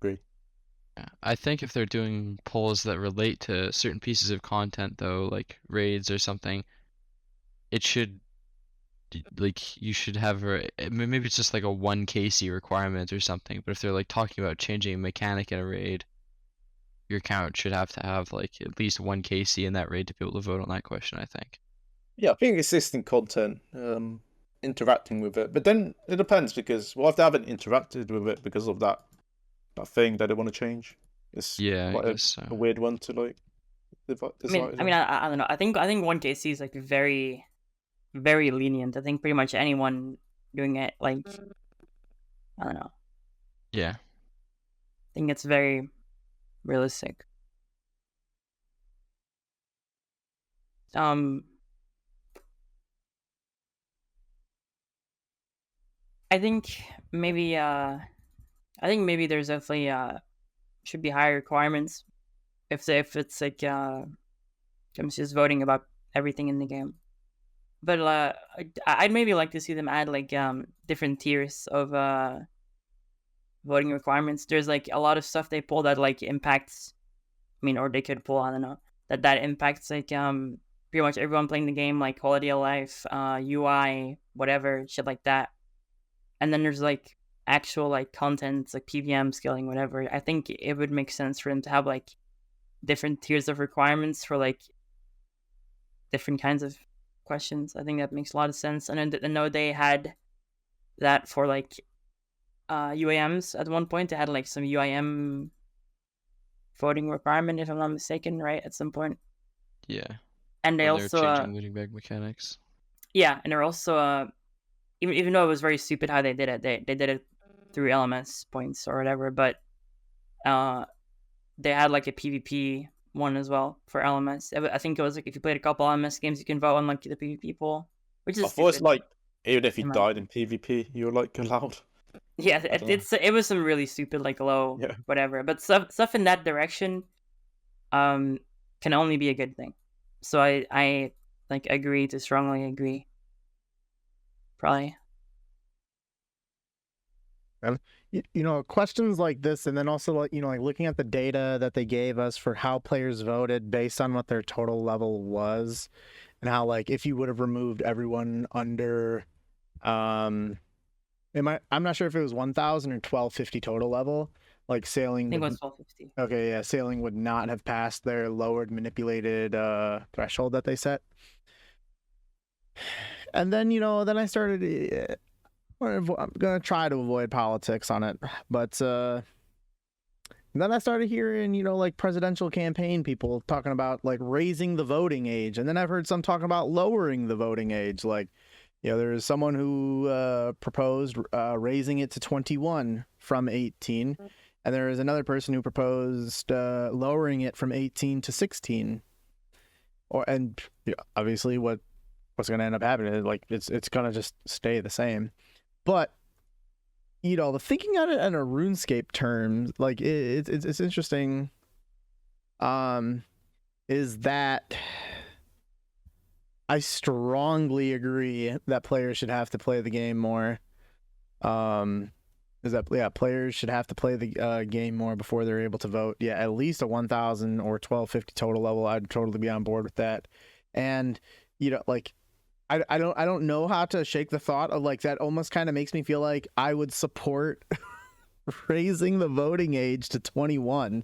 agree. Yeah. I think if they're doing polls that relate to certain pieces of content, though, like raids or something, it should, like, you should have maybe it's just like a 1 KC requirement or something. But if they're like talking about changing a mechanic in a raid, your account should have to have like at least 1 KC in that raid to be able to vote on that question, I think. Yeah, I think existing content, interacting with it, but then it depends, because what if they haven't interacted with it because of that thing that they want to change? It's Yeah, quite I guess so. a weird one to like. I don't know. I think 1KC is like very, very lenient. I think pretty much anyone doing it, like, I don't know. Yeah. I think it's very realistic. I think maybe there's definitely should be higher requirements if it's like comes just voting about everything in the game. But I'd maybe like to see them add like different tiers of voting requirements. There's like a lot of stuff they pull that like impacts, or they could pull, I don't know, that impacts like pretty much everyone playing the game, like quality of life, UI, whatever, shit like that. And then there's like actual like content, like PVM scaling, whatever. I think it would make sense for them to have like different tiers of requirements for like different kinds of questions. I think that makes a lot of sense. And I know they had that for like UAMs at one point. They had like some UIM voting requirement, if I'm not mistaken, right? At some point. Yeah. And they They're also changing looting bag mechanics. Yeah, and they're also even though it was very stupid how they did it, they did it through LMS points or whatever, but they had like a PvP one as well for LMS. I think it was like if you played a couple LMS games, you can vote on like the PvP pool, which is I thought it's stupid. like even if you Am I- died in PvP, you're like allowed. Yeah, I don't know. it was some really stupid like low Yeah. whatever, but stuff in that direction can only be a good thing. So I like agree to strongly agree. Probably. questions like this, and then also like looking at the data that they gave us for how players voted based on what their total level was, and how like if you would have removed everyone under, I'm not sure if it was 1,000 or 1,250 total level, like sailing. I think it was 1250. Okay, yeah, sailing would not have passed their lowered manipulated threshold that they set. And then then I started. I'm gonna try to avoid politics on it, but then I started hearing like presidential campaign people talking about like raising the voting age, and then I've heard some talking about lowering the voting age. Like, there's someone who proposed raising it to 21 from 18, and there is another person who proposed lowering it from 18 to 16. And obviously what's going to end up happening is like it's going to just stay the same. But the thinking on it in a RuneScape terms, like it's interesting. Is that I strongly agree that players should have to play the game more. Players should have to play the game more before they're able to vote. Yeah, at least a 1,000 or 1,250 total level. I'd totally be on board with that. And like. I don't know how to shake the thought of like that. Almost kind of makes me feel like I would support raising the voting age to 21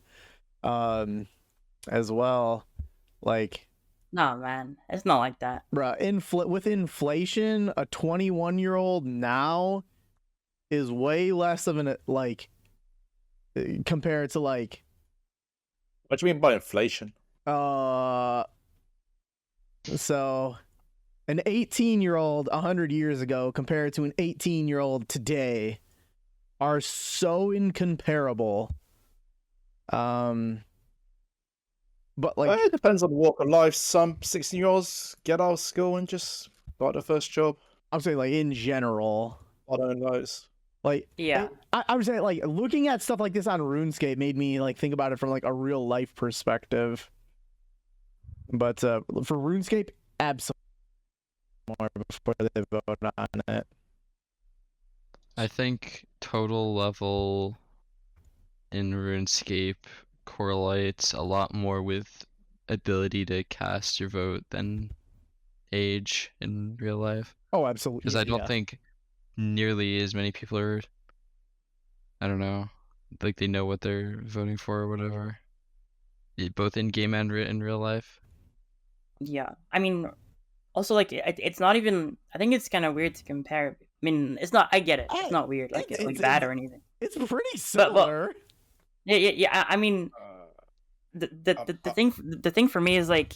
as well. Like, no, man, it's not like that, bro. With inflation, a 21-year-old now is way less of an like compared to like. What do you mean by inflation? So. An 18-year-old 100 years ago compared to an 18-year-old today are so incomparable. But like it depends on the walk of life. Some 16-year-olds get out of school and just got their first job. I'm saying like in general. I don't know. Like yeah, I'm saying like looking at stuff like this on RuneScape made me like think about it from like a real life perspective. But for RuneScape, absolutely. More before they vote on it. I think total level in RuneScape correlates a lot more with ability to cast your vote than age in real life. Oh, absolutely. Because I don't think nearly as many people are, I don't know, like they know what they're voting for or whatever. Both in game and in real life. Yeah, I mean. Also, like, it's not even... I think it's kind of weird to compare. I mean, it's not... I get it. It's not weird, like bad or anything. It's pretty similar. Yeah. I mean, the thing for me is, like...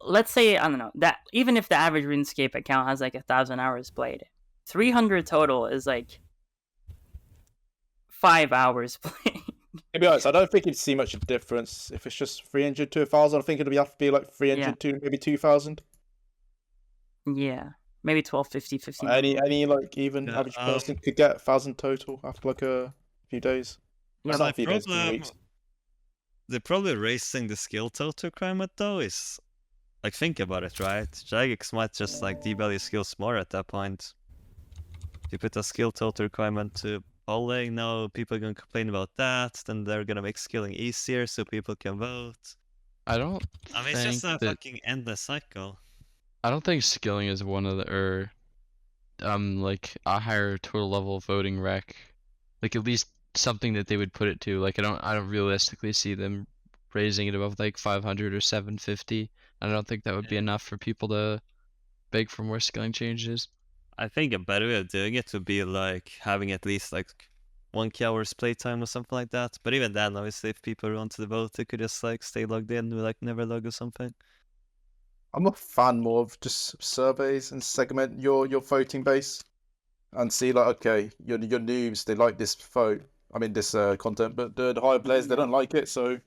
Let's say, I don't know, that even if the average RuneScape account has, like, 1,000 hours played, 300 total is, like, 5 hours played. To be honest, I don't think you'd see much of a difference if it's just 300 to 1,000. I think it'd have to be like 300 to maybe 2,000. Yeah, maybe 1,250, 15. Any like even average person could get 1,000 total after like a few days. Yeah, not a few days, weeks. The probably raising the skill total requirement though is like think about it, right? Jagex might just like devalue skills more at that point. If you put a skill total requirement to polling, now people are gonna complain about that, then they're gonna make skilling easier so people can vote. I mean, it's just a fucking endless cycle. I don't think skilling is one of the, like a higher total level voting rec, like at least something that they would put it to. Like I don't realistically see them raising it above like 500 or 750. I don't think that would be enough for people to beg for more skilling changes. I think a better way of doing it would be like having at least like 1 hour's playtime or something like that. But even then, obviously, if people want to vote, they could just like stay logged in with like never log or something. I'm a fan more of just surveys and segment your voting base and see like, okay, your noobs, they like this vote. I mean this content, but the higher players, they don't like it. So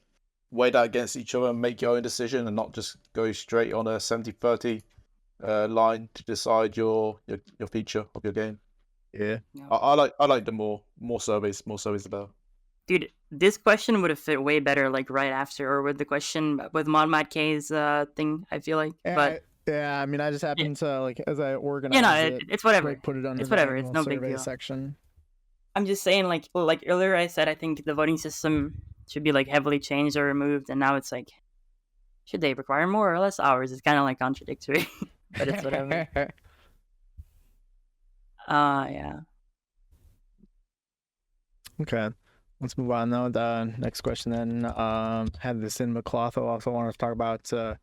weigh that against each other and make your own decision and not just go straight on a 70-30 line to decide your feature of your game. Yeah, I like the more surveys the better. Dude, this question would have fit way better like right after or with the question with Mod K's thing. I feel like, but I mean, I just happened to like as I organize it's whatever. put it under it's whatever. It's no big survey deal. section. I'm just saying, like earlier I said, I think the voting system should be like heavily changed or removed, and now it's like, should they require more or less hours? It's kind of like contradictory, but it's whatever. Yeah. Okay. Let's move on though. The next question then. Had this in McCloth. Also wanted to talk about there's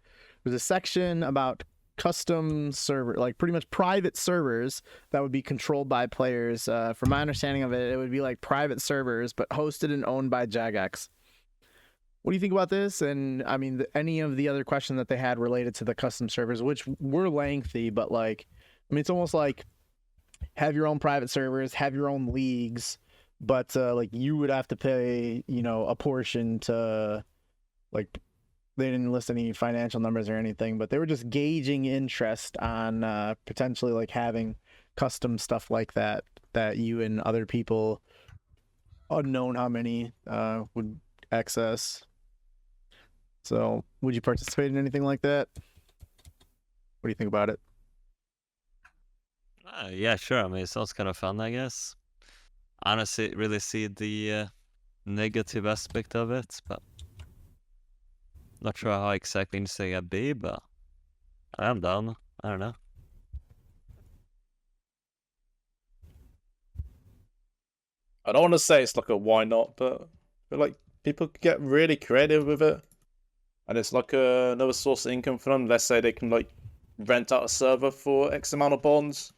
a section about custom server, like pretty much private servers that would be controlled by players. From my understanding of it, it would be like private servers, but hosted and owned by Jagex. What do you think about this? And I mean, any of the other questions that they had related to the custom servers, which were lengthy, but like, I mean, it's almost like have your own private servers, have your own leagues, but like you would have to pay, you know, a portion to, like, they didn't list any financial numbers or anything, but they were just gauging interest on potentially like having custom stuff like that you and other people, unknown how many, would access. So would you participate in anything like that? What do you think about it? Yeah, sure. I mean, it sounds kind of fun, I guess. Honestly, really see the negative aspect of it, but not sure how exactly interesting it'd be, but I'm down. I don't know. I don't want to say it's like a why not, but I feel like people could get really creative with it, and it's like another source of income for them. Let's say they can like rent out a server for X amount of bonds,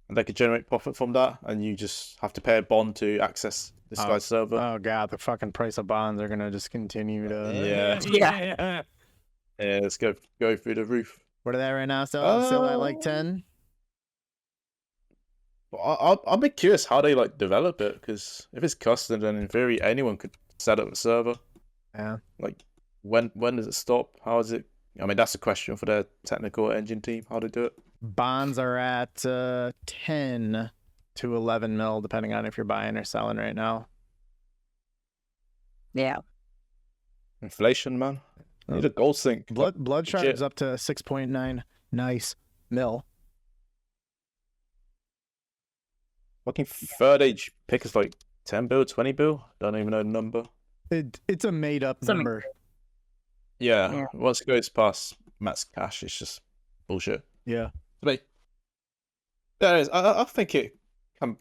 and they could generate profit from that, and you just have to pay a bond to access this guy's server. Oh god, the fucking price of bonds are gonna just continue to. Yeah. Yeah, let's go through the roof. What are they right now? Still at like 10? I'll be curious how they like develop it, because if it's custom, then in theory anyone could set up a server. Yeah. Like, when does it stop? How is it? I mean, that's a question for their technical engine team. How they do it? Bonds are at 10 to 11 mil, depending on if you're buying or selling right now. Yeah. Inflation, man. I need a gold sink. Bloodshot Legit. is up to 6.9 nice mil. Fucking third age pick is like 10 bill, 20 bill. Don't even know the number. It's a made up Something- number. Yeah. Once it goes past max cash, it's just bullshit. Yeah. But there is. I think it can.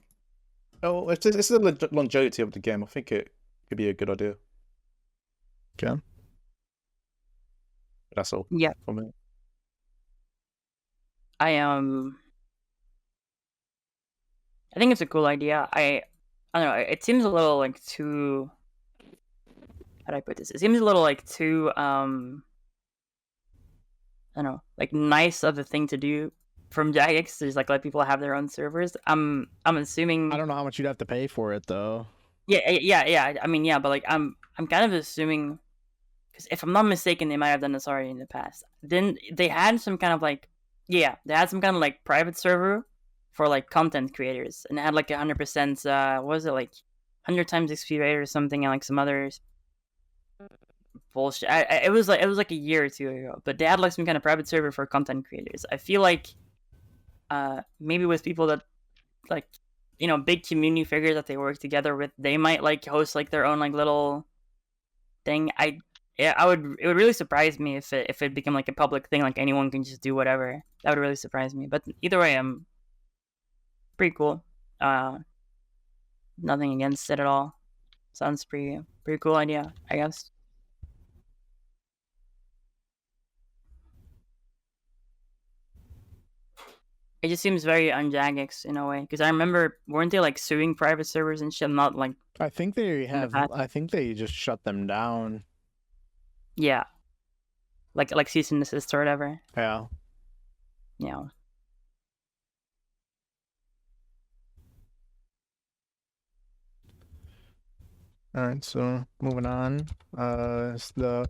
Oh, it's the longevity of the game. I think it could be a good idea. Okay. That's all. Yeah. For me. I think it's a cool idea. I don't know. It seems a little like too. How do I put this? It seems a little like too. I don't know, like nice of a thing to do from Jagex to just like let people have their own servers. I'm assuming. I don't know how much you'd have to pay for it though. Yeah. I mean, yeah, but like I'm kind of assuming, because if I'm not mistaken, they might have done this already in the past. Then they had some kind of like, they had some kind of like private server for like content creators, and it had like 100%. What was it, like 100 times XP rate or something, and like some others bullshit. It was like a year or two ago, but they had like some kind of private server for content creators. I feel like maybe with people that like, you know, big community figures that they work together with, they might like host like their own like little thing. It would really surprise me if it became like a public thing, like anyone can just do whatever. That would really surprise me. But either way, I'm pretty cool. Nothing against it at all. Sounds pretty cool idea, I guess. It just seems very un-Jagex in a way, because I remember, weren't they like suing private servers and shit? Not like, I think they have. past. I think they just shut them down. yeah, like cease and desist or whatever. Yeah. Yeah. All right. So moving on. It's the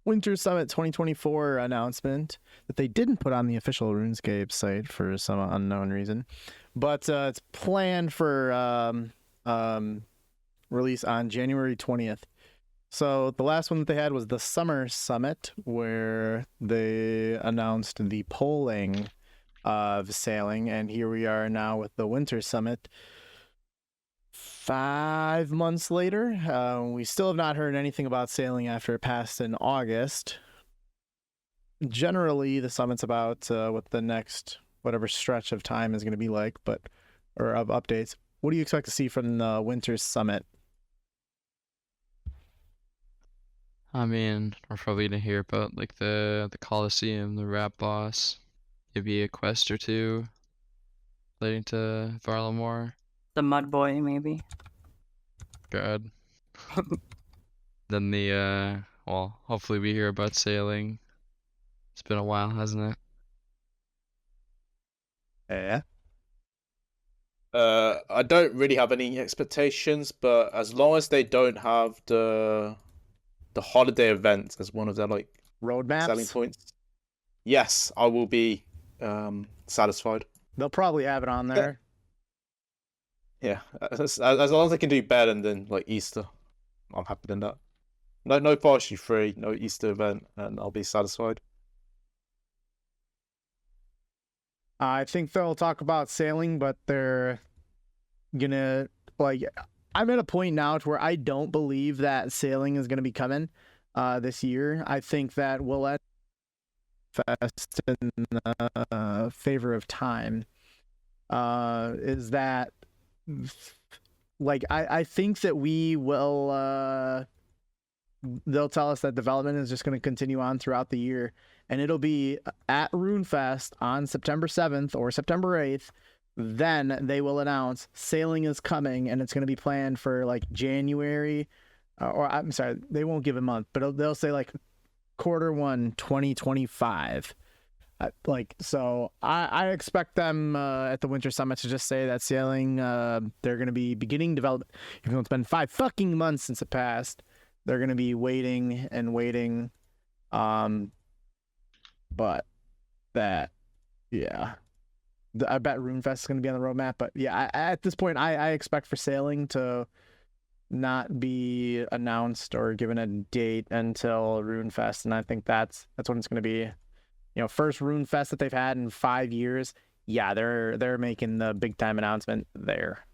Winter Summit 2024 announcement that they didn't put on the official RuneScape site for some unknown reason, but it's planned for release on January 20th. So the last one that they had was the Summer Summit, where they announced the polling of sailing, and here we are now with the Winter Summit. 5 months later. We still have not heard anything about sailing after it passed in August. Generally, the summit's about what the next whatever stretch of time is going to be like, or of updates. What do you expect to see from the winter summit? I mean, we're probably gonna hear about like the Coliseum, the rap boss, maybe a quest or two relating to Varlamore. The Mud Boy, maybe. God. Then well, hopefully we hear about sailing. It's been a while, hasn't it? Yeah. I don't really have any expectations, but as long as they don't have the holiday event as one of their like Roadmaps. selling points, yes, I will be satisfied. They'll probably have it on there. Yeah, as long as they can do better than like Easter, I'm happy than that. No Forestry 3, no Easter event, and I'll be satisfied. I think they'll talk about sailing, but they're gonna like. I'm at a point now to where I don't believe that sailing is gonna be coming this year. I think that we'll let fest in favor of time. Is that like I think that we will. They'll tell us that development is just going to continue on throughout the year, and it'll be at RuneFest on September 7th or September 8th. Then they will announce sailing is coming, and it's going to be planned for like January, or I'm sorry, they won't give a month, but they'll say like Q1 2025. So I expect them at the Winter Summit to just say that sailing, they're going to be beginning development. Even though it's been 5 fucking months since it passed. They're going to be waiting and waiting. But that, yeah. I bet RuneFest is going to be on the roadmap. But yeah, at this point, I expect for sailing to not be announced or given a date until RuneFest. And I think that's when it's going to be. You know, first RuneFest that they've had in 5 years. Yeah, they're making the big time announcement there.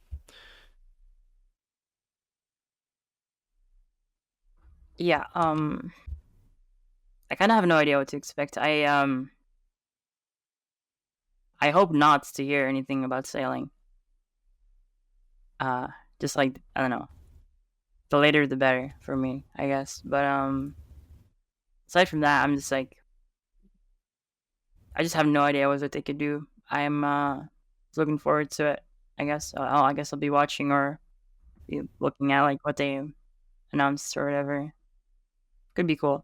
Yeah, I kind of have no idea what to expect. I hope not to hear anything about sailing. Just like, I don't know, the later the better for me, I guess. But aside from that, I'm just like, I just have no idea what they could do. I'm looking forward to it. I guess I guess I'll be watching or be looking at like what they announced or whatever. Could be cool.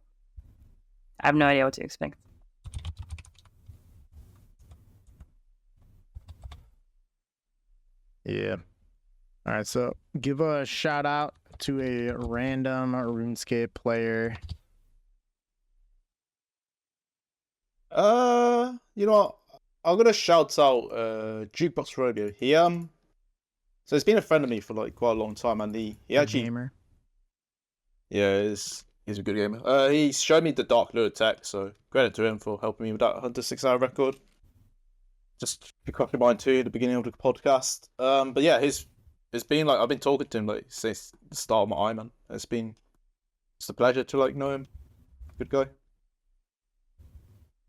I have no idea what to expect. Yeah. All right, so give a shout out to a random RuneScape player. You know what? I'm gonna shout out Jukebox Radio. He so he's been a friend of me for like quite a long time, and he actually Gamer. Yeah, he's a good gamer. He showed me the Dark Lure tech, so credit to him for helping me with that 106-hour record. Just to crack in mind too at the beginning of the podcast. But yeah, it's been like I've been talking to him like since the start of my Iron. It's been just a pleasure to like know him. Good guy.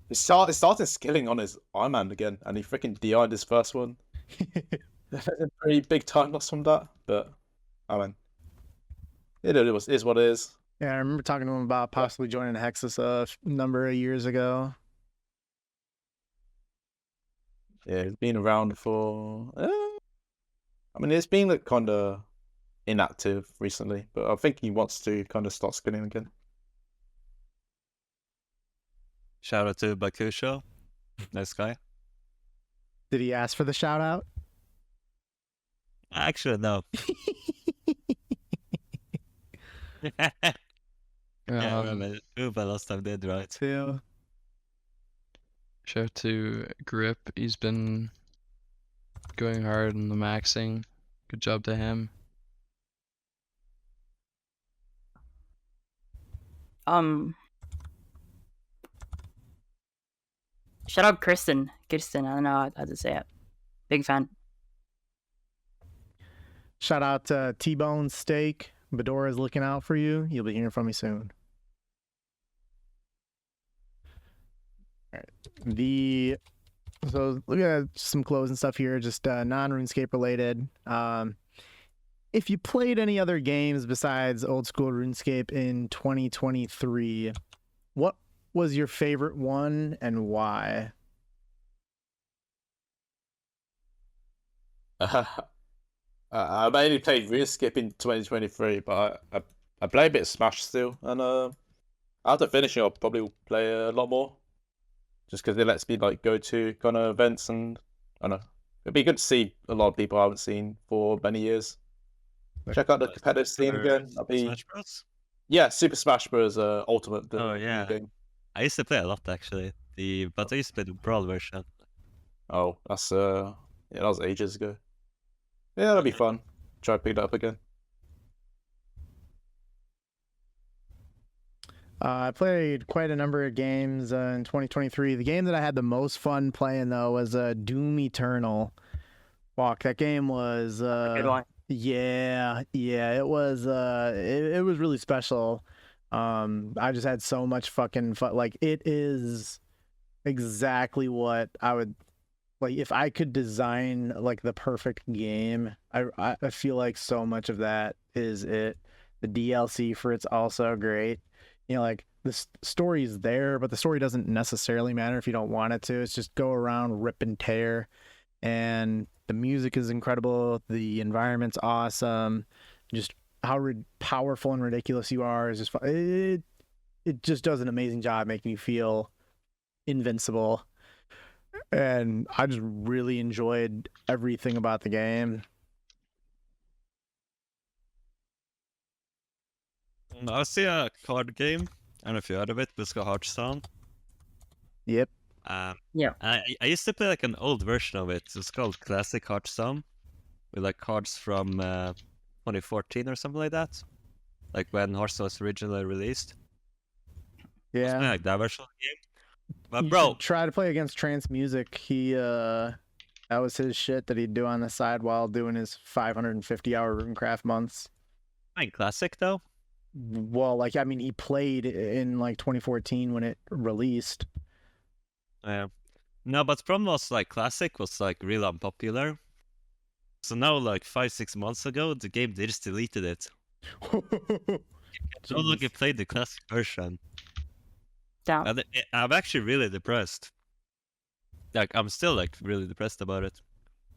He started skilling on his Iron Man again, and he freaking DI'd his first one. There's a pretty big time loss from that, but I mean, it is what it is. Yeah, I remember talking to him about possibly joining Hexis a number of years ago. Yeah, he's been around for. I mean, it's been like kind of inactive recently, but I think he wants to kind of start skilling again. Shout out to Bakusho. Nice guy. Did he ask for the shout out? Actually, no. Yeah, Uber last time did, right? Yeah. Shout out to Grip. He's been going hard on the maxing. Good job to him. Shout out Kirsten. I don't know how to say it. Big fan. Shout out to T-Bone Steak. Bedora's looking out for you. You'll be hearing from me soon. All right. So look at some clothes and stuff here, just non-RuneScape related. If you played any other games besides old school RuneScape in 2023, what was your favorite one and why? I mainly played RuneScape in 2023, but I play a bit of Smash still, and after finishing, I'll probably play a lot more, just because it lets me like go to kind of events, and I don't know, it'd be good to see a lot of people I haven't seen for many years. Check out the competitive scene again. That'd be Smash Bros. yeah, Super Smash Bros. Ultimate. Oh yeah, game. I used to play a lot actually. But I used to play the Brawl version. Oh, that's yeah, that was ages ago. Yeah, that'll be fun. Try to pick it up again. I played quite a number of games in 2023. The game that I had the most fun playing though was Doom Eternal. Fuck, that game was Good one. yeah, it was it was really special. I just had so much fucking fun. Like, it is exactly what I would like if I could design like the perfect game. I feel like so much of that is it. The DLC for it's also great. You know, like the story is there, but the story doesn't necessarily matter if you don't want it to. It's just go around, rip and tear, and the music is incredible. The environment's awesome. Just how powerful and ridiculous you are is just it just does an amazing job making you feel invincible. And I just really enjoyed everything about the game. I see a card game. I don't know if you heard of it, but it's called Hearthstone. Yep. Yeah. I used to play like an old version of it. It's called Classic Hearthstone, with like cards from 2014 or something like that. Like when Hearthstone was originally released. I was playing Yeah. like that version of the game. But You bro, should try to play against Trance Music. He that was his shit that he'd do on the side while doing his 550-hour Runecraft months. playing Classic though. Well, like, I mean, he played in like 2014 when it released. Yeah. No, but the problem was like Classic was like really unpopular. So now like 5-6 months ago, the game they just deleted it. No longer played the Classic version. Down. And I'm actually really depressed. Like I'm still like really depressed about it.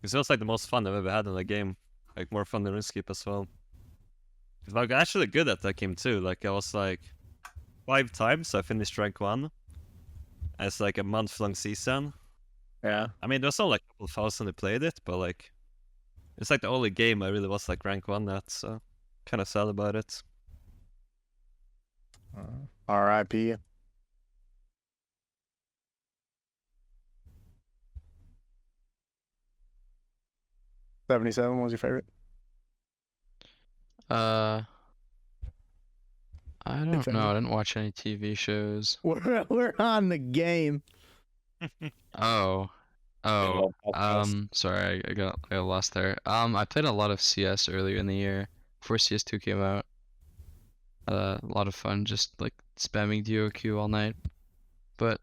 It was like the most fun I've ever had in a game. Like more fun than RuneScape as well. It's like actually good at that game too. Like I was like 5 times I finished rank 1. It's like a month-long season. Yeah. I mean, there's only like a couple thousand who played it, but like, it's like the only game I really was like rank 1 at, so kind of sad about it. R.I.P. $77 was your favorite? I don't know. I didn't watch any TV shows. We're on the game. Oh. Podcast. Sorry, I got lost there. I played a lot of CS earlier in the year before CS2 came out. A lot of fun, just like spamming Dkho all night. But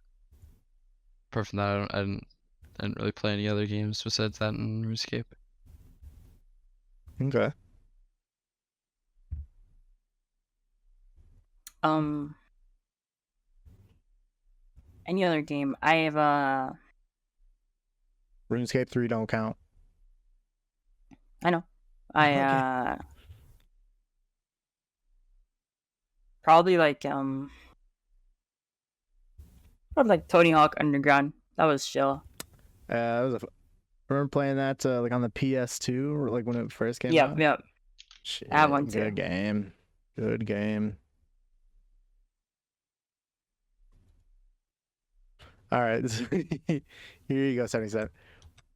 apart from that, I didn't really play any other games besides that and RuneScape. Okay. Any other game? I have RuneScape 3 don't count. I know. Okay. Probably like Tony Hawk Underground. That was chill. I remember playing that like on the PS2 or like when it first came out. Yep. Shit, I have one too. Good game. Good game. All right. Here you go, 77.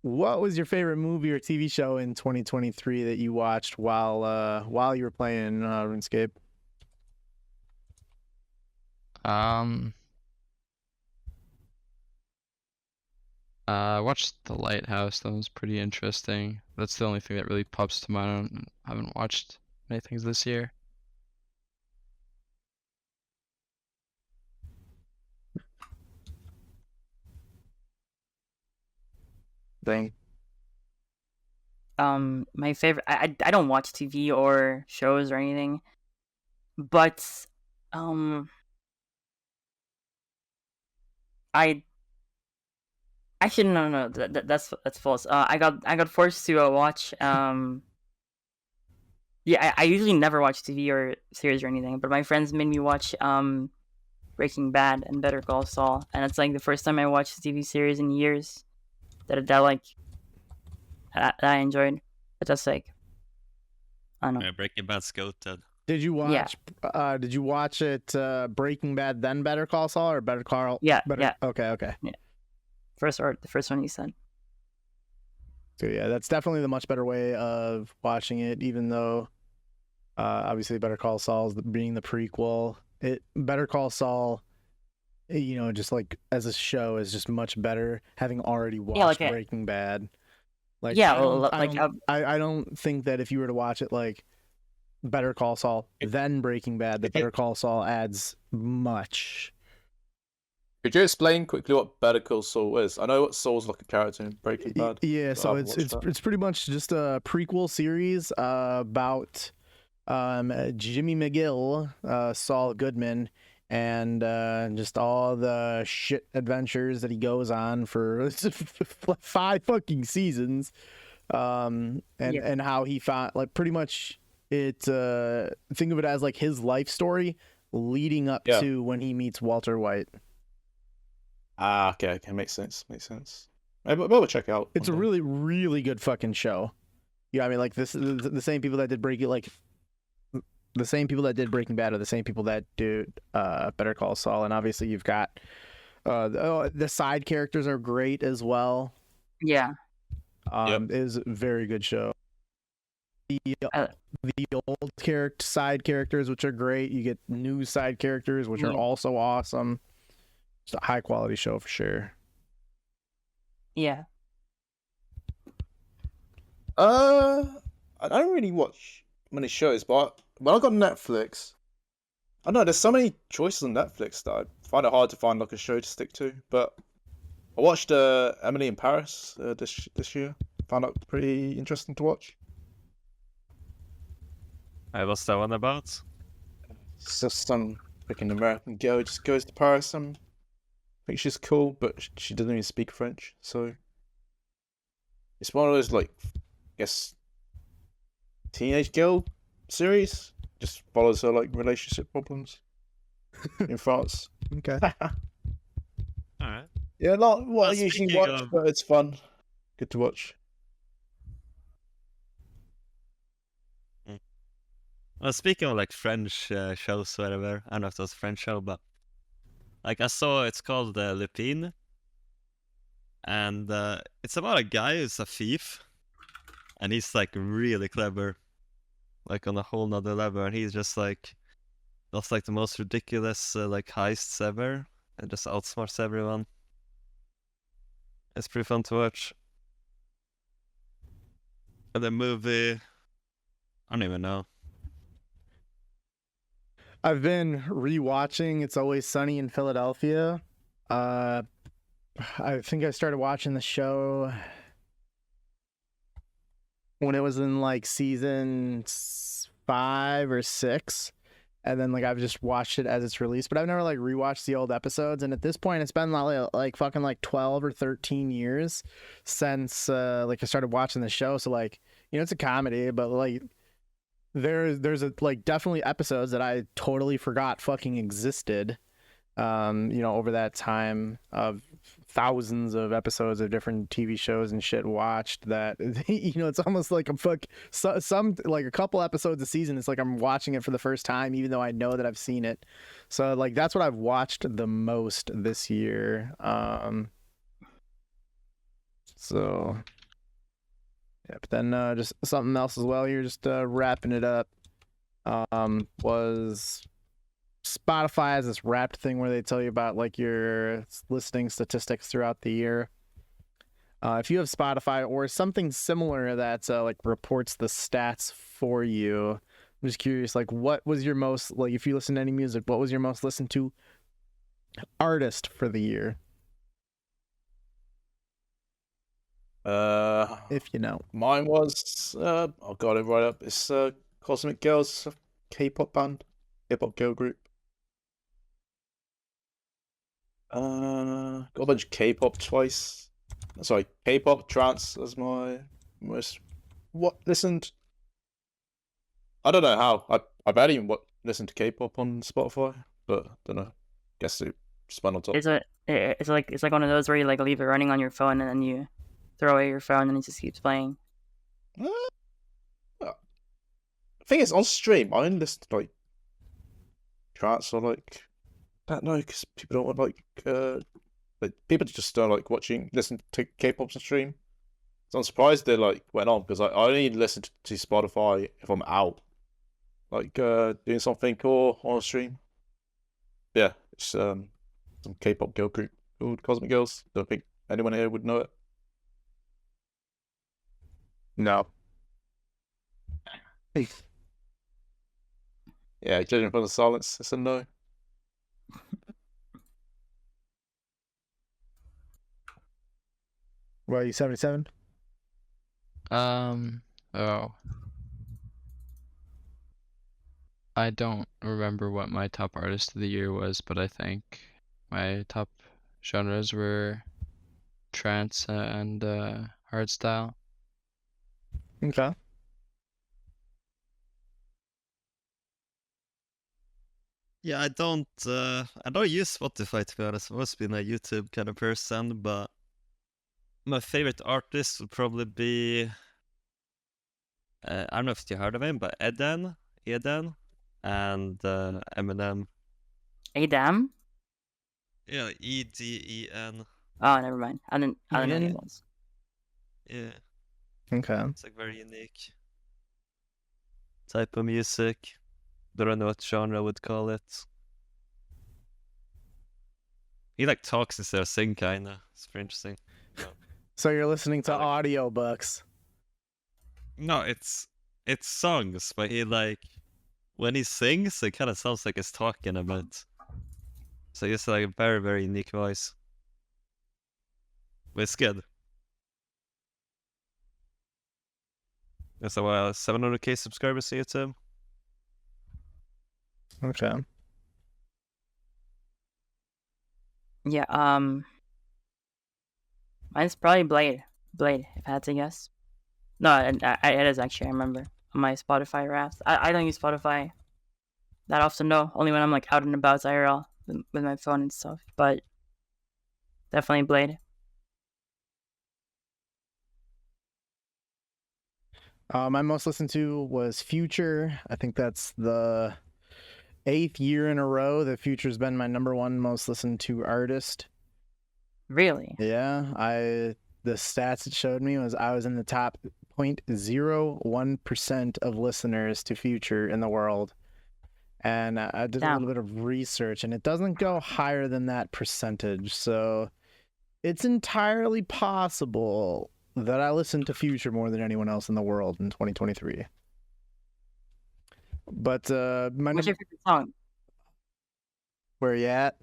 What was your favorite movie or TV show in 2023 that you watched while you were playing RuneScape? I watched The Lighthouse. That was pretty interesting. That's the only thing that really pops to mind. I haven't watched many things this year. Thing. My favorite. I don't watch TV or shows or anything, but I actually no that's false. I got forced to watch yeah, I usually never watch TV or series or anything, but my friends made me watch Breaking Bad and Better Call Saul, and it's like the first time I watched a TV series in years that that I enjoyed. But that's like, I don't know. Yeah, Breaking Bad's goated. Did you watch? Yeah. Did you watch it Breaking Bad then Better Call Saul or Better Call? Yeah, Better... yeah. Okay. The first one you said. So yeah, that's definitely the much better way of watching it. Even though, obviously, Better Call Saul being the prequel, Better Call Saul, just like as a show is just much better. Having already watched Breaking Bad, like yeah, I don't think that if you were to watch it like Better Call Saul then Breaking Bad, that Better Call Saul adds much. Could you explain quickly what Better Call Saul is? I know what Saul's like a character in Breaking Bad. Yeah, so it's pretty much just a prequel series about Jimmy McGill, Saul Goodman, and just all the shit adventures that he goes on for 5 fucking seasons, and how he found like pretty much it. Think of it as like his life story leading up to when he meets Walter White. Okay, makes sense. Maybe we'll check it out. It's a really, really good fucking show. Yeah, I mean, like the same people that did the same people that did Breaking Bad are the same people that do Better Call Saul, and obviously you've got the side characters are great as well. Yeah, it is a very good show. The old side characters, which are great. You get new side characters, which are also awesome. It's a high quality show for sure. Yeah. I don't really watch many shows, but when I got Netflix, I don't know, there's so many choices on Netflix that I find it hard to find like a show to stick to. But I watched Emily in Paris this year. Found it pretty interesting to watch. What's that one about? It's just some freaking American girl just goes to Paris and I think she's cool, but she doesn't even speak French, so it's one of those like, I guess, teenage girl series. Just follows her like relationship problems in France. Okay. Alright. Yeah, not what I usually watch, but it's fun. Good to watch. Well, speaking of like French shows, whatever, I don't know if that was a French show, but like I saw it's called Lupin, and it's about a guy who's a thief, and he's like really clever, like on a whole nother level, and he's just like does like the most ridiculous like heists ever, and just outsmarts everyone. It's pretty fun to watch. And the movie, I don't even know. I've been rewatching It's Always Sunny in Philadelphia. I think I started watching the show when it was in like season 5 or 6, and then like I've just watched it as it's released, but I've never like rewatched the old episodes. And at this point, it's been like fucking like 12 or 13 years since like I started watching the show. So like, it's a comedy, but like there's like definitely episodes that I totally forgot fucking existed. Over that time of thousands of episodes of different TV shows and shit watched, that it's almost like I'm some like a couple episodes a season. It's like I'm watching it for the first time, even though I know that I've seen it. So like that's what I've watched the most this year. So. Yeah, but then just something else as well here, just wrapping it up, was Spotify has this Wrapped thing where they tell you about like your listening statistics throughout the year. If you have Spotify or something similar that like reports the stats for you, I'm just curious, like what was your most, like if you listen to any music, what was your most listened to artist for the year? If you know. Mine was I got it right up. It's Cosmic Girls, K-pop band, hip-hop girl group. Got a bunch of K-pop twice. Sorry, K-pop trance as my most listened. I don't know how. I barely even listen to K-pop on Spotify, but don't know. Guess it just went on top. It's like one of those where you like leave it running on your phone and then you throw away your phone and it just keeps playing. The thing is, on stream, I only listen to like trance or like I don't know, because people don't like people just don't like listen to K-pop on stream. So I'm surprised they like went on because I only listen to Spotify if I'm out, like doing something or on a stream. Yeah, it's some K-pop girl group called Cosmic Girls. Don't think anyone here would know it. No. Yeah, judging from the silence, it's a no. What are you, 77? Oh. I don't remember what my top artist of the year was, but I think my top genres were trance and hardstyle. Okay. Yeah, I don't use Spotify to be honest. I've always been a YouTube kind of person, but my favorite artist would probably be I don't know if you heard of him, but Eden, and Eminem. Adam? Yeah, Eden. Oh, never mind. I don't know who Eden? it was. Yeah, Okay. it's like very unique type of music. Don't know what genre I would call it. He like talks instead of sing, kinda. It's very interesting. So you're listening to I like- audiobooks. No, it's songs, but he like when he sings, it kind of sounds like he's talking a bit. So it's like a very very unique voice. But it's good. There's a 700k subscribers to YouTube. Okay. Yeah, mine's probably Blade. Blade, if I had to guess. No, it is actually, I remember. On my Spotify Wraps. I don't use Spotify that often, though. Only when I'm like out and about IRL with my phone and stuff. But definitely Blade. My most listened to was Future. I think that's the 8th year in a row that Future's been my number one most listened to artist. Really? Yeah, the stats it showed me was I was in the top 0.01% of listeners to Future in the world. And I did a Damn. little bit of research, and it doesn't go higher than that percentage. So it's entirely possible that I listened to Future more than anyone else in the world in 2023. But What's your favorite song? where you at?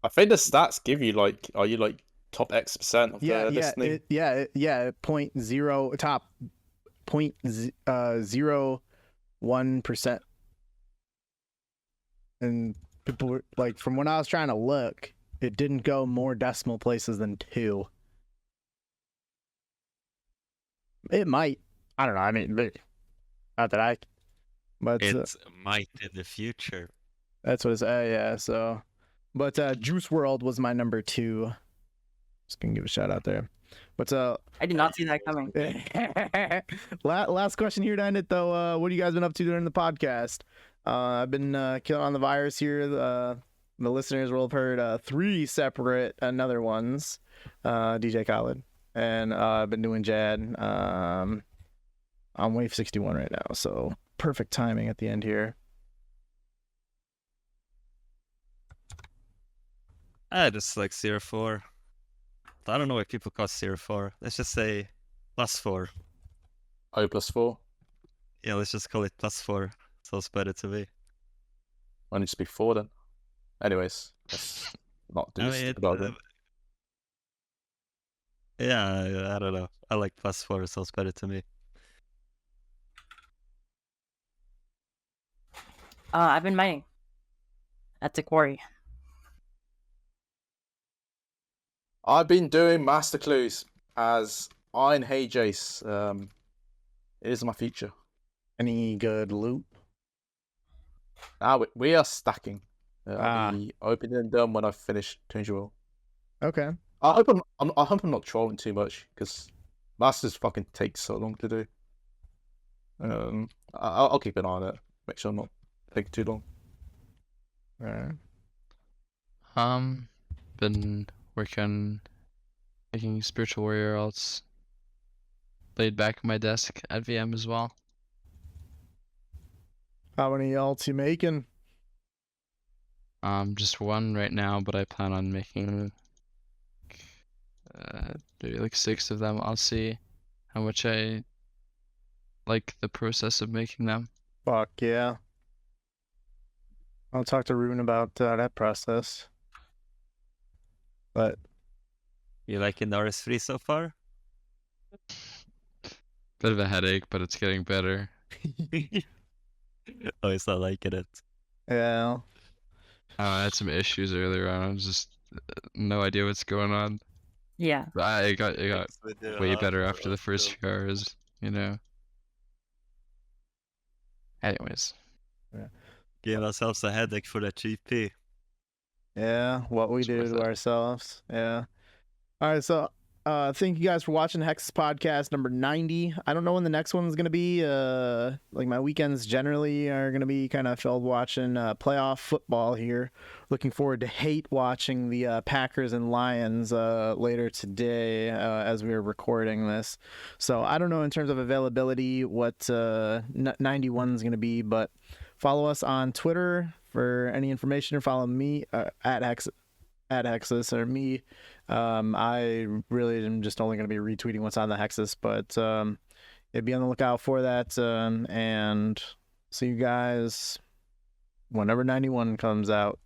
I think the stats give you like, are you like top X% of the listening? Point zero top 0.01%. And people were like, from when I was trying to look, it didn't go more decimal places than 2. It might. I don't know. I mean, not that I. But It might in the future. that's what it's. Yeah. So, but Juice WRLD was my number 2. Just gonna give a shout out there. But I did not see that coming. last question here to end it though. What have you guys been up to during the podcast? I've been killing on the virus here. The listeners will have heard 3 separate another ones. DJ Khaled, and I've been doing Jad. I'm wave 61 right now, so perfect timing at the end here. Just like 04. I don't know why people call 0-4. Let's just say +4. O +4. Yeah, let's just call it +4. Sounds better to me. Why don't it just be 4 then? Anyways, let's not do I this mean, stupid argument. yeah, I don't know. I like +4. Sounds better to me. I've been mining at the quarry. I've been doing master clues as Iron Jagex. It is my future. Any good loot? Now we are stacking. Ah. I'll be open and done when I finish 200 roll. Okay. I hope I'm not trolling too much because masters fucking take so long to do. I'll keep an eye on it. Make sure I'm not taking too long. All right. Been working making spiritual warrior alts. Laid back at my desk at VM as well. How many alts you making? Just one right now, but I plan on making maybe like 6 of them. I'll see how much I like the process of making them. Fuck yeah. I'll talk to Rune about that process. But You liking the RS3 so far? Bit of a headache, but it's getting better. Oh, it's not liking it. yeah. I had some issues earlier on. I was just no idea what's going on. Yeah. But it got way better after the first few hours, you know. Anyways. Give ourselves a headache for the GP. Yeah, what we It's do worth to it. ourselves. Yeah. All right, so thank you guys for watching Hexis Podcast number 90. I don't know when the next one's gonna be. Like my weekends generally are gonna be kind of filled watching playoff football here. Looking forward to hate watching the Packers and Lions later today as we are recording this. So I don't know in terms of availability what 91 is gonna be, but follow us on Twitter for any information, or follow me at Hexis or me. I really am just only going to be retweeting what's on the Hexis, but yeah, be on the lookout for that. And see you guys whenever 91 comes out.